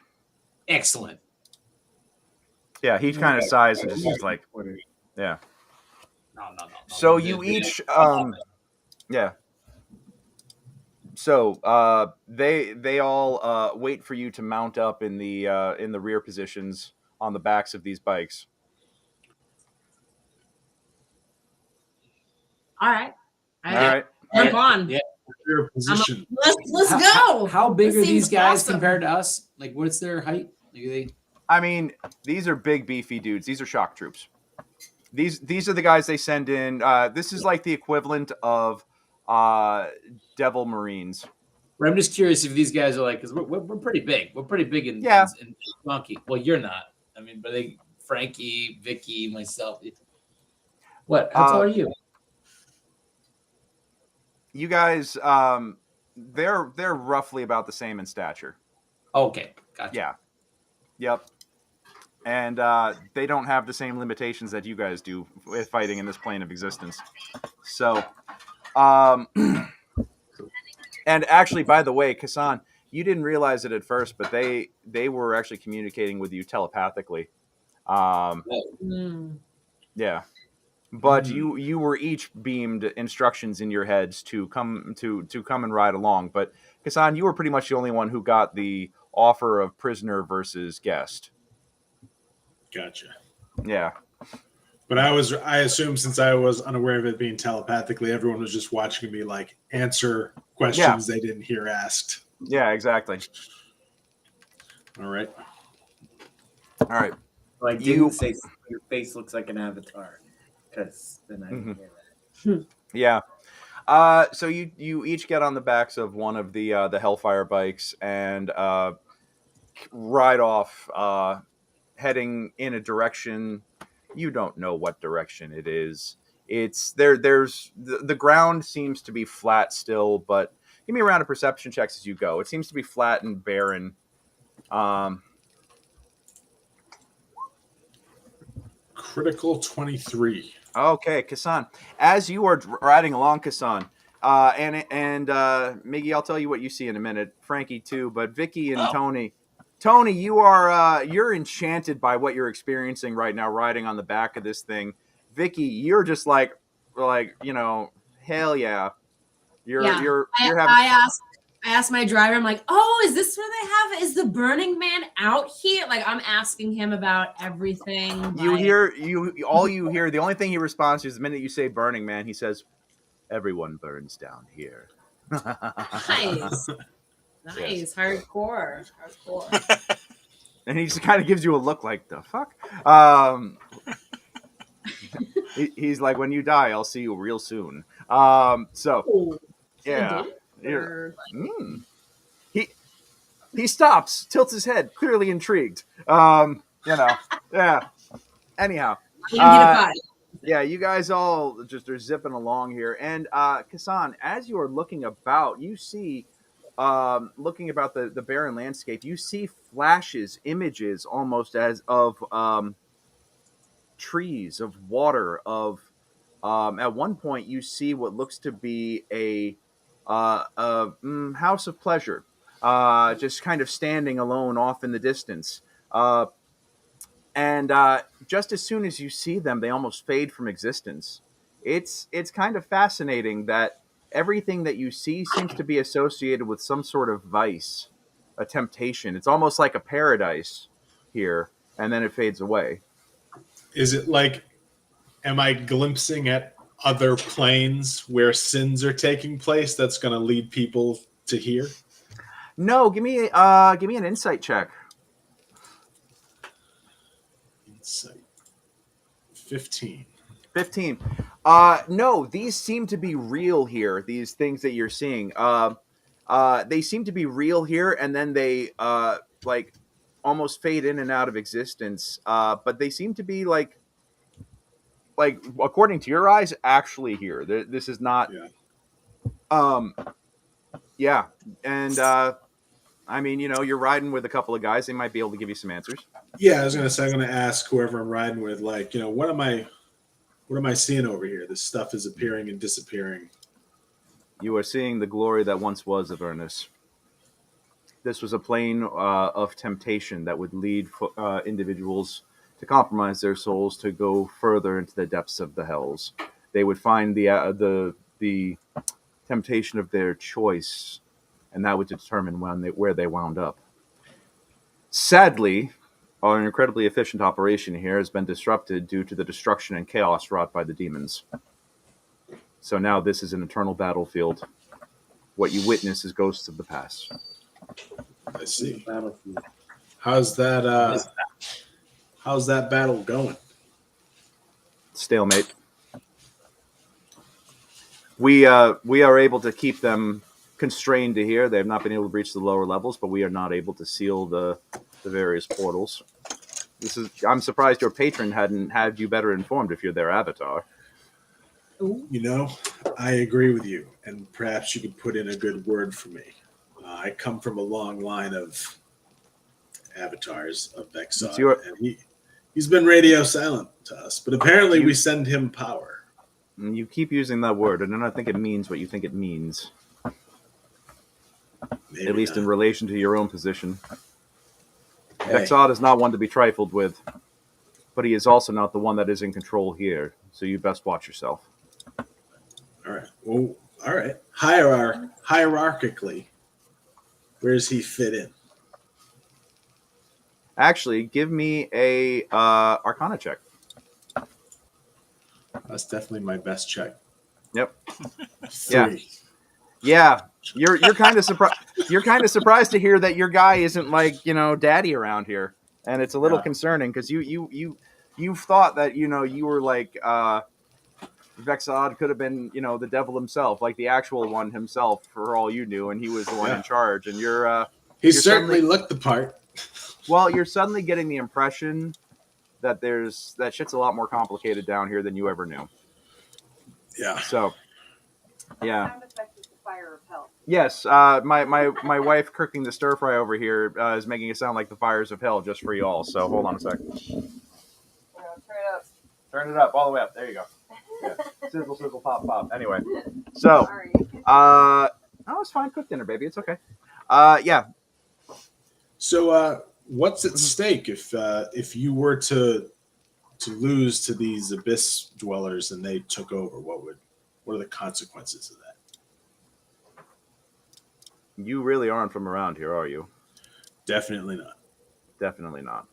Excellent. Yeah, he kind of sighs and just like, yeah. No. So you each, yeah. So they all wait for you to mount up in the rear positions on the backs of these bikes. All right. All right. Jump on. Yeah. Rear position. Let's go. How big This are these seems guys awesome. compared to us? Like, what's their height? Like, are they? I mean, these are big, beefy dudes. These are shock troops. These are the guys they send in. This is like the equivalent of Devil Marines. I'm just curious if these guys are like, because we're pretty big. We're pretty big in Monkey. Well, you're not. I mean, but they, Frankie, Vicki, myself. What? How tall are you? You guys, they're roughly about the same in stature. Okay, gotcha. Yeah. Yep. And they don't have the same limitations that you guys do with fighting in this plane of existence. So, and actually, by the way, Casan, you didn't realize it at first, but they were actually communicating with you telepathically. Yeah. But you were each beamed instructions in your heads to come and ride along. But Casan, you were pretty much the only one who got the offer of prisoner versus guest. Gotcha. Yeah. But I assume since I was unaware of it being telepathically, everyone was just watching me like answer questions they didn't hear asked. Yeah, exactly. All right. Well, I didn't say your face looks like an avatar, because then I didn't hear that. Yeah. So you each get on the backs of one of the Hellfire bikes and ride off, heading in a direction you don't know what direction it is. It's there's the ground seems to be flat still, but give me a round of perception checks as you go. It seems to be flat and barren. Critical 23. Okay, Casan. As you are riding along, Casan, and Miggy, I'll tell you what you see in a minute. Frankie too, but Vicki and Tony, you are you're enchanted by what you're experiencing right now, riding on the back of this thing. Vicki, you're just like hell yeah. You're having. I asked my driver, I'm like, oh, is this where they have? Is the Burning Man out here? Like, I'm asking him about everything. You hear the only thing he responds to is the minute you say Burning Man, he says, "Everyone burns down here." Nice. Yes. Hardcore. And he just kind of gives you a look like, the fuck? He's like, when you die, I'll see you real soon. Yeah. He stops, tilts his head, clearly intrigued. Yeah. Anyhow. Yeah, you guys all just are zipping along here. And Casan, as you are looking about, you see looking about the barren landscape, you see flashes, images almost as of trees, of water, of at one point you see what looks to be a house of pleasure, just kind of standing alone off in the distance. And just as soon as you see them, they almost fade from existence. It's kind of fascinating that everything that you see seems to be associated with some sort of vice, a temptation. It's almost like a paradise here, and then it fades away. Is it like, am I glimpsing at other planes where sins are taking place that's going to lead people to here? No, give me an insight check. Insight. 15. 15. No, these seem to be real here. These things that you're seeing, they seem to be real here, and then they like almost fade in and out of existence. But they seem to be like according to your eyes, actually here. This is not. Yeah, and I mean, you're riding with a couple of guys. They might be able to give you some answers. Yeah, I was gonna say, I'm gonna ask whoever I'm riding with, like, what am I seeing over here? This stuff is appearing and disappearing. You are seeing the glory that once was Avernus. This was a plane of temptation that would lead individuals to compromise their souls to go further into the depths of the hells. They would find the temptation of their choice, and that would determine where they wound up. Sadly, our incredibly efficient operation here has been disrupted due to the destruction and chaos wrought by the demons. So now this is an eternal battlefield. What you witness is ghosts of the past. I see. How's that battle going? Stalemate. We are able to keep them constrained to here. They have not been able to reach the lower levels, but we are not able to seal the various portals. I'm surprised your patron hadn't had you better informed if you're their avatar. I agree with you, and perhaps you could put in a good word for me. I come from a long line of avatars of Vexod, and he's been radio silent to us, but apparently we send him power. You keep using that word, and I don't think it means what you think it means. Maybe at least not. In relation to your own position. Hey. Vexod is not one to be trifled with, but he is also not the one that is in control here, so you best watch yourself. All right. Well, all right. Hierarchically, where does he fit in? Actually, give me a Arcana check. That's definitely my best check. Yep. 3. Yeah. You're kind of surprised. You're kind of surprised to hear that your guy isn't like daddy around here, and it's a little concerning because you thought that you were like Vexod could have been the devil himself, like the actual one himself, for all you knew, and he was the one in charge. And he certainly looked the part. Well, you're suddenly getting the impression that that shit's a lot more complicated down here than you ever knew. Yeah. So, yeah. Sound effect is the fire of hell. Yes, my wife cooking the stir fry over here is making it sound like the fires of hell just for you all. So hold on a second. Turn it up. Turn it up all the way up. There you go. Yeah. Sizzle, sizzle, pop, pop. Anyway, so Sorry. it's fine. Cook dinner, baby. It's okay. Yeah. So, what's at stake if you were to lose to these abyss dwellers and they took over? What are the consequences of that? You really aren't from around here, are you? Definitely not. Definitely not.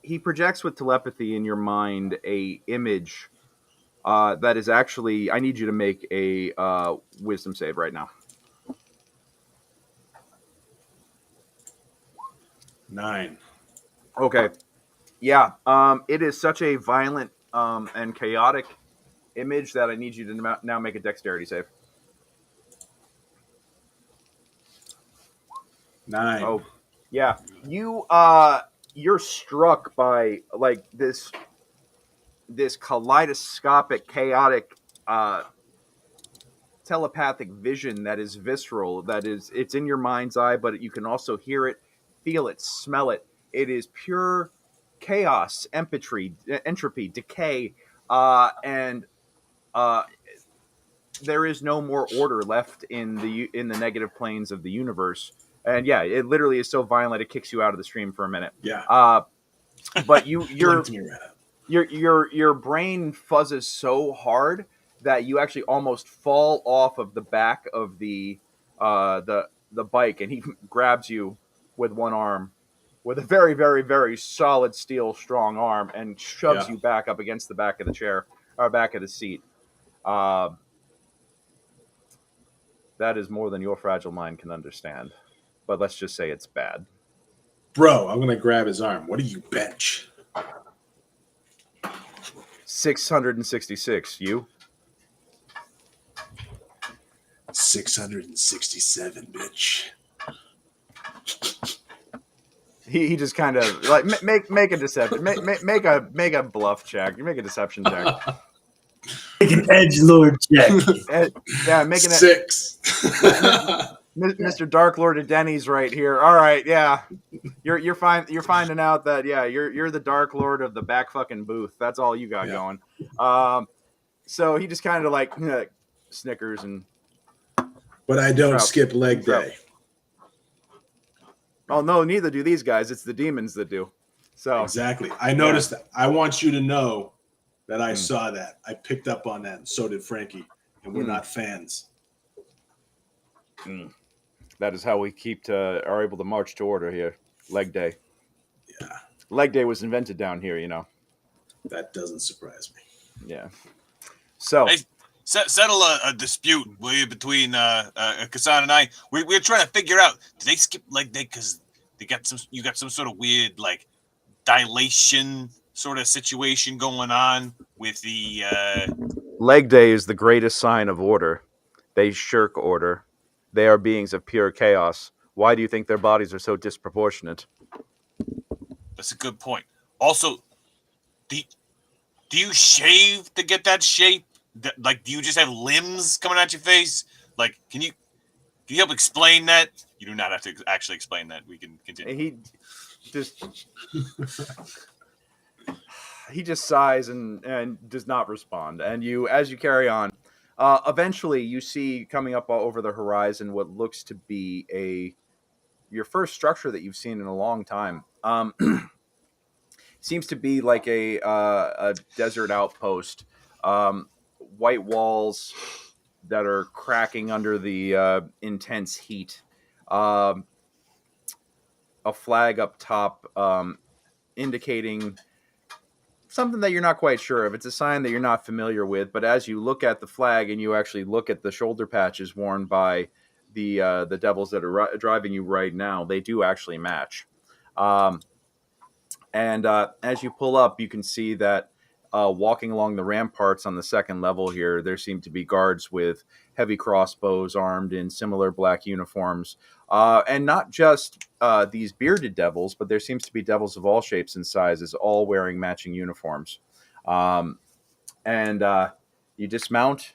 He projects with telepathy in your mind a image that is actually. I need you to make a wisdom save right now. 9. Okay. Yeah. It is such a violent and chaotic image that I need you to now make a dexterity save. 9. Oh, yeah. You're struck by like this kaleidoscopic, chaotic, telepathic vision that is visceral. It's in your mind's eye, but you can also hear it, feel it, smell it. It is pure chaos, entropy, decay, and there is no more order left in the negative planes of the universe. And yeah, it literally is so violent it kicks you out of the stream for a minute. Yeah. But you're your brain fuzzes so hard that you actually almost fall off of the back of the bike, and he grabs you with one arm, with a very, very, very solid steel strong arm, and shoves you back up against the back of the chair or back of the seat. That is more than your fragile mind can understand. But let's just say it's bad. Bro, I'm gonna grab his arm. What do you bench? 666. You? 667, bitch. He just kind of like make a deception, make a bluff check. You make a deception check. Make an edgelord check. Yeah, make an 6. Mr. Dark Lord of Denny's right here. All right, yeah, you're fine. You're finding out that you're the Dark Lord of the back fucking booth. That's all you got going. So he just kind of like snickers and. But I don't skip leg day. Oh no, neither do these guys. It's the demons that do. So exactly. I noticed that. I want you to know that I saw that. I picked up on that, and so did Frankie. And we're not fans. That is how we are able to march to order here. Leg day. Yeah. Leg day was invented down here, That doesn't surprise me. Yeah. So hey, settle a dispute, will you, between Casan and I. We're trying to figure out, did they skip leg day because you got some sort of weird like dilation sort of situation going on with the leg day is the greatest sign of order. They shirk order. They are beings of pure chaos. Why do you think their bodies are so disproportionate? That's a good point. Also, do you shave to get that shape? Like, do you just have limbs coming out your face? Like, can you help explain that? You do not have to actually explain that. We can continue. He just sighs and does not respond. And as you carry on, eventually you see coming up over the horizon what looks to be your first structure that you've seen in a long time. Seems to be like a desert outpost. White walls that are cracking under the intense heat. A flag up top indicating something that you're not quite sure of. It's a sign that you're not familiar with, but as you look at the flag and you actually look at the shoulder patches worn by the devils that are driving you right now, they do actually match. And as you pull up, you can see that walking along the ramparts on the second level here, there seem to be guards with heavy crossbows armed in similar black uniforms. And not just these bearded devils, but there seems to be devils of all shapes and sizes, all wearing matching uniforms. And you dismount,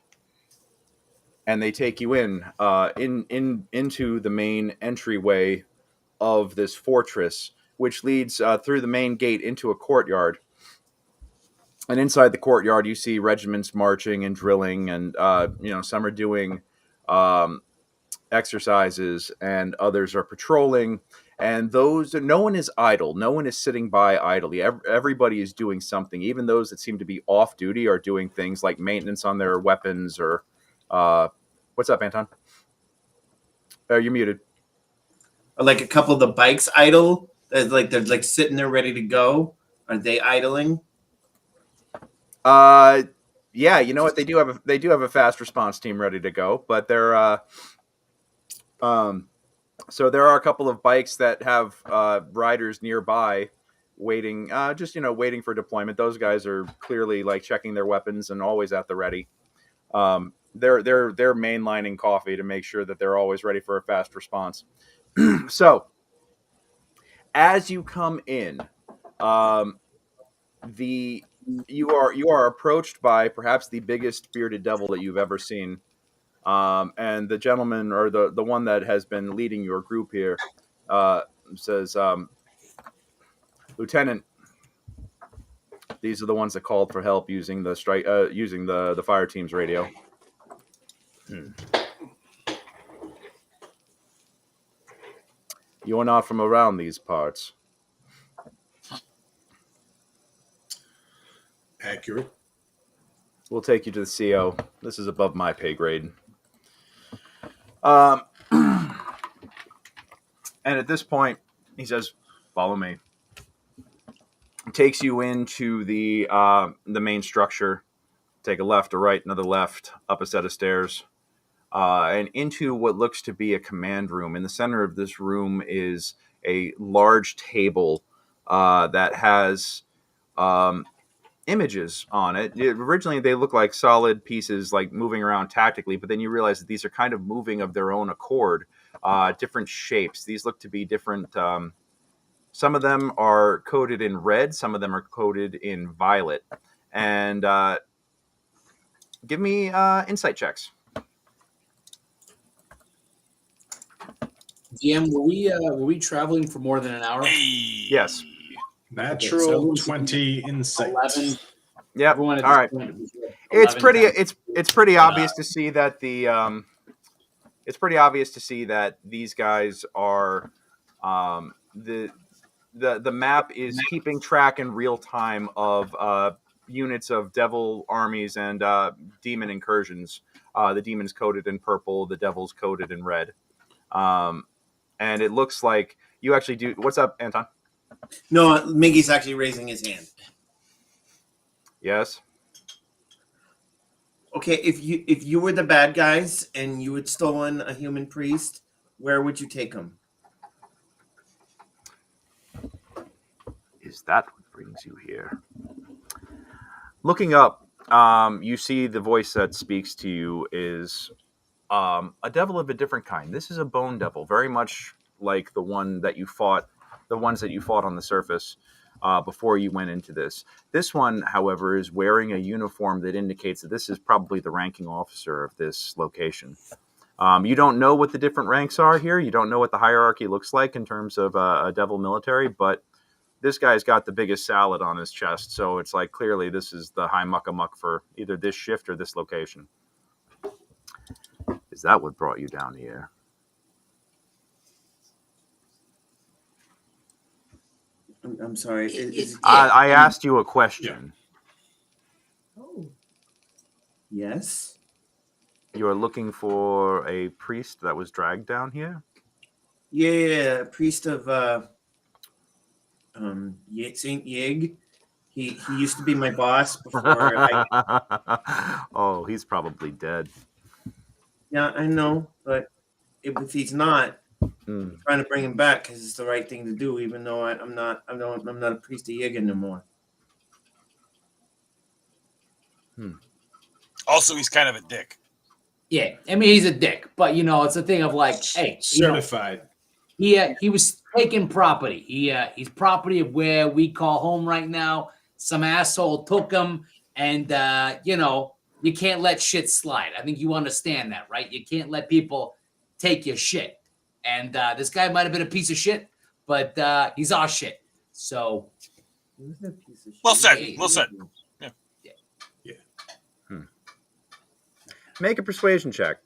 and they take you into the main entryway of this fortress, which leads through the main gate into a courtyard. And inside the courtyard, you see regiments marching and drilling, and some are doing exercises, and others are patrolling. And no one is idle. No one is sitting by idly. Everybody is doing something. Even those that seem to be off duty are doing things like maintenance on their weapons or what's up, Anton? You're muted. Like a couple of the bikes idle. They're like sitting there ready to go. Are they idling? Yeah, you know what? They do have a fast response team ready to go, but they're so there are a couple of bikes that have riders nearby waiting, waiting for deployment. Those guys are clearly like checking their weapons and always at the ready. They're mainlining coffee to make sure that they're always ready for a fast response. So as you come in, you are approached by perhaps the biggest bearded devil that you've ever seen. And the gentleman, or the one that has been leading your group here, says, Lieutenant, these are the ones that called for help using the fire team's radio. You are not from around these parts. Accurate. We'll take you to the CO. This is above my pay grade. And at this point, he says, "Follow me." Takes you into the main structure. Take a left, a right, another left, up a set of stairs, and into what looks to be a command room. In the center of this room is a large table that has images on it. Originally, they look like solid pieces, like moving around tactically, but then you realize that these are kind of moving of their own accord, different shapes. These look to be different. Some of them are coded in red, some of them are coded in violet. And give me insight checks. DM, were we traveling for more than an hour? Hey. Yes. Natural Okay, so 20 insight. 11. Yep. Everyone at All this right. point was 11 It's pretty. times. It's pretty obvious to see that the. It's pretty obvious to see that these guys are the map is keeping track in real time of units of devil armies and demon incursions. The demons coded in purple, the devils coded in red, and it looks like you actually do. What's up, Anton? No, Miggy's actually raising his hand. Yes. Okay, if you were the bad guys and you had stolen a human priest, where would you take him? Is that what brings you here? Looking up, you see the voice that speaks to you is a devil of a different kind. This is a bone devil, very much like the ones that you fought on the surface before you went into this. This one, however, is wearing a uniform that indicates that this is probably the ranking officer of this location. You don't know what the different ranks are here. You don't know what the hierarchy looks like in terms of a devil military, but this guy's got the biggest salad on his chest, so it's like clearly this is the high muck-a-muck for either this shift or this location. Is that what brought you down here? I'm sorry. I asked you a question. Oh. Yes. You're looking for a priest that was dragged down here? Yeah, priest of Saint Yig. He used to be my boss before. Oh, he's probably dead. Yeah, I know, but if he's not, I'm trying to bring him back because it's the right thing to do. Even though I'm not a priest of Yig anymore. Also, he's kind of a dick. Yeah, I mean he's a dick, but it's a thing of like, hey, Certified. He was taking property. He's property of where we call home right now. Some asshole took him, and you can't let shit slide. I think you understand that, right? You can't let people take your shit. And this guy might have been a piece of shit, but he's our shit. So, Well said. Well said. Yeah. Make a persuasion check.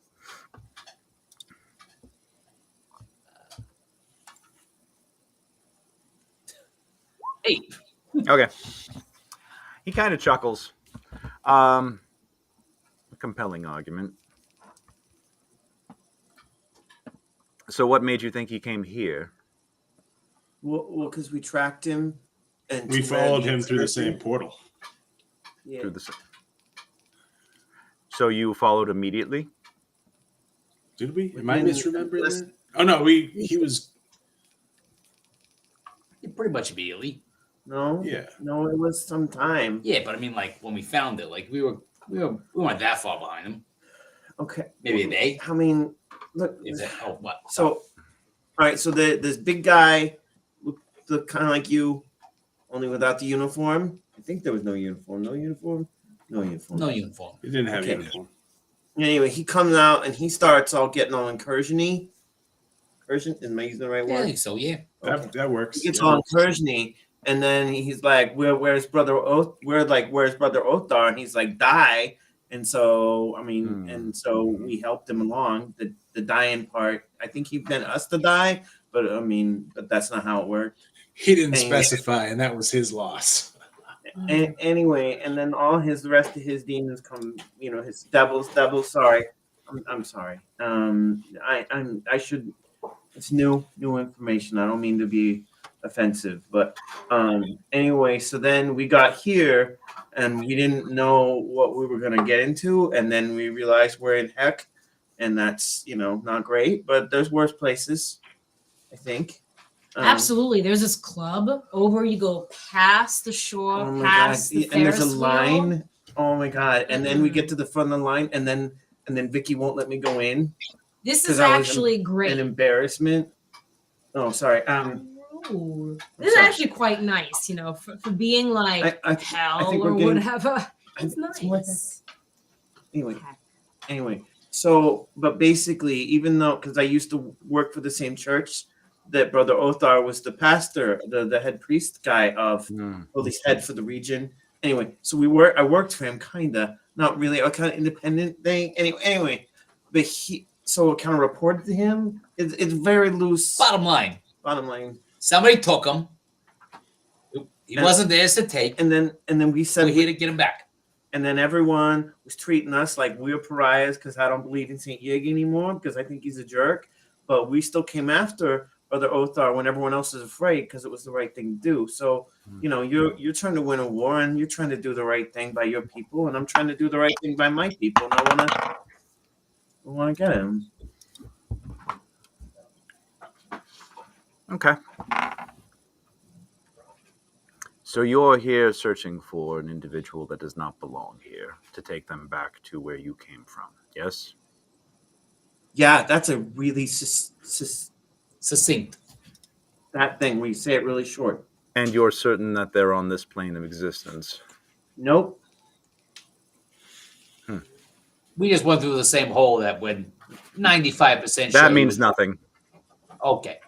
8. Okay. He kind of chuckles. Compelling argument. So what made you think he came here? Well, because we tracked him, and We followed him through the same portal. Yeah. So you followed immediately? Did we? Am I misremembering that? Oh no, he was. Pretty much immediately. No. Yeah. No, it was some time. Yeah, but I mean, like when we found it, like we weren't that far behind him. Okay. Maybe a day. I mean, look. What? So, all right. So this big guy looked kind of like you, only without the uniform. I think there was no uniform. No uniform. No uniform. No uniform. He didn't have Okay. uniform. Anyway, he comes out and he starts all getting all incursion-y. Incursion? Am I using the right Yeah, I word? think so. Yeah. That works. He gets all incursion-y, and then he's like, where's Brother Oath? Where's Brother Othar? And he's like, die. And so, I mean, and so we helped him along. The dying part, I think he meant us to die, but I mean, but that's not how it worked. He didn't And- specify, and that was his loss. Anyway, and then the rest of his demons come. His devils. Sorry, I'm sorry. I should. It's new information. I don't mean to be offensive, but anyway. So then we got here, and we didn't know what we were gonna get into, and then we realized we're in heck, and that's not great. But there's worse places, I think. Absolutely. There's this club over. You go past the shore, Oh my past god! the And there's a Ferris wheel. line. Oh my god! And then we get to the front of the line, and then Vicki won't let me go in. This 'Cause is I was actually great. An embarrassment. Oh, sorry. Ooh, this is actually quite nice, for being like I hell think or we're getting- whatever. It's nice. Anyway. So, but basically, even though, because I used to work for the same church, that Brother Othar was the pastor, the head priest guy of Holy's head for the region. Anyway, so I worked for him, kinda, not really, a kind of independent thing. Anyway, but so it kind of reported to him. It's very loose. Bottom line. Somebody took him. He wasn't theirs to take. And then we said we're here to get him back. And then everyone was treating us like we were pariahs because I don't believe in Saint Yig anymore because I think he's a jerk. But we still came after Brother Othar when everyone else was afraid because it was the right thing to do. So you're trying to win a war and you're trying to do the right thing by your people, and I'm trying to do the right thing by my people, and I want to get him. Okay. So you're here searching for an individual that does not belong here to take them back to where you came from, yes? Yeah, that's a really succinct. That thing where you say it really short. And you're certain that they're on this plane of existence? Nope. We just went through the same hole that when 95%. That means nothing. Okay.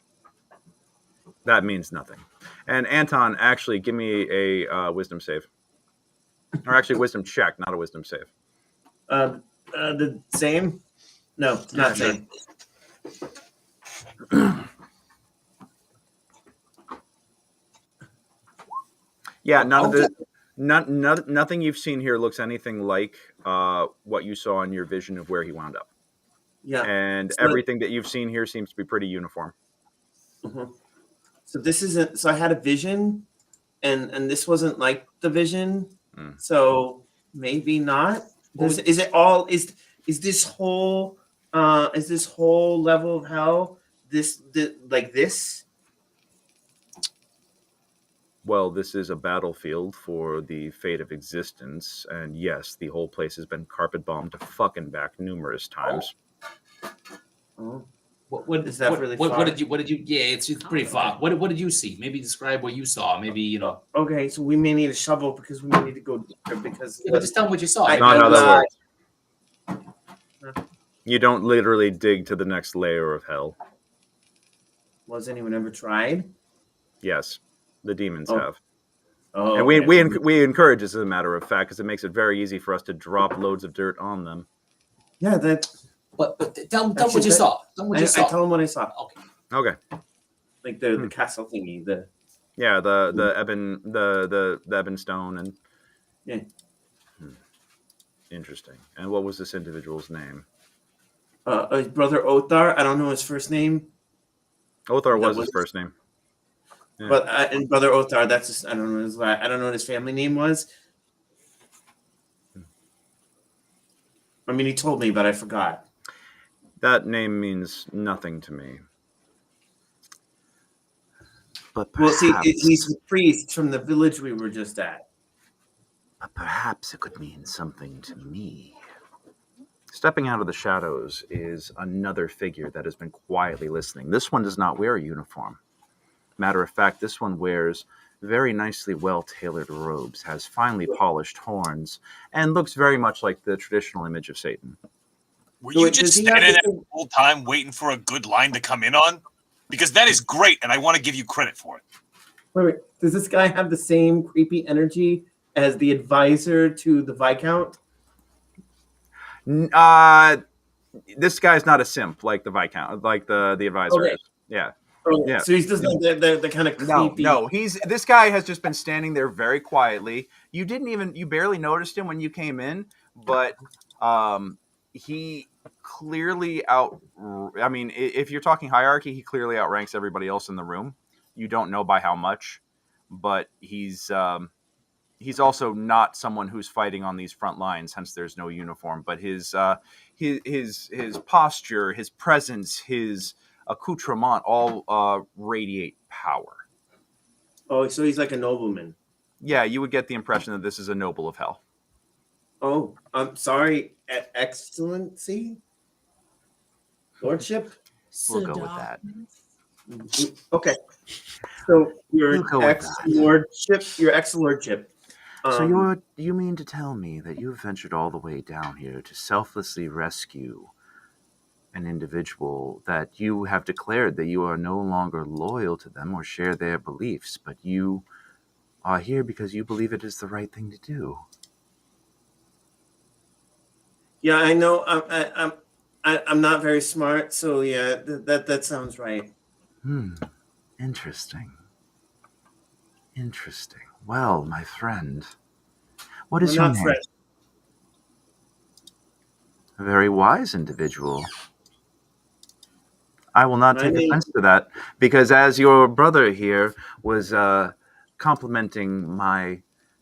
That means nothing. And Anton, actually, give me a wisdom save. Or actually, wisdom check, not a wisdom save. The same? No, not same. Yeah, nothing you've seen here looks anything like what you saw in your vision of where he wound up. Yeah. And everything that you've seen here seems to be pretty uniform. Mm-hmm. So this isn't. So I had a vision, and this wasn't like the vision. So maybe not. Is it all? Is this whole? Is this whole level of hell? This like this? Well, this is a battlefield for the fate of existence, and yes, the whole place has been carpet bombed to fucking back numerous times. Oh. What is that really far? What did you? Yeah, it's pretty far. What did you see? Maybe describe what you saw. Maybe Okay, so we may need a shovel because we may need to go deeper because. Yeah, but just tell them what you saw. Not how that works. You don't literally dig to the next layer of hell. Was anyone ever tried? Yes, the demons have. Oh, and okay. we encourage this as a matter of fact because it makes it very easy for us to drop loads of dirt on them. Yeah, that. But tell them what you saw. Tell them what you saw. I tell them what I saw. Okay. Like the castle thingy. The ebon stone and. Yeah. Interesting. And what was this individual's name? His brother Othar. I don't know his first name. Othar was his first name. Yeah. But and brother Othar, that's just, I don't know what his family name was. I mean, he told me, but I forgot. That name means nothing to me. But well, see, he's a priest from the village we were just at. But perhaps it could mean something to me. Stepping out of the shadows is another figure that has been quietly listening. This one does not wear a uniform. Matter of fact, this one wears very nicely well-tailored robes, has finely polished horns, and looks very much like the traditional image of Satan. Were you just standing there the whole time waiting for a good line to come in on? Because that is great, and I want to give you credit for it. Wait. Does this guy have the same creepy energy as the advisor to the Viscount? This guy's not a simp like the Viscount, like the advisor is. Yeah. Oh, Yeah. so he's just like the kind of creepy. No. This guy has just been standing there very quietly. You barely noticed him when you came in, but he clearly I mean, if you're talking hierarchy, he clearly outranks everybody else in the room. You don't know by how much, but he's also not someone who's fighting on these front lines, hence there's no uniform. But his posture, his presence, his accoutrement all radiate power. Oh, so he's like a nobleman. Yeah, you would get the impression that this is a noble of hell. Oh, I'm sorry, Excellency? Lordship? We'll go with that. Okay. So your ex-lordship, So you mean to tell me that you've ventured all the way down here to selflessly rescue an individual that you have declared that you are no longer loyal to them or share their beliefs, but you are here because you believe it is the right thing to do? Yeah, I know. I'm not very smart, so yeah, that sounds right. Interesting. Well, my friend, what is your name? Friend. A very wise individual. I will not take offense to that, because as your brother here was complimenting my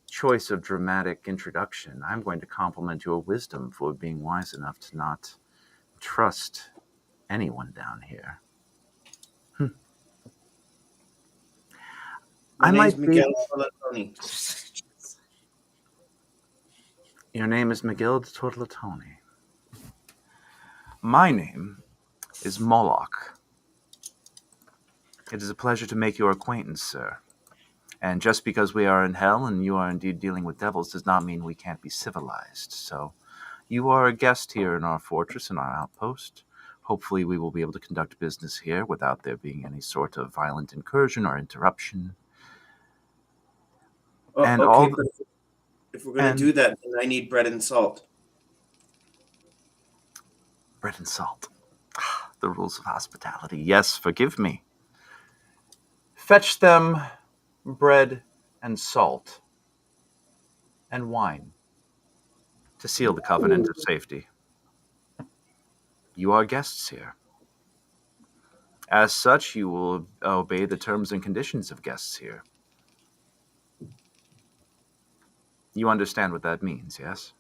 choice of dramatic introduction, I'm going to compliment your wisdom for being wise enough to not trust anyone down here. My name's Miguelle. Your name is Miguelle de Tortletoni. My name is Moloch. It is a pleasure to make your acquaintance, sir. And just because we are in hell and you are indeed dealing with devils does not mean we can't be civilized. So you are a guest here in our fortress and our outpost. Hopefully we will be able to conduct business here without there being any sort of violent incursion or interruption. And okay, but if we're going to do that, then I need bread and salt. Bread and salt. The rules of hospitality. Yes, forgive me. Fetch them bread and salt and wine to seal the covenant of safety. You are guests here. As such, you will obey the terms and conditions of guests here. You understand what that means, yes?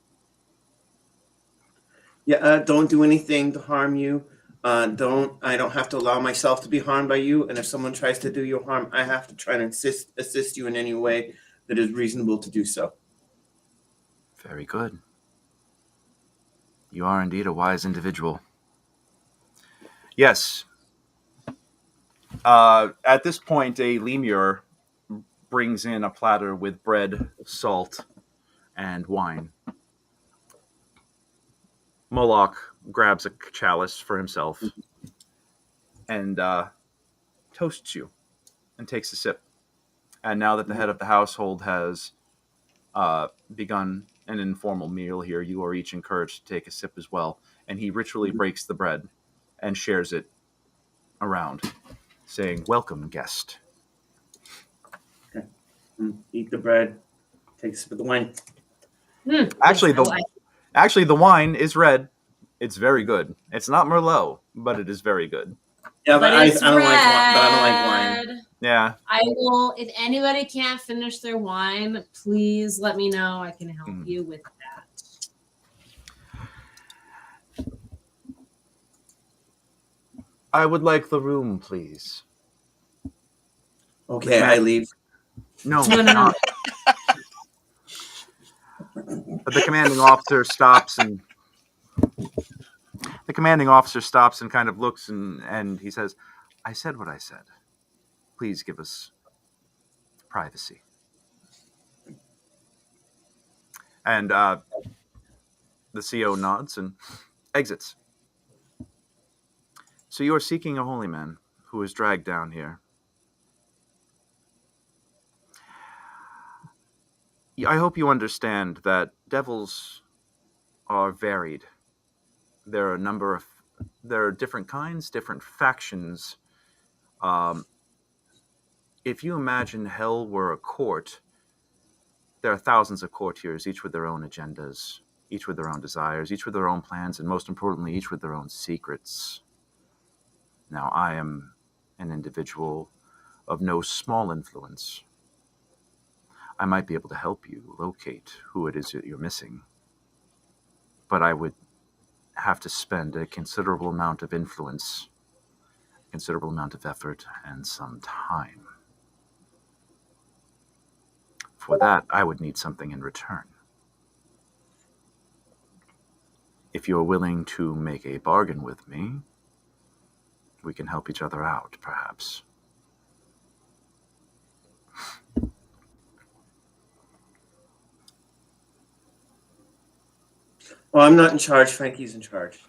Yeah, don't do anything to harm you. I don't have to allow myself to be harmed by you. And if someone tries to do you harm, I have to try and assist you in any way that is reasonable to do so. Very good. You are indeed a wise individual. Yes. At this point, a lemur brings in a platter with bread, salt, and wine. Moloch grabs a chalice for himself and toasts you and takes a sip. And now that the head of the household has begun an informal meal here, you are each encouraged to take a sip as well. And he ritually breaks the bread and shares it around, saying, "Welcome, guest." Okay. Eat the bread, take a sip of the wine. Actually, the wine is red. It's very good. It's not Merlot, but it is very good. Yeah, but I don't like wine. Yeah. I will. If anybody can't finish their wine, please let me know. I can help you with that. I would like the room, please. Okay, I leave. No. But the commanding officer stops and kind of looks and he says, "I said what I said. Please give us privacy." And the CO nods and exits. So you are seeking a holy man who is dragged down here. I hope you understand that devils are varied. There are different kinds, different factions If you imagine hell were a court, there are thousands of courtiers, each with their own agendas, each with their own desires, each with their own plans, and most importantly, each with their own secrets. Now, I am an individual of no small influence. I might be able to help you locate who it is that you're missing, but I would have to spend a considerable amount of influence, a considerable amount of effort, and some time. For that, I would need something in return. If you're willing to make a bargain with me, we can help each other out, perhaps. Well, I'm not in charge. Frankie's in charge.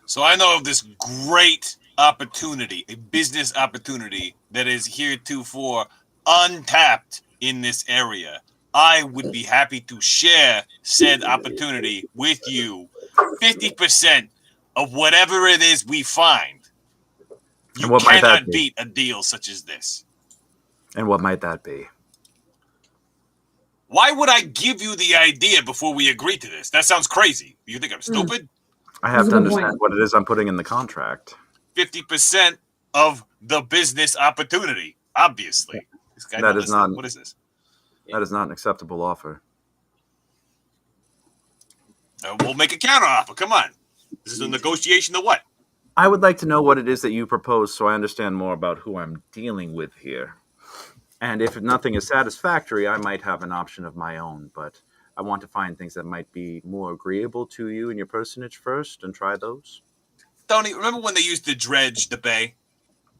So I know of this great opportunity, a business opportunity that is heretofore untapped in this area. I would be happy to share said opportunity with you. 50% of whatever it is we find. You cannot beat a deal such as this. And what might that be? Why would I give you the idea before we agree to this? That sounds crazy. You think I'm stupid? I have to understand what it is I'm putting in the contract. 50% of the business opportunity, obviously. This guy that is not. What is this? That is not an acceptable offer. We'll make a counter offer. Come on. This is a negotiation or what? I would like to know what it is that you propose so I understand more about who I'm dealing with here. And if nothing is satisfactory, I might have an option of my own, but I want to find things that might be more agreeable to you and your personage first and try those. Tony, remember when they used to dredge the bay?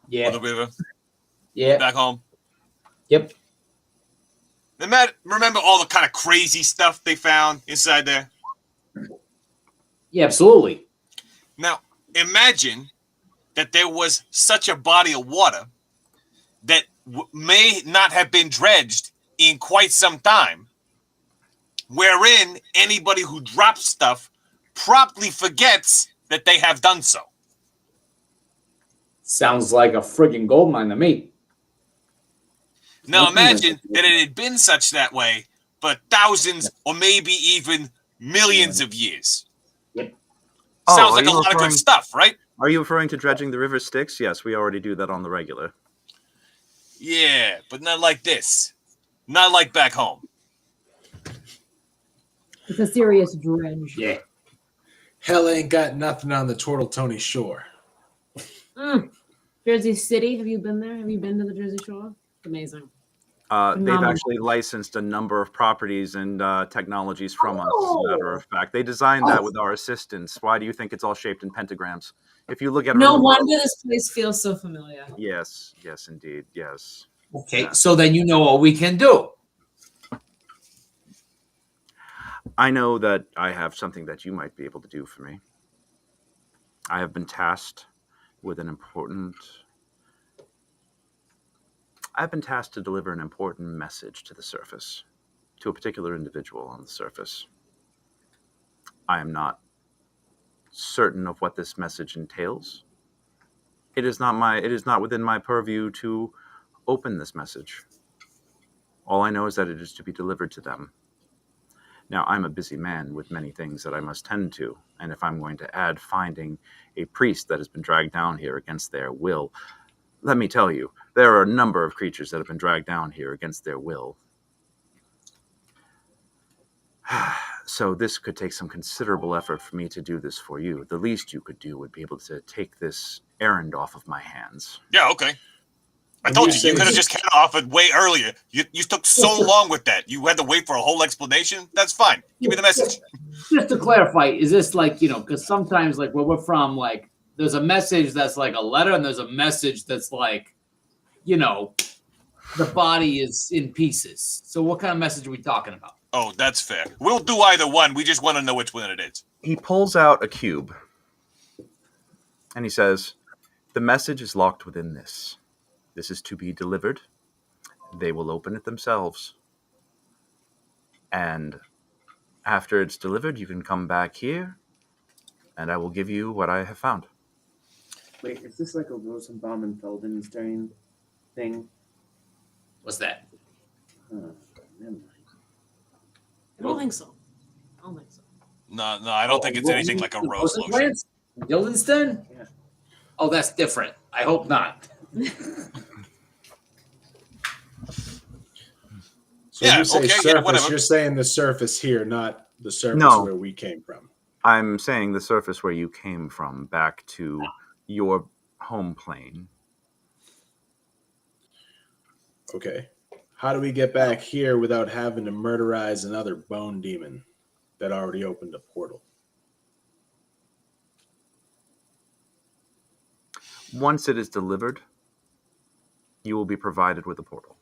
Yeah. Or the river? Yeah. Back home? Yep. Remember all the kind of crazy stuff they found inside there? Yeah, absolutely. Now, imagine that there was such a body of water that may not have been dredged in quite some time, wherein anybody who drops stuff promptly forgets that they have done so. Sounds like a friggin' gold mine to me. Now imagine that it had been such that way for thousands or maybe even millions of years. Yep. Sounds like a lot of good stuff, right? Are you referring to dredging the river Styx? Yes, we already do that on the regular. Yeah, but not like this. Not like back home. It's a serious dredge. Yeah. Hell ain't got nothing on the Tortletoni shore. Jersey City, have you been there? Have you been to the Jersey Shore? Amazing. They've actually licensed a number of properties and technologies from us, as a matter of fact. They designed that with our assistance. Why do you think it's all shaped in pentagrams? If you look at it... No wonder this place feels so familiar. Yes, yes, indeed, yes. Okay, so then you know what we can do. I know that I have something that you might be able to do for me. I have been tasked with an important... I've been tasked to deliver an important message to the surface, to a particular individual on the surface. I am not certain of what this message entails. It is not within my purview to open this message. All I know is that it is to be delivered to them. Now, I'm a busy man with many things that I must tend to, and if I'm going to add finding a priest that has been dragged down here against their will, let me tell you, there are a number of creatures that have been dragged down here against their will. So this could take some considerable effort for me to do this for you. The least you could do would be able to take this errand off of my hands. Yeah, okay. I told you could have just cut off it way earlier. You took so long with that. You had to wait for a whole explanation. That's fine. Give me the message. Just to clarify, is this like, because sometimes like where we're from, like there's a message that's like a letter and there's a message that's like, the body is in pieces. So what kind of message are we talking about? Oh, that's fair. We'll do either one. We just want to know which one it is. He pulls out a cube and he says, the message is locked within this. This is to be delivered. They will open it themselves. And after it's delivered, you can come back here and I will give you what I have found. Wait, is this like a Rosenbaum and Feldenstein thing? What's that? Never mind. I don't think so. I don't think so. No, I don't think it's anything like a rose lotion. Guildenstern? Yeah. Oh, that's different. I hope not. So when you say surface, whatever. you're saying the surface here, not the surface where we came from. I'm saying the surface where you came from, back to your home plane. Okay. How do we get back here without having to murderize another bone demon that already opened a portal? Once it is delivered, you will be provided with a portal.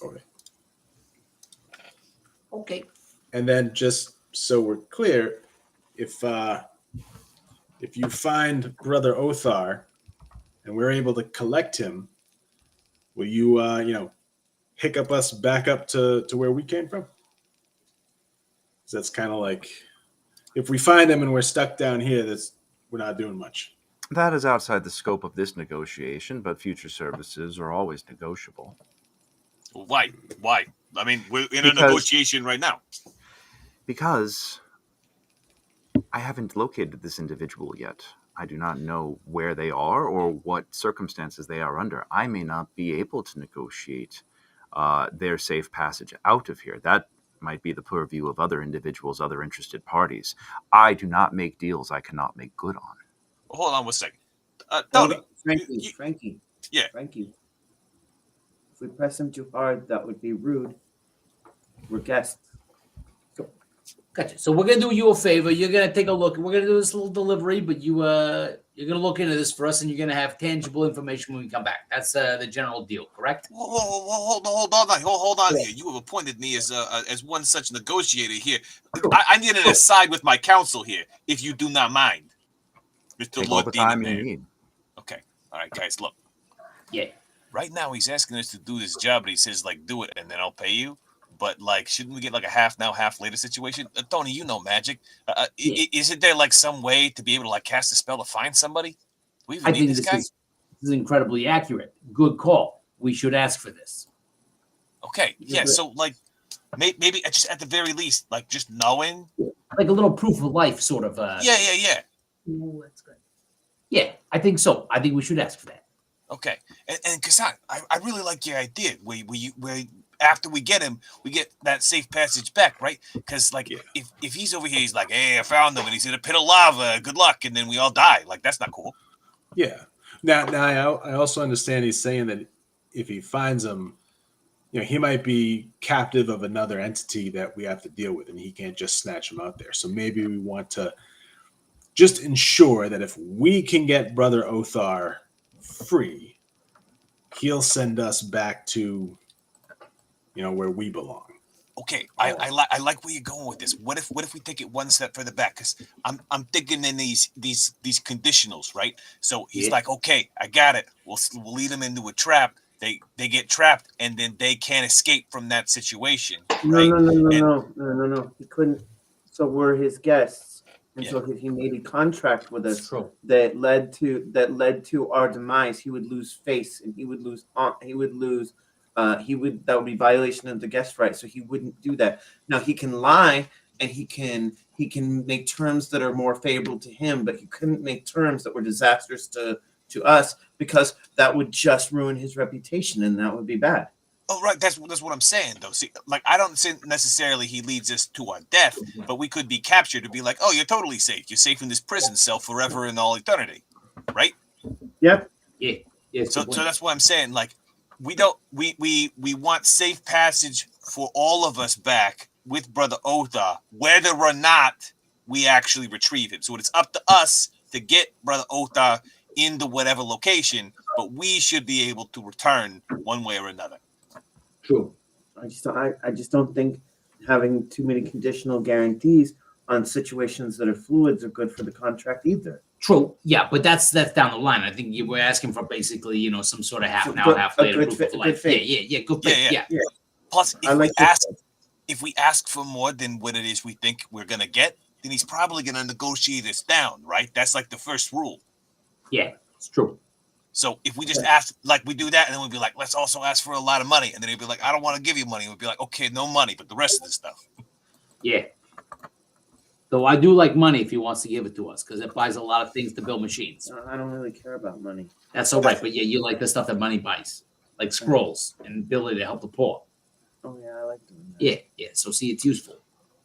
Okay. Okay. And then just so we're clear, if you find Brother Othar and we're able to collect him, will you hiccup us back up to where we came from? So that's kind of like, if we find him and we're stuck down here, we're not doing much. That is outside the scope of this negotiation, but future services are always negotiable. Why? I mean, we're in a negotiation right now. Because I haven't located this individual yet. I do not know where they are or what circumstances they are under. I may not be able to negotiate their safe passage out of here. That might be the purview of other individuals, other interested parties. I do not make deals I cannot make good on. Hold on one second. Tony. Frankie. Yeah. Frankie. If we press him too hard, that would be rude. We're guests. Gotcha. So we're gonna do you a favor. You're gonna take a look. We're gonna do this little delivery, but you're gonna look into this for us, and you're gonna have tangible information when we come back. That's the general deal, correct? Hold on here. You have appointed me as one such negotiator here. I need an aside with my counsel here, if you do not mind, Mr. Take all Lord the time Demon you there. need. Okay. All right, guys. Look. Yeah. Right now, he's asking us to do this job, but he says like, do it, and then I'll pay you. But like, shouldn't we get like a half now, half later situation? Tony, you know magic. Isn't there like some way to be able to like cast a spell to find somebody? We even need this guy. This is incredibly accurate. Good call. We should ask for this. Okay, yeah. So like, maybe just at the very least, like just knowing, like a little proof of life, sort of. Yeah. Ooh, that's good. Yeah, I think so. I think we should ask for that. Okay, and Casan, I really like your idea where after we get him, we get that safe passage back, right? Because like if he's over here, he's like, hey, I found him, and he's in a pit of lava. Good luck, and then we all die. Like that's not cool. Yeah. Now I also understand he's saying that if he finds him, he might be captive of another entity that we have to deal with, and he can't just snatch him out there. So maybe we want to just ensure that if we can get Brother Othar free, he'll send us back to where we belong. Okay, I like where you're going with this. What if we take it one step further back? Because I'm thinking in these conditionals, right? So he's like, okay, I got it. We'll lead them into a trap. They get trapped, and then they can't escape from that situation. Right? No. He couldn't. So we're his guests, and so if he made a contract with us that led to our demise, he would lose face, and that would be violation of the guest right. So he wouldn't do that. Now he can lie, and he can make terms that are more favorable to him, but he couldn't make terms that were disastrous to us, because that would just ruin his reputation, and that would be bad. Oh, right. That's what I'm saying, though. See, like, I don't think necessarily he leads us to our death, but we could be captured to be like, oh, you're totally safe. You're safe in this prison cell forever and all eternity, right? Yep. Yeah. So that's what I'm saying. Like, we want safe passage for all of us back with Brother Othar, whether or not we actually retrieve him. So it's up to us to get Brother Othar into whatever location, but we should be able to return one way or another. True. I just don't think having too many conditional guarantees on situations that are fluids are good for the contract either. True. Yeah, but that's down the line. I think you were asking for basically, some sort of half now, half later proof of life. Yeah. Good faith. Yeah. Plus, if we ask for more than what it is we think we're gonna get, then he's probably going to negotiate us down, right? That's like the first rule. Yeah, it's true. So if we just ask, like we do that, and then we'd be like, let's also ask for a lot of money. And then he'd be like, I don't want to give you money. We'd be like, okay, no money, but the rest of the stuff. Yeah. Though I do like money if he wants to give it to us, because it buys a lot of things to build machines. I don't really care about money. That's all right. But yeah, you like the stuff that money buys, like scrolls and ability to help the poor. Oh, yeah, I like doing that. Yeah, yeah. So see, it's useful.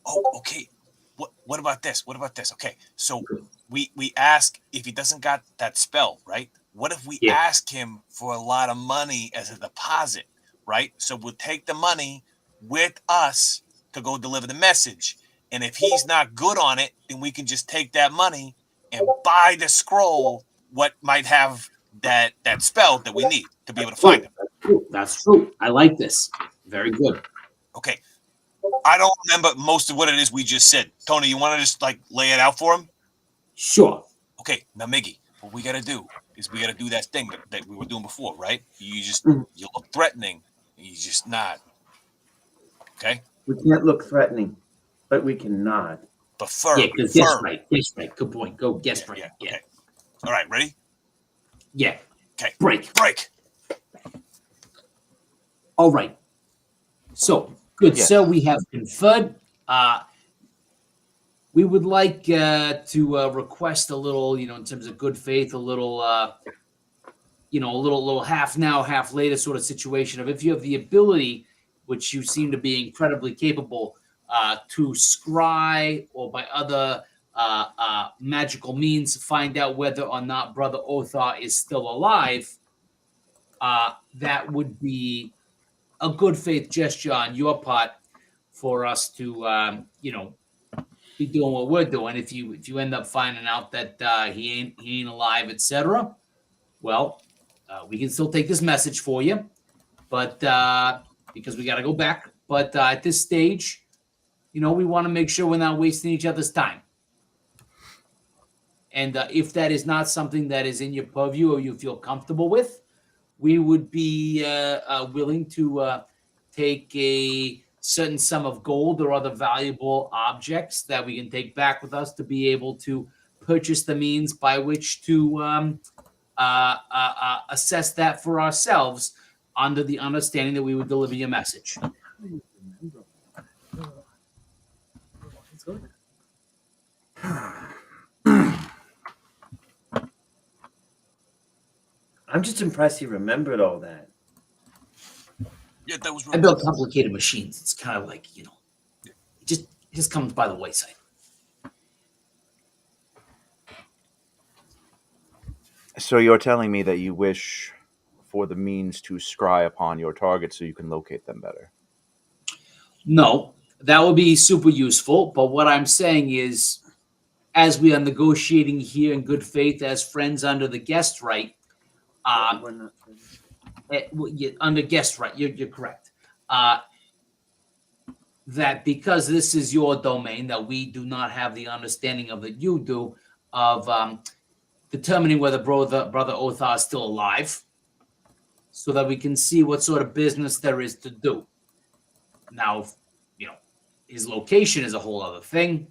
Oh, okay. What about this? What about this? Okay, so we ask if he doesn't got that spell, right? What if we ask him for a lot of money as a deposit, right? So we'll take the money with us to go deliver the message. And if he's not good on it, then we can just take that money and buy the scroll, what might have that spell that we need to be able to find him. That's true. I like this. Very good. Okay. I don't remember most of what it is we just said. Tony, you want to just like lay it out for him? Sure. Okay. Now, Miggy, what we got to do is we got to do that thing that we were doing before, right? You look threatening. You just nod. Okay? We can't look threatening, but we can nod. But firm. Yeah, because guess right. Guess right. Good point. Go guess right. Yeah. Okay. All right. Ready? Yeah. Okay. Break. All right. So, good. Yes. So we have conferred. We would like to request a little, in terms of good faith, a little, a little half now, half later sort of situation of if you have the ability, which you seem to be incredibly capable, to scry or by other magical means find out whether or not Brother Othar is still alive, that would be a good faith gesture on your part for us to, be doing what we're doing. If you end up finding out that he ain't alive, etc., well, we can still take this message for you, but because we got to go back. But at this stage, we want to make sure we're not wasting each other's time. And if that is not something that is in your purview or you feel comfortable with, we would be willing to take a certain sum of gold or other valuable objects that we can take back with us to be able to purchase the means by which to assess that for ourselves under the understanding that we would deliver your message. I'm just impressed he remembered all that. Yeah, that was. I build complicated machines. It's kind of like, it just comes by the wayside. So you're telling me that you wish for the means to scry upon your target so you can locate them better? No, that would be super useful. But what I'm saying is, as we are negotiating here in good faith as friends under the guest right, We're not friends. under guest right, you're correct. That because this is your domain, that we do not have the understanding of that you do of determining whether Brother Othar is still alive, so that we can see what sort of business there is to do. Now, his location is a whole other thing.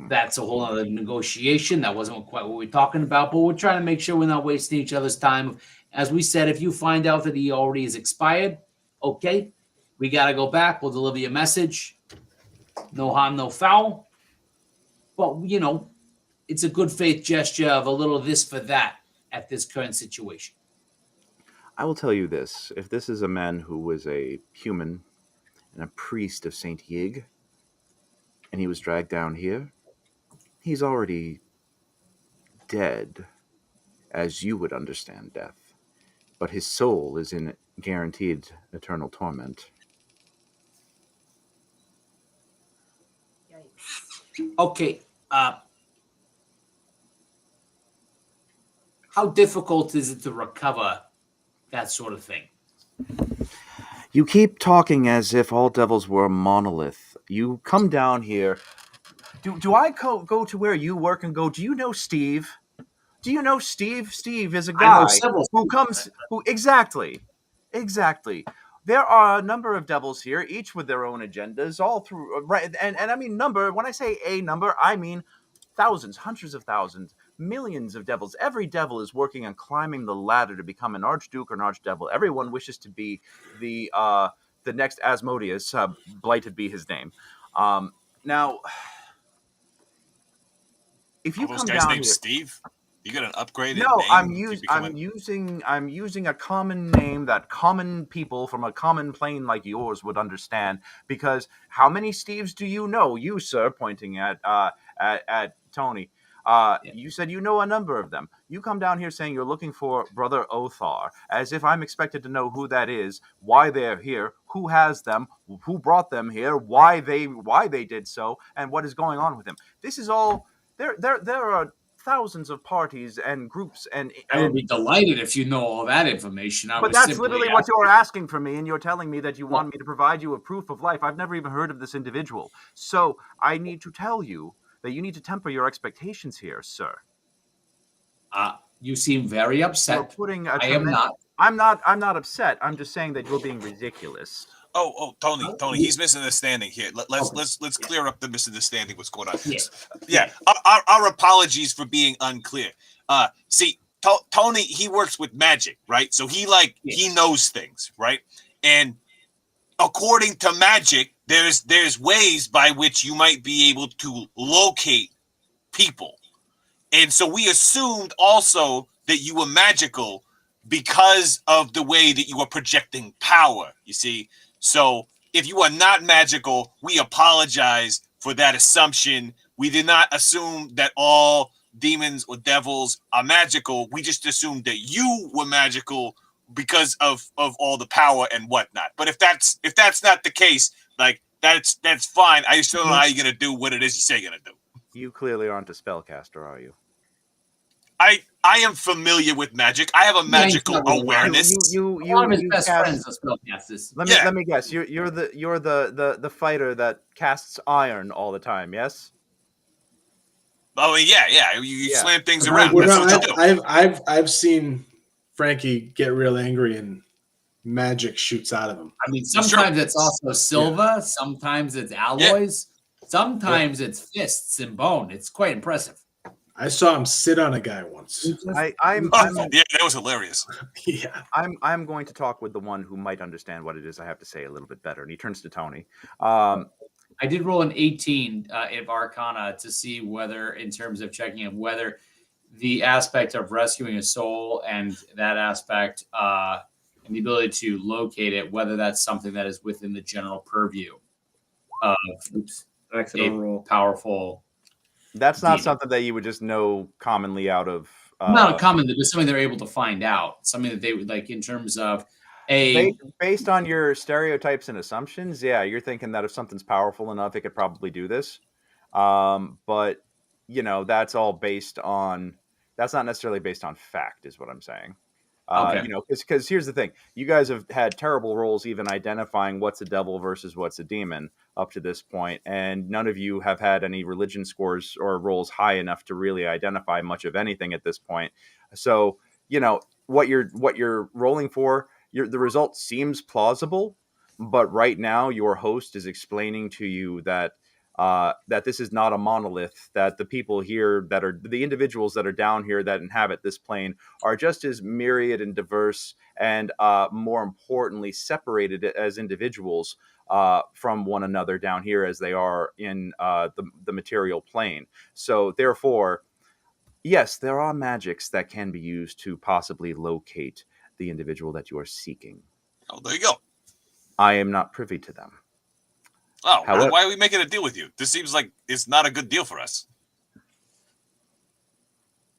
That's a whole other negotiation. That wasn't quite what we're talking about, but we're trying to make sure we're not wasting each other's time. As we said, if you find out that he already is expired, okay, we got to go back. We'll deliver your message. No harm, no foul. But, it's a good faith gesture of a little this for that at this current situation. I will tell you this. If this is a man who was a human and a priest of Saint Yig, and he was dragged down here, he's already dead, as you would understand death. But his soul is in guaranteed eternal torment. Okay. How difficult is it to recover that sort of thing? You keep talking as if all devils were a monolith. You come down here. Do I go to where you work and go, do you know Steve? Do you know Steve? Steve is a guy who comes. Exactly. there are a number of devils here, each with their own agendas, all through right. And I mean number. When I say a number, I mean thousands, hundreds of thousands, millions of devils. Every devil is working on climbing the ladder to become an archduke or an archdevil. Everyone wishes to be the next Asmodeus. Blighted be his name. Now, if you All those come guys down named here, Steve, you got an upgraded no, name. I'm using a common name that common people from a common plane like yours would understand. Because how many Steves do you know? You, sir, pointing at Tony. You said you know a number of them. You come down here saying you're looking for Brother Othar, as if I'm expected to know who that is, why they're here, who has them, who brought them here, why they did so, and what is going on with them. This is all. There are thousands of parties and groups, and I would be delighted if you know all that information. But that's literally what you're asking from me, and you're telling me that you want me to provide you a proof of life. I've never even heard of this individual, so I need to tell you that you need to temper your expectations here, sir. You seem very upset. I am not. I'm not upset. I'm just saying that you're being ridiculous. Oh, Tony, he's misunderstanding here. Let's clear up the misunderstanding. What's going on? Yeah. Our apologies for being unclear. See, Tony, he works with magic, right? So he knows things, right? And according to magic, there's ways by which you might be able to locate people. And so we assumed also that you were magical because of the way that you were projecting power, you see? So if you are not magical, we apologize for that assumption. We did not assume that all demons or devils are magical. We just assumed that you were magical because of all the power and whatnot. But if that's not the case, like that's fine. I just don't know how you're gonna do what it is you say you're gonna do. You clearly aren't a spellcaster, are you? I am familiar with magic. I have a magical awareness. One of his best friends are spellcasters. Let me guess. You're the fighter that casts iron all the time. Yes. Oh yeah. You slam things around. I've seen Frankie get real angry and magic shoots out of him. I mean, sometimes it's also silver. Sometimes it's alloys. Sometimes it's fists and bone. It's quite impressive. I saw him sit on a guy once. Yeah, that was hilarious. Yeah, I'm going to talk with the one who might understand what it is I have to say a little bit better. And he turns to Tony. I did roll an 18 of Arcana to see whether, in terms of checking in, whether the aspect of rescuing a soul and that aspect and the ability to locate it, whether that's something that is within the general purview of a powerful. That's not something that you would just know commonly out of. Not commonly, but something they're able to find out. Something that they would like in terms of based on your stereotypes and assumptions. Yeah, you're thinking that if something's powerful enough, it could probably do this. But that's all based on. That's not necessarily based on fact, is what I'm saying. Okay. Because here's the thing: you guys have had terrible rolls even identifying what's a devil versus what's a demon up to this point, and none of you have had any religion scores or rolls high enough to really identify much of anything at this point. So what you're rolling for, the result seems plausible, but right now your host is explaining to you that this is not a monolith, that the people here that are the individuals that are down here that inhabit this plane are just as myriad and diverse and more importantly separated as individuals from one another down here as they are in the material plane. So therefore, yes, there are magics that can be used to possibly locate the individual that you are seeking. Oh, there you go. I am not privy to them. Oh, why are we making a deal with you? This seems like it's not a good deal for us.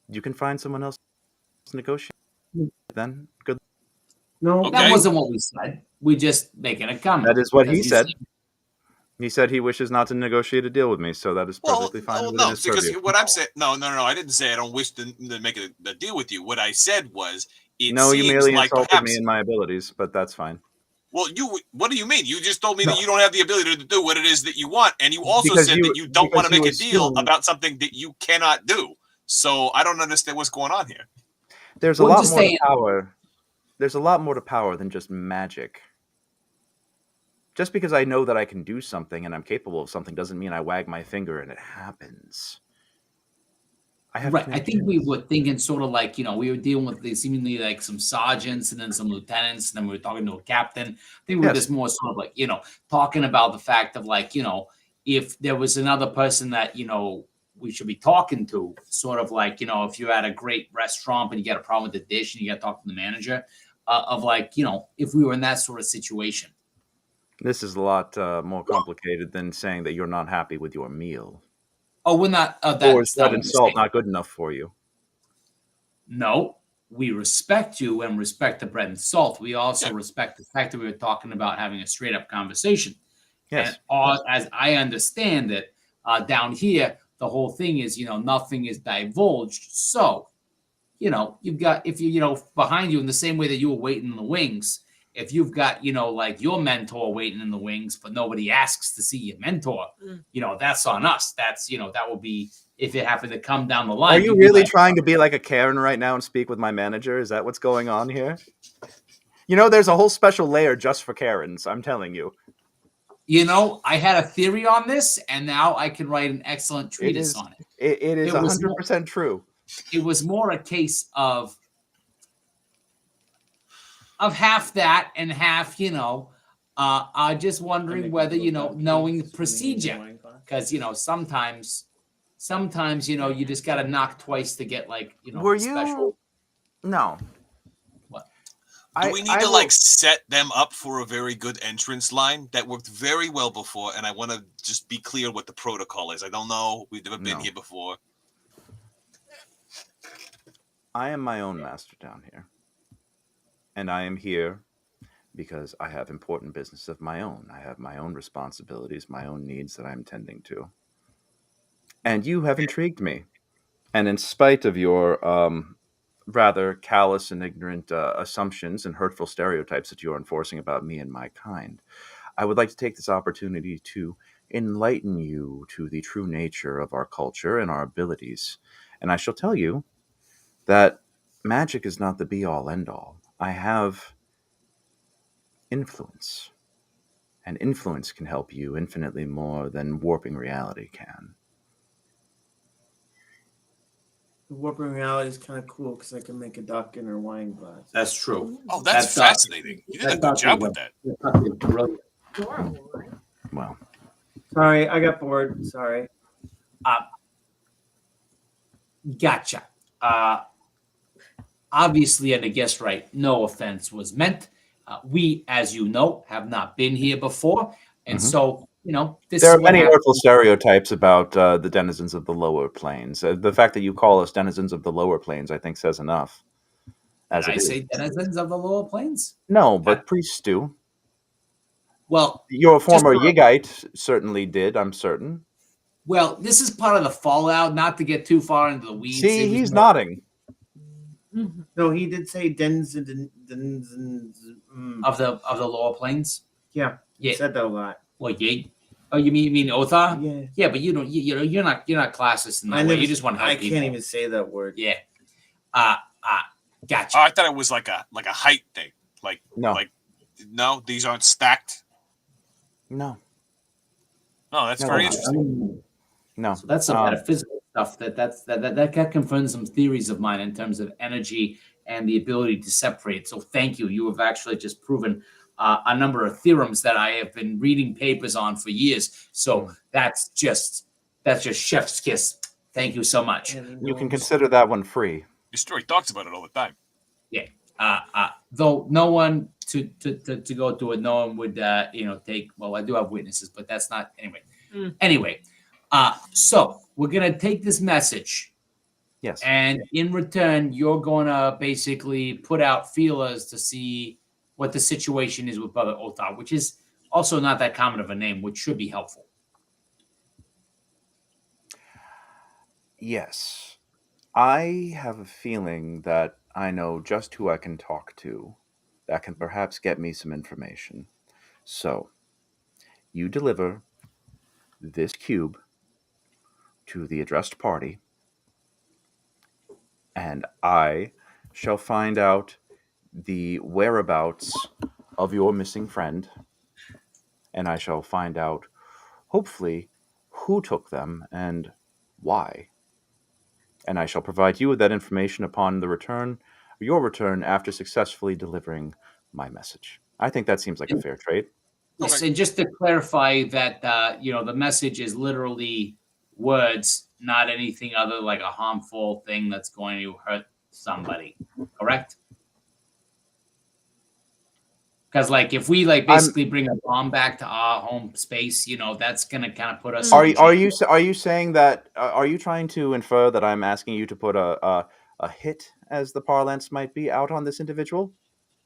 You can find someone else to negotiate. Then good. No, that wasn't what we said. We just making a comment. That is what he said. He said he wishes not to negotiate a deal with me, so that is perfectly fine. No, because what I'm saying, no, I didn't say I don't wish to make a deal with you. What I said was, you merely like insulted me and my abilities, but that's fine. Well, what do you mean? You just told me that you don't have the ability to do what it is that you want, and you also said that you don't want to make a deal about something that you cannot do. So I don't understand what's going on here. There's a lot more to power. There's a lot more to power than just magic. just because I know that I can do something and I'm capable of something doesn't mean I wag my finger and it happens. I have right. I think we were thinking sort of like, we were dealing with seemingly like some sergeants and then some lieutenants, and then we were talking to a captain. I think we were just more sort of like, talking about the fact of like, if there was another person that, we should be talking to, sort of like, if you're at a great restaurant and you got a problem with the dish and you got to talk to the manager, of like, if we were in that sort of situation. This is a lot more complicated than saying that you're not happy with your meal. Oh, we're not. Or is bread and salt not good enough for you? No, we respect you and respect the bread and salt. We also respect the fact that we were talking about having a straight up conversation. Yes. And as I understand it, down here, the whole thing is, nothing is divulged. So, you've got, if you, behind you in the same way that you were waiting in the wings, if you've got, like your mentor waiting in the wings, but nobody asks to see your mentor, that's on us. That's, that will be, if it happened to come down the line. Are you really trying to be like a Karen right now and speak with my manager? Is that what's going on here? There's a whole special layer just for Karens. I'm telling you. I had a theory on this, and now I can write an excellent treatise on it. It is 100% true. It was more a case of half that and half, just wondering whether, knowing the procedure, because, sometimes, you just got to knock twice to get like, Were special. No. What? Do we need to set them up for a very good entrance line that worked very well before? And I want to just be clear what the protocol is. I don't know. We've never been here before. I am my own master down here. And I am here because I have important business of my own. I have my own responsibilities, my own needs that I'm tending to. And you have intrigued me. And in spite of your rather callous and ignorant assumptions and hurtful stereotypes that you're enforcing about me and my kind, I would like to take this opportunity to enlighten you to the true nature of our culture and our abilities. And I shall tell you that magic is not the be-all, end-all. I have influence, and influence can help you infinitely more than warping reality can. The warping reality is kind of cool because I can make a duck in her wine glass. That's true. Oh, that's fascinating. You did a good job with that. Well, sorry, I got bored. Sorry. Gotcha. Obviously, and I guess no offense was meant. We, as you know, have not been here before. And so, there are many hurtful stereotypes about the denizens of the lower planes. The fact that you call us denizens of the lower planes, I think, says enough. Did I say denizens of the lower planes? No, but priests do. Well, your former Yigite certainly did, I'm certain. Well, this is part of the fallout, not to get too far into the weeds. See, he's nodding. No, he did say denizens of the lower planes. Yeah, he said that a lot. Well, yeah. Oh, you mean Otha? Yeah. Yeah, but you don't. You're not classist in that way. You just want to help people. I can't even say that word. Yeah. Gotcha. Oh, I thought it was like a height thing. No, these aren't stacked. No. No, that's very interesting. No, so that's some metaphysical stuff that confirms some theories of mine in terms of energy and the ability to separate. So thank you. You have actually just proven a number of theorems that I have been reading papers on for years. So that's just chef's kiss. Thank you so much. You can consider that one free. Your story talks about it all the time. Yeah. Though no one to go through it, no one would take. Well, I do have witnesses, but that's not anyway. Anyway, so we're gonna take this message. Yes. And in return, you're gonna basically put out feelers to see what the situation is with Brother Otha, which is also not that common of a name, which should be helpful. Yes. I have a feeling that I know just who I can talk to that can perhaps get me some information. So, you deliver this cube to the addressed party, and I shall find out the whereabouts of your missing friend, and I shall find out, hopefully, who took them and why. And I shall provide you with that information upon your return after successfully delivering my message. I think that seems like a fair trade. Yes, Okay. and just to clarify that, the message is literally words, not anything other like a harmful thing that's going to hurt somebody. Correct? Because if we basically bring a bomb back to our home space, that's gonna kind of put us. Are you saying that? Are you trying to infer that I'm asking you to put a hit, as the parlance might be, out on this individual?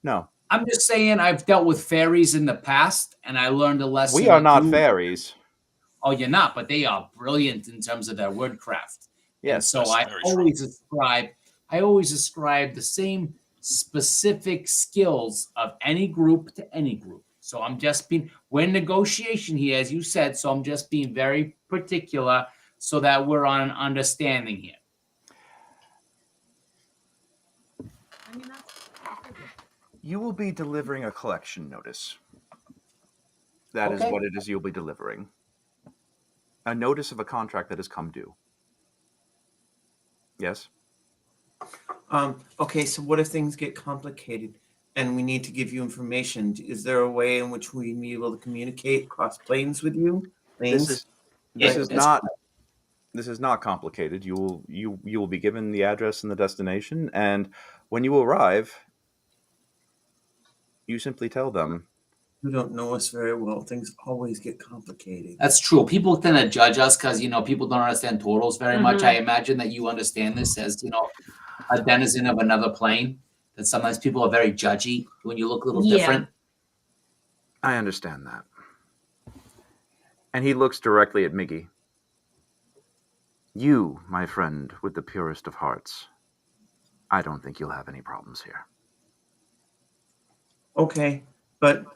No. I'm just saying I've dealt with fairies in the past, and I learned a lesson. We are not fairies. Oh, you're not, but they are brilliant in terms of their wordcraft. Yes. And so I always ascribe the same specific skills of any group to any group. So we're in negotiation here, as you said. So I'm just being very particular so that we're on an understanding here. You will be delivering a collection notice. That is what it is you'll be delivering. A notice of a contract that has come due. Yes? Okay, so what if things get complicated and we need to give you information? Is there a way in which we be able to communicate cross planes with you? This is not complicated. You will be given the address and the destination, and when you arrive, you simply tell them. You don't know us very well. Things always get complicated. That's true. People tend to judge us because people don't understand totals very much. I imagine that you understand this as a denizen of another plane. That sometimes people are very judgy when you look a little different. I understand that. And he looks directly at Miggy. You, my friend, with the purest of hearts. I don't think you'll have any problems here. Okay, but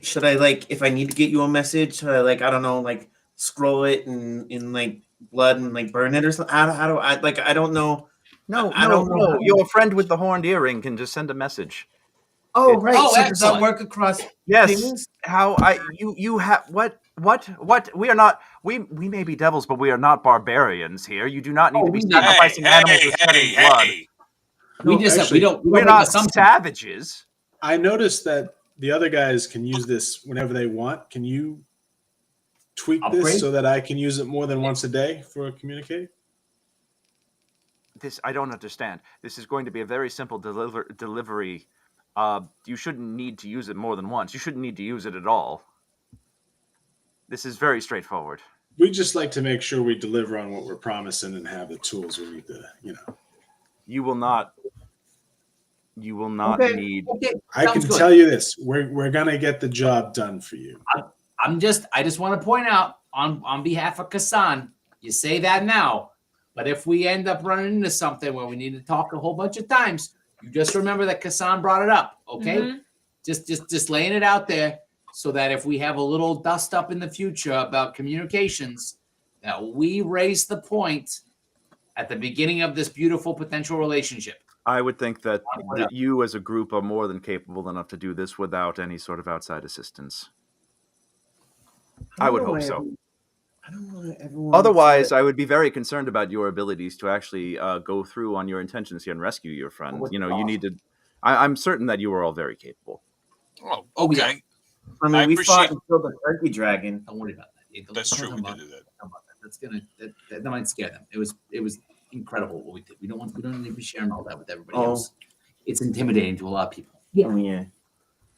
should I if I need to get you a message, should I I don't know, scroll it in blood and burn it or something? How do I I don't know. No, I don't know. Your friend with the horned earring can just send a message. Oh, right. So does that work across things? You have what? We are not. We may be devils, but we are not barbarians here. You do not need to be sacrificing animals or shedding blood. We're not savages. I noticed that the other guys can use this whenever they want. Can you tweak this so that I can use it more than once a day for communicating? I don't understand. This is going to be a very simple delivery. You shouldn't need to use it more than once. You shouldn't need to use it at all. This is very straightforward. We just like to make sure we deliver on what we're promising and have the tools we need to, You will not need. Okay. I can tell you this: we're gonna get the job done for you. I just want to point out on behalf of Casan, you say that now, but if we end up running into something where we need to talk a whole bunch of times, you just remember that Casan brought it up. Okay, just laying it out there so that if we have a little dust up in the future about communications, that we raise the point at the beginning of this beautiful potential relationship. I would think that you as a group are more than capable enough to do this without any sort of outside assistance. I would hope so. I don't know everyone. Otherwise, I would be very concerned about your abilities to actually go through on your intentions here and rescue your friend. You need to. I'm certain that you are all very capable. Oh, okay. I mean, we fought and killed the turkey dragon. Don't worry about that. That's true. We did do that. That might scare them. It was incredible what we did. We don't need to be sharing all that with everybody else. It's intimidating to a lot of people. Yeah. Oh, yeah.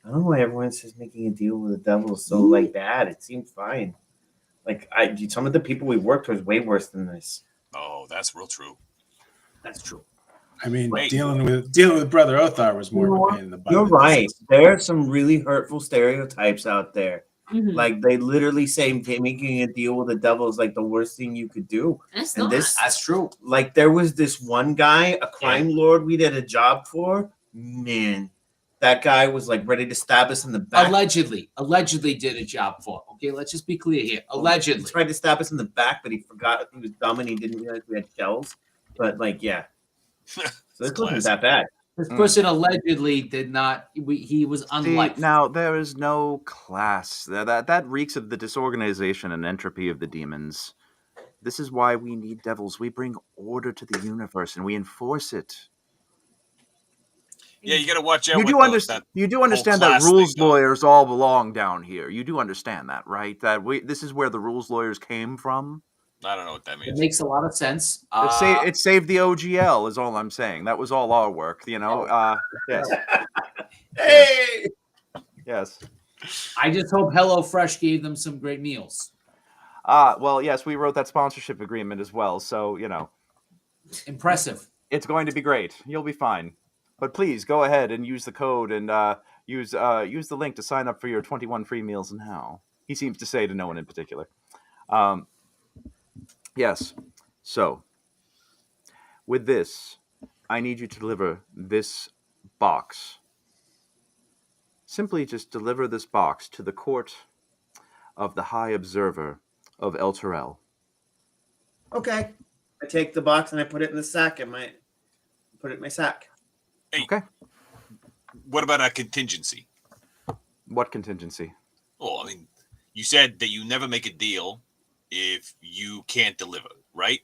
I don't know why everyone's just making a deal with the devil so bad. It seemed fine. Some of the people we worked with was way worse than this. Oh, that's real true. That's true. I mean, dealing with Brother Othar was more of a pain in the butt. You're right. There are some really hurtful stereotypes out there. They literally say making a deal with the devil is the worst thing you could do. That's true. There was this one guy, a crime lord we did a job for. Man, that guy was ready to stab us in the back. Allegedly did a job for. Okay, let's just be clear here. Allegedly. He tried to stab us in the back, but he forgot he was dumb and he didn't realize we had shells. But yeah. So this wasn't that bad. This person allegedly did not. He was unliked. Now there is no class. That reeks of the disorganization and entropy of the demons. This is why we need devils. We bring order to the universe and we enforce it. Yeah, you got to watch out. You do understand. You do understand that rules lawyers all belong down here. You do understand that, right? That this is where the rules lawyers came from. I don't know what that means. It makes a lot of sense. It saved the OGL, is all I'm saying. That was all our work, you know. Yes. Hey. Yes. I just hope HelloFresh gave them some great meals. Well, yes, we wrote that sponsorship agreement as well, so you know. Impressive. It's going to be great. You'll be fine. But please go ahead and use the code and use the link to sign up for your 21 free meals now. He seems to say to no one in particular. Yes. So, with this, I need you to deliver this box. Simply just deliver this box to the court of the High Observer of El Terrell. Okay. I take the box and I put it in the sack in my sack. Hey, okay. What about a contingency? What contingency? Oh, I mean, you said that you never make a deal if you can't deliver, right?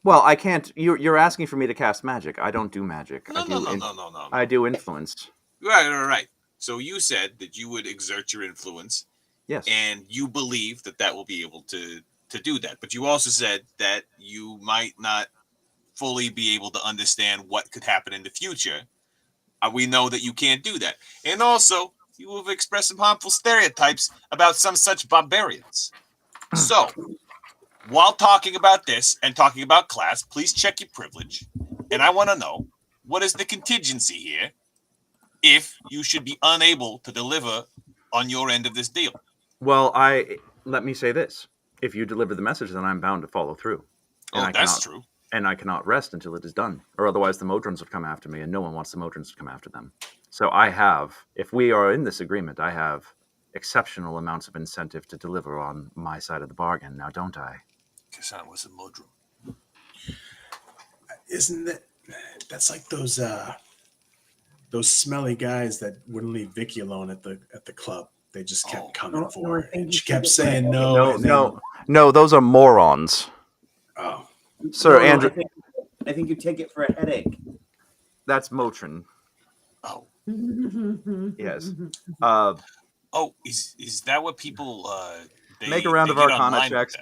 Well, I can't. You're asking for me to cast magic. I don't do magic. No. I do influence. Right. So you said that you would exert your influence. Yes. And you believe that will be able to do that. But you also said that you might not fully be able to understand what could happen in the future. We know that you can't do that. And also, you have expressed some harmful stereotypes about some such barbarians. So, while talking about this and talking about class, please check your privilege. And I want to know, what is the contingency here if you should be unable to deliver on your end of this deal? Well, let me say this. If you deliver the message, then I'm bound to follow through. And that's true. And I cannot rest until it is done. Or otherwise the Modrons would come after me, and no one wants the Modrons to come after them. So if we are in this agreement, I have exceptional amounts of incentive to deliver on my side of the bargain. Now, don't I? Casan was a Modron. Isn't that's like those smelly guys that wouldn't leave Vicki alone at the club. They just kept coming for her. And she kept saying no. No, those are morons. Oh. Sir, Andrew. I think you take it for a headache. That's Motrin. Oh. Yes. Is that what people make a round of Arcana checks?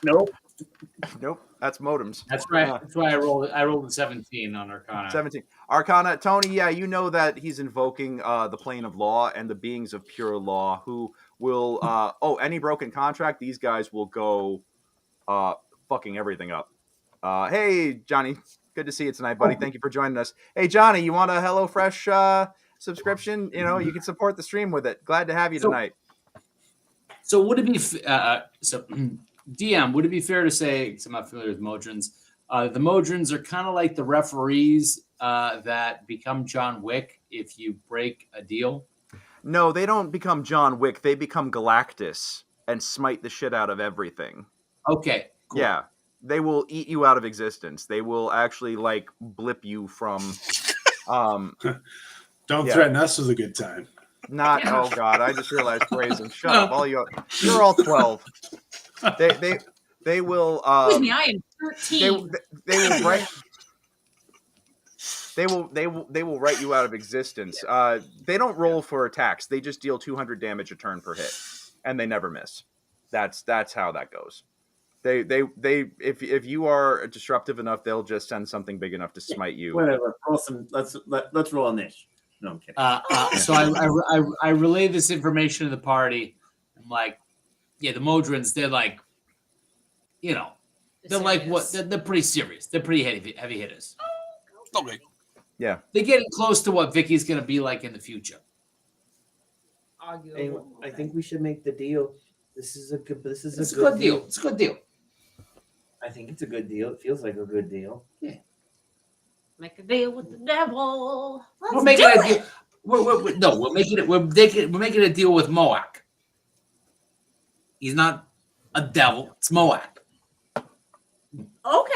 Nope. Nope. That's modems. That's right. That's why I rolled a 17 on Arcana. 17. Arcana, Tony, yeah, you know that he's invoking the plane of law and the beings of pure law who will any broken contract, these guys will go fucking everything up. Hey, Johnny, good to see you tonight, buddy. Thank you for joining us. Hey, Johnny, you want a HelloFresh subscription? You know, you can support the stream with it. Glad to have you tonight. So would it be DM? Would it be fair to say? Because I'm not familiar with Modrons. The Modrons are kind of like the referees that become John Wick if you break a deal. No, they don't become John Wick. They become Galactus and smite the shit out of everything. Okay. Cool. Yeah. They will eat you out of existence. They will actually like blip you from. Don't threaten us with a good time. Not. Oh God! I just realized Brazen. Shut up! You're all 12. They will. Excuse me, I am 13. They will write. They will write you out of existence. They don't roll for attacks. They just deal 200 damage a turn per hit, and they never miss. That's how that goes. If you are disruptive enough, they'll just send something big enough to smite you. Whatever. Let's roll on this. No, I'm kidding. So I relay this information to the party. I'm like, yeah, the Modrons, they're like, you know, they're like what? They're pretty serious. They're pretty heavy hitters. Okay. Yeah. They're getting close to what Vicky's going to be like in the future. I think we should make the deal. This is a good deal. It's a good deal. I think it's a good deal. It feels like a good deal. Yeah. Make a deal with the devil. We're making a deal. We're making a deal with Moak. He's not a devil. It's Moak. Okay.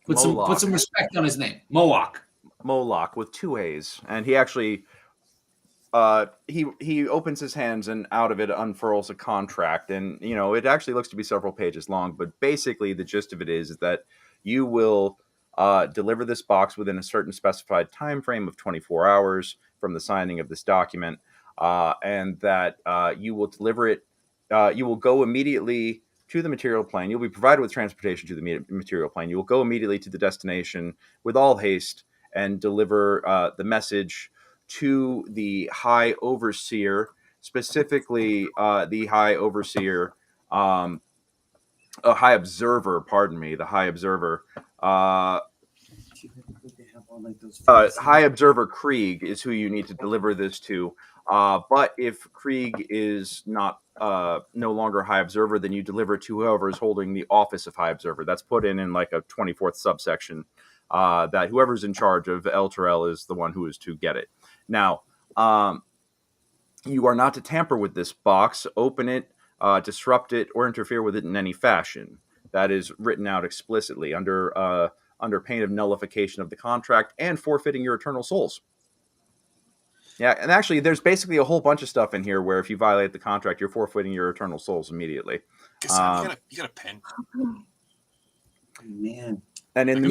Put some respect on his name. Moloch. Moloch with 2 A's, and he actually he opens his hands and out of it unfurls a contract, and it actually looks to be several pages long, but basically the gist of it is that you will deliver this box within a certain specified time frame of 24 hours from the signing of this document, and that you will deliver it. You will go immediately to the material plane. You'll be provided with transportation to the material plane. You will go immediately to the destination with all haste and deliver the message to the High Overseer, specifically the High Overseer, High Observer, pardon me, the High Observer. High Observer Krieg is who you need to deliver this to. But if Krieg is no longer High Observer, then you deliver to whoever is holding the office of High Observer. That's put in like a 24th subsection. That whoever's in charge of El Terrell is the one who is to get it. Now, you are not to tamper with this box, open it, disrupt it, or interfere with it in any fashion. That is written out explicitly under pain of nullification of the contract and forfeiting your eternal souls. Yeah, and actually, there's basically a whole bunch of stuff in here where if you violate the contract, you're forfeiting your eternal souls immediately. Casan, you got a pen? Man. And in the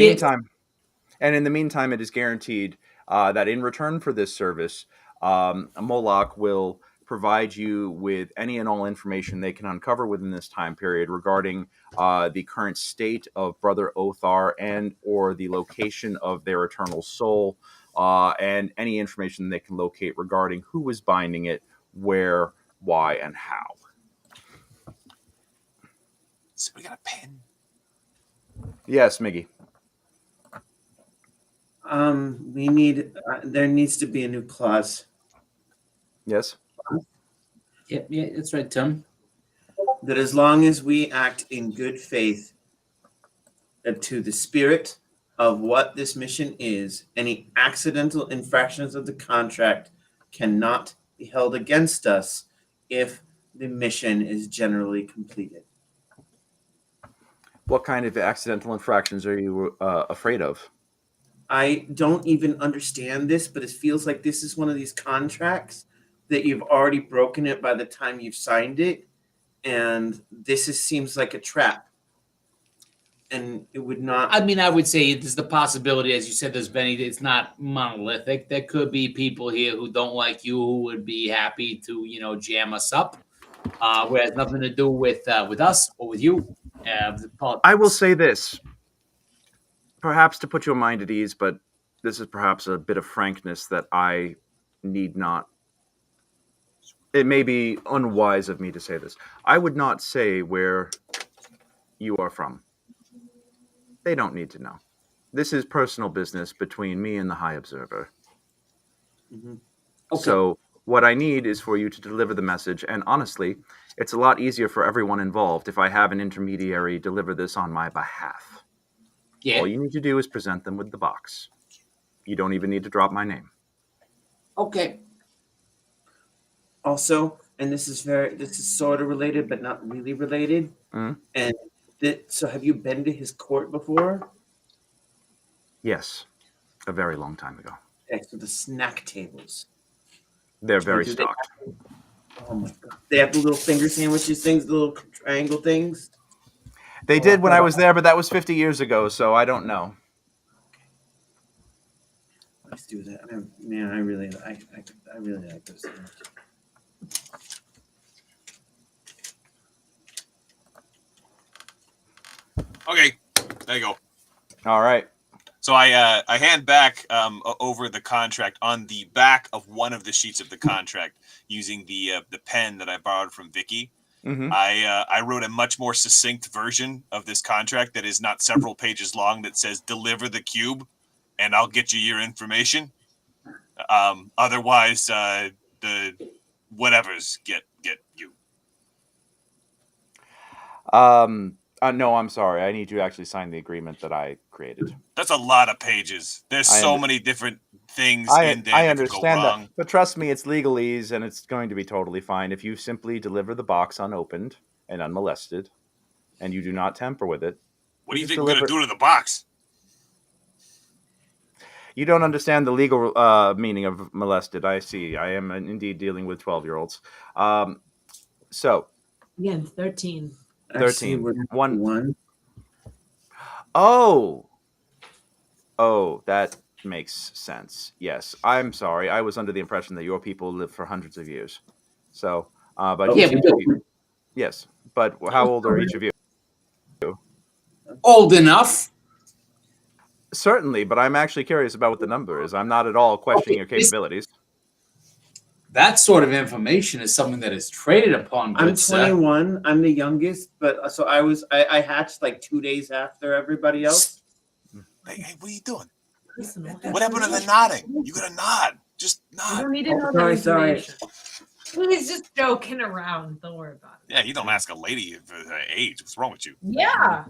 meantime, it is guaranteed that in return for this service, Moloch will provide you with any and all information they can uncover within this time period regarding the current state of Brother Othar and or the location of their eternal soul, and any information they can locate regarding who is binding it, where, why, and how. Somebody got a pen? Yes, Miggy. We need. There needs to be a new clause. Yes. Yeah, that's right, Tim. That as long as we act in good faith to the spirit of what this mission is, any accidental infractions of the contract cannot be held against us if the mission is generally completed. What kind of accidental infractions are you afraid of? I don't even understand this, but it feels like this is one of these contracts that you've already broken it by the time you've signed it, and seems like a trap. And it would not. I mean, I would say there's the possibility, as you said, there's Benny. It's not monolithic. There could be people here who don't like you who would be happy to, jam us up. Where it has nothing to do with us or with you. I will say this, perhaps to put your mind at ease, but this is perhaps a bit of frankness that I need not. It may be unwise of me to say this. I would not say where you are from. They don't need to know. This is personal business between me and the High Observer. Mm-hmm. Okay. So what I need is for you to deliver the message, and honestly, it's a lot easier for everyone involved if I have an intermediary deliver this on my behalf. Yeah. All you need to do is present them with the box. You don't even need to drop my name. Okay. Also, and this is sort of related, but not really related. Mm-hmm. And so have you been to his court before? Yes. A very long time ago. Okay, so the snack tables. They're very stocked. Oh my god. They have the little finger sandwiches things, the little triangle things? They did when I was there, but that was 50 years ago, so I don't know. Let's do that. I really like those things. Okay, there you go. All right. So I hand back over the contract on the back of one of the sheets of the contract using the pen that I borrowed from Vicki. Mm-hmm. I wrote a much more succinct version of this contract that is not several pages long that says deliver the cube and I'll get you your information. Otherwise, the whatevers get you. No, I'm sorry. I need you to actually sign the agreement that I created. That's a lot of pages. There's so many different things in there. I that could go understand wrong. that, but trust me, it's legalese, and it's going to be totally fine if you simply deliver the box unopened and unmolested, and you do not tamper with it. What do you think we're going to do to the box? You don't understand the legal meaning of molested. I see. I am indeed dealing with 12-year-olds. So. Again, 13. 13. One. Oh, that makes sense. Yes, I'm sorry. I was under the impression that your people live for hundreds of years. So, but Yeah, we do. Yes, but how old are each of you? Old enough. Certainly, but I'm actually curious about what the number is. I'm not at all questioning your capabilities. That sort of information is something that is traded upon. I'm 21. I'm the youngest, but so I hatched like 2 days after everybody else. Hey, what are you doing? What happened to the nodding? You gotta nod. Just nod. I don't need to know that Sorry. information. He's just joking around. Don't worry about it. Yeah, you don't ask a lady for her age. What's wrong with you? Yeah.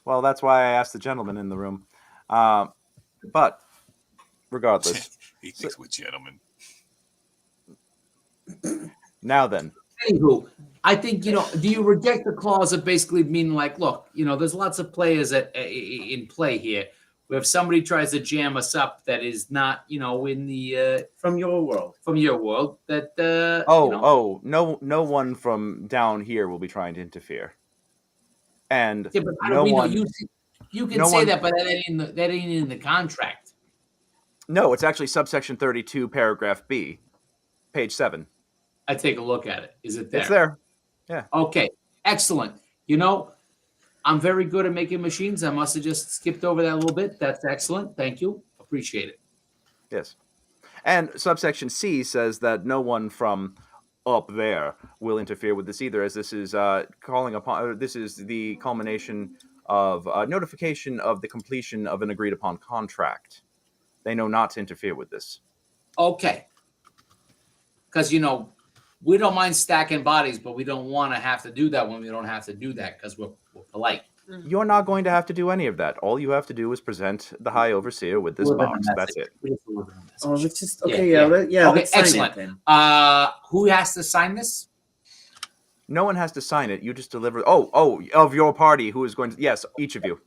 Well, that's why I asked the gentleman in the room. But regardless. He thinks we're gentlemen. Now then. Anywho, I think, do you reject the clause of basically meaning like, look, there's lots of players in play here. Where if somebody tries to jam us up that is not, in the from your world, that no one from down here will be trying to interfere. And yeah, but you can say that, but that ain't in the contract. No, it's actually subsection 32, paragraph B, page 7. I take a look at it. Is it there? It's there. Yeah. Okay. Excellent. I'm very good at making machines. I must have just skipped over that a little bit. That's excellent. Thank you. Appreciate it. Yes. And subsection C says that no one from up there will interfere with this either, as this is this is the culmination of notification of the completion of an agreed upon contract. They know not to interfere with this. Okay. Because, we don't mind stacking bodies, but we don't want to have to do that when we don't have to do that because we're polite. You're not going to have to do any of that. All you have to do is present the High Overseer with this box. That's it. Oh, let's just okay. Okay, let's excellent. Sign it then. Who has to sign this? No one has to sign it. You just deliver. Oh, of your party, who is going to? Yes, each of you.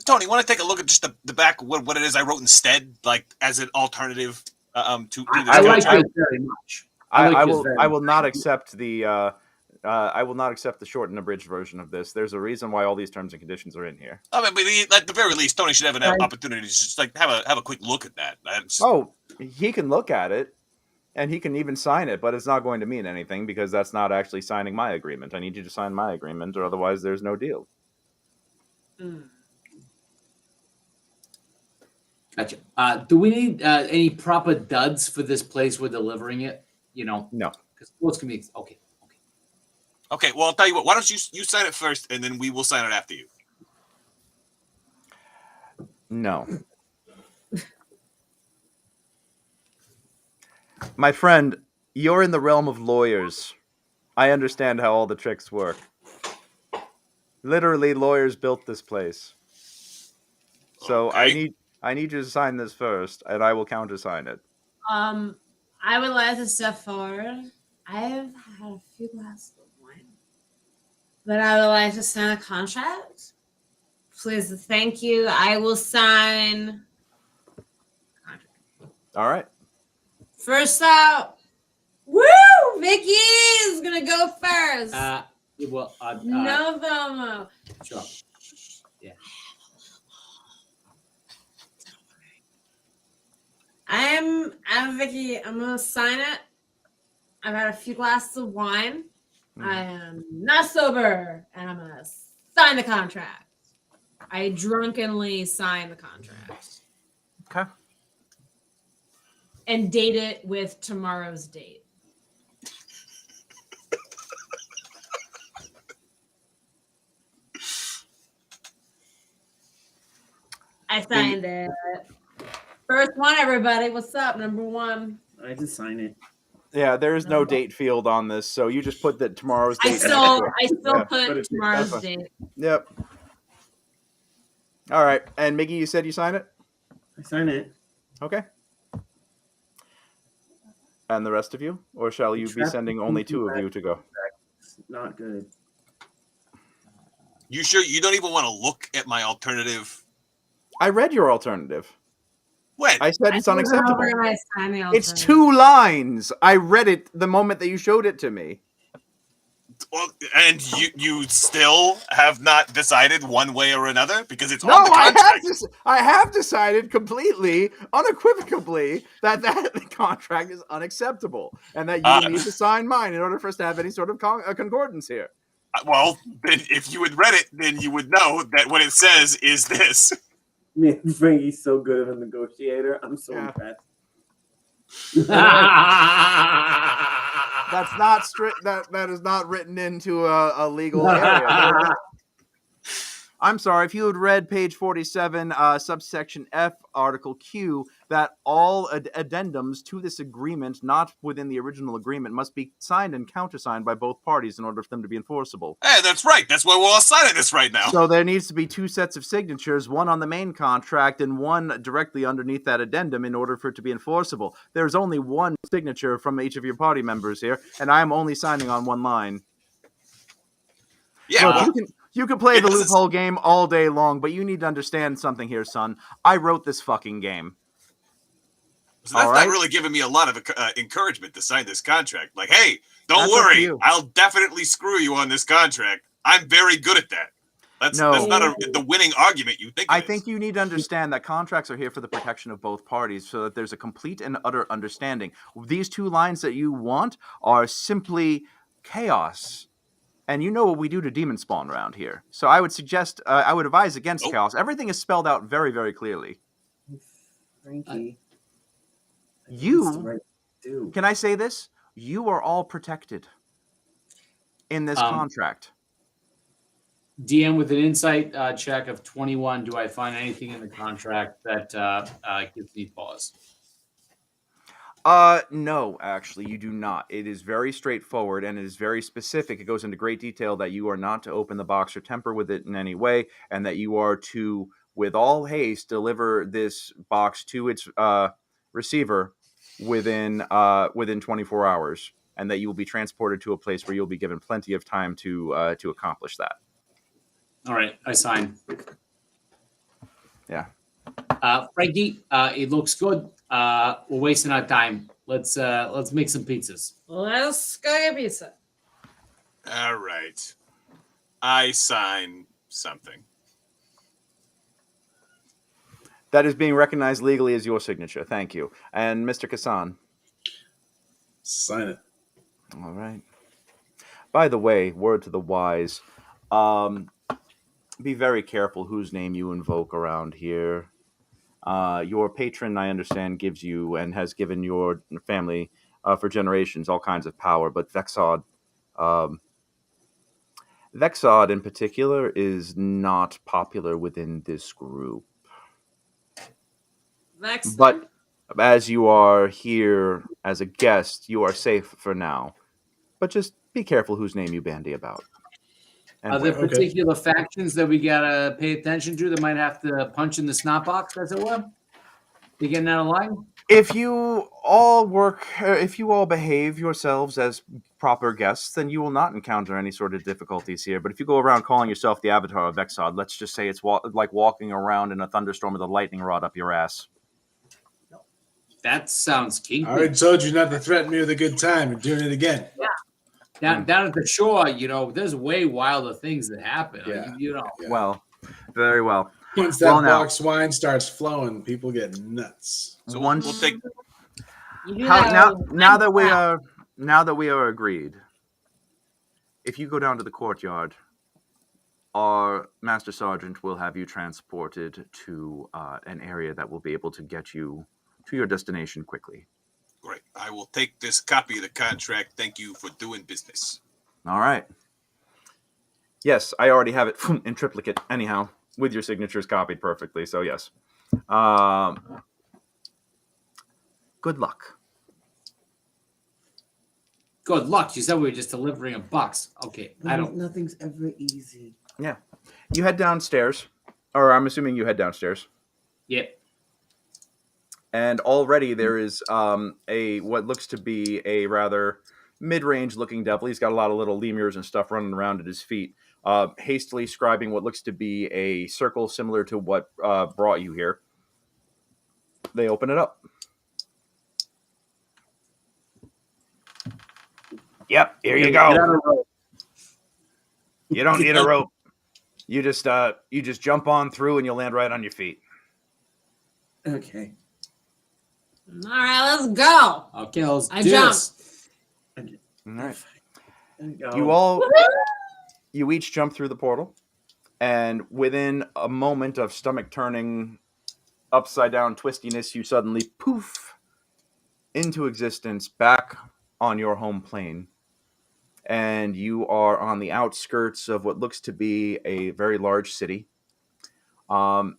Tony, want to take a look at just the back? What it is I wrote instead, like as an alternative to this I like it very much. I will not accept the. I will not accept the short and abridged version of this. There's a reason why all these terms and conditions are in here. I mean, but at the very least, Tony should have an opportunity to just like have a quick look at that. He can look at it, and he can even sign it, but it's not going to mean anything because that's not actually signing my agreement. I need you to sign my agreement, or otherwise there's no deal. Gotcha. Do we need any proper duds for this place we're delivering it? No. Because what's gonna be okay. Okay, well, I'll tell you what. Why don't you sign it first, and then we will sign it after you. No. My friend, you're in the realm of lawyers. I understand how all the tricks work. Literally, lawyers built this place. So okay. I need you to sign this first, and I will countersign it. I would like to step forward. I have had a few glasses of wine, but I would like to sign a contract. Please, thank you. I will sign. All right. First out. Woo! Vicki is gonna go first. No promo. Sure. Yeah. I'm Vicki. I'm gonna sign it. I've had a few glasses of wine. I am not sober, and I'm gonna sign the contract. I drunkenly sign the contract. Okay. And date it with tomorrow's date. I signed it. First one, everybody. What's up? Number one. I just sign it. Yeah, there is no date field on this, so you just put that tomorrow's date. I still put tomorrow's date. Yep. All right. And Miggy, you said you sign it? I sign it. Okay. And the rest of you? Or shall you be sending only two of you to go? Not good. You sure you don't even want to look at my alternative I read your alternative. When? I said it's unacceptable. It's It's 2 lines. I read it the moment that you showed it to me. Well, and you still have not decided one way or another because it's No, on the contract. I have decided completely, unequivocally, that the contract is unacceptable and that you need to sign mine in order for us to have any sort of concordance here. Well, then if you had read it, then you would know that what it says is this. Man, Frankie's so good of a negotiator. I'm so impressed. That's not strict. That is not written into a legal area. I'm sorry. If you had read page 47, subsection F, article Q, that all addendums to this agreement, not within the original agreement, must be signed and countersigned by both parties in order for them to be enforceable. Hey, that's right. That's why we're all signing this right now. So there needs to be 2 sets of signatures, one on the main contract and one directly underneath that addendum in order for it to be enforceable. There's only one signature from each of your party members here, and I'm only signing on one line. Yeah, Look, you can play the loophole game all day long, but you need to understand something here, son. I wrote this fucking game. So that's not really giving me a lot of encouragement to sign this contract. Like, hey, don't worry, I'll definitely screw you on this contract. I'm very good at that. That's not the winning argument you think. I think you need to understand that contracts are here for the protection of both parties, so that there's a complete and utter understanding. These 2 lines that you want are simply chaos. And you know what we do to demon spawn around here. So I would suggest, I would advise against chaos. Everything is spelled out very, very clearly. Frankie. Can I say this? You are all protected in this contract. DM with an insight check of 21. Do I find anything in the contract that gives me pause? No, actually, you do not. It is very straightforward and it is very specific. It goes into great detail that you are not to open the box or tamper with it in any way, and that you are to, with all haste, deliver this box to its receiver within 24 hours, and that you will be transported to a place where you'll be given plenty of time to accomplish that. All right, I sign. Yeah. Frankie, it looks good. We're wasting our time. Let's make some pizzas. Let's go get pizza. All right. I sign something. That is being recognized legally as your signature. Thank you. And Mr. Casan. Sign it. All right. By the way, word to the wise. Be very careful whose name you invoke around here. Your patron, I understand, gives you and has given your family for generations all kinds of power, but Vexod in particular is not popular within this group. Vexod? But as you are here as a guest, you are safe for now. But just be careful whose name you bandy about. Are there particular factions that we gotta pay attention to that might have to punch in the snot box, as it were? You getting out of line? If you all behave yourselves as proper guests, then you will not encounter any sort of difficulties here. But if you go around calling yourself the avatar of Vexod, let's just say it's like walking around in a thunderstorm with a lightning rod up your ass. That sounds kinky. I already told you not to threaten me with a good time and doing it again. Yeah. Down at the shore, there's way wilder things that happen. Yeah. Yeah. Well, very well. Once that box wine starts flowing, people get nuts. So we'll take. Now that we are agreed, if you go down to the courtyard, our master sergeant will have you transported to an area that will be able to get you to your destination quickly. Great. I will take this copy of the contract. Thank you for doing business. All right. Yes, I already have it in triplicate anyhow, with your signatures copied perfectly. So yes. Good luck. Good luck. You said we were just delivering a box. Okay. Nothing's ever easy. Yeah. You head downstairs, or I'm assuming you head downstairs. Yep. And already there is what looks to be a rather mid-range looking devil. He's got a lot of little lemurs and stuff running around at his feet. hastily scribing what looks to be a circle similar to what brought you here. They open it up. Yep, here you go. You don't need a rope. You just jump on through and you'll land right on your feet. Okay. All right, let's go. Okay, let's I do jumped. this. All right. There You each jump through the portal, and within a moment of stomach turning upside down twistiness, you suddenly poof into existence back on your home plane. And you are on the outskirts of what looks to be a very large city. And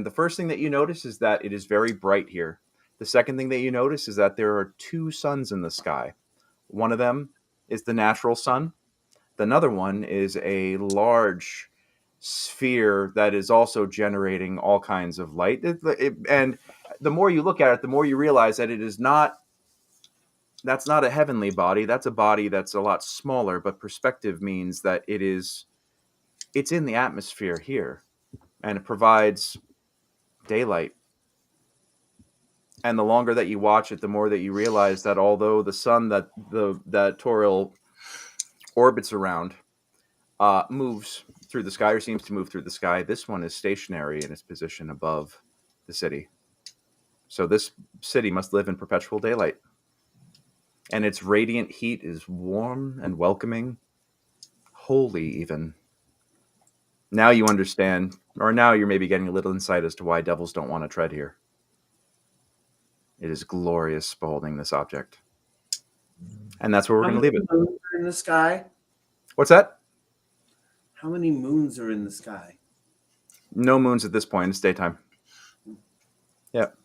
the first thing that you notice is that it is very bright here. The second thing that you notice is that there are two suns in the sky. One of them is the natural sun. Another one is a large sphere that is also generating all kinds of light. And the more you look at it, the more you realize that that's not a heavenly body. That's a body that's a lot smaller, but perspective means that it's in the atmosphere here, and it provides daylight. And the longer that you watch it, the more that you realize that although the sun that Tortle orbits around moves through the sky, or seems to move through the sky, this one is stationary in its position above the city. So this city must live in perpetual daylight. And its radiant heat is warm and welcoming, holy even. Now you understand, or now you're maybe getting a little insight as to why devils don't want to tread here. It is glorious beholding this object. And that's where we're going to leave it. How many moons are in the sky? What's that? How many moons are in the sky? No moons at this point. It's daytime. Yep.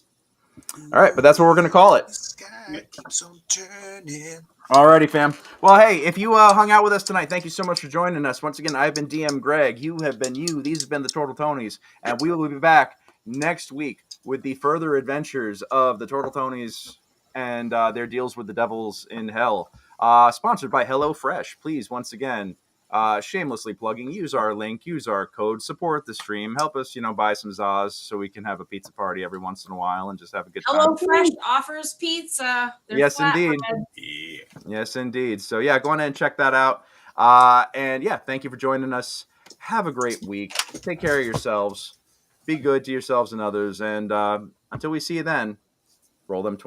All right, but that's what we're going to call it. The sky keeps on turning. Alrighty, fam. Well, hey, if you hung out with us tonight, thank you so much for joining us. Once again, I've been DM Greg. You have been you. These have been the Tortletonis. And we will be back next week with the further adventures of the Tortletonis and their deals with the devils in hell. Sponsored by HelloFresh. Please, once again, shamelessly plugging, use our link, use our code, support the stream, help us, buy some Zaz so we can have a pizza party every once in a while and just have a good time. HelloFresh offers pizza. They're Yes, indeed. Yes, indeed. So yeah, go on and check that out. And yeah, thank you for joining us. Have a great week. Take care of yourselves. Be good to yourselves and others. And until we see you then, roll them 20.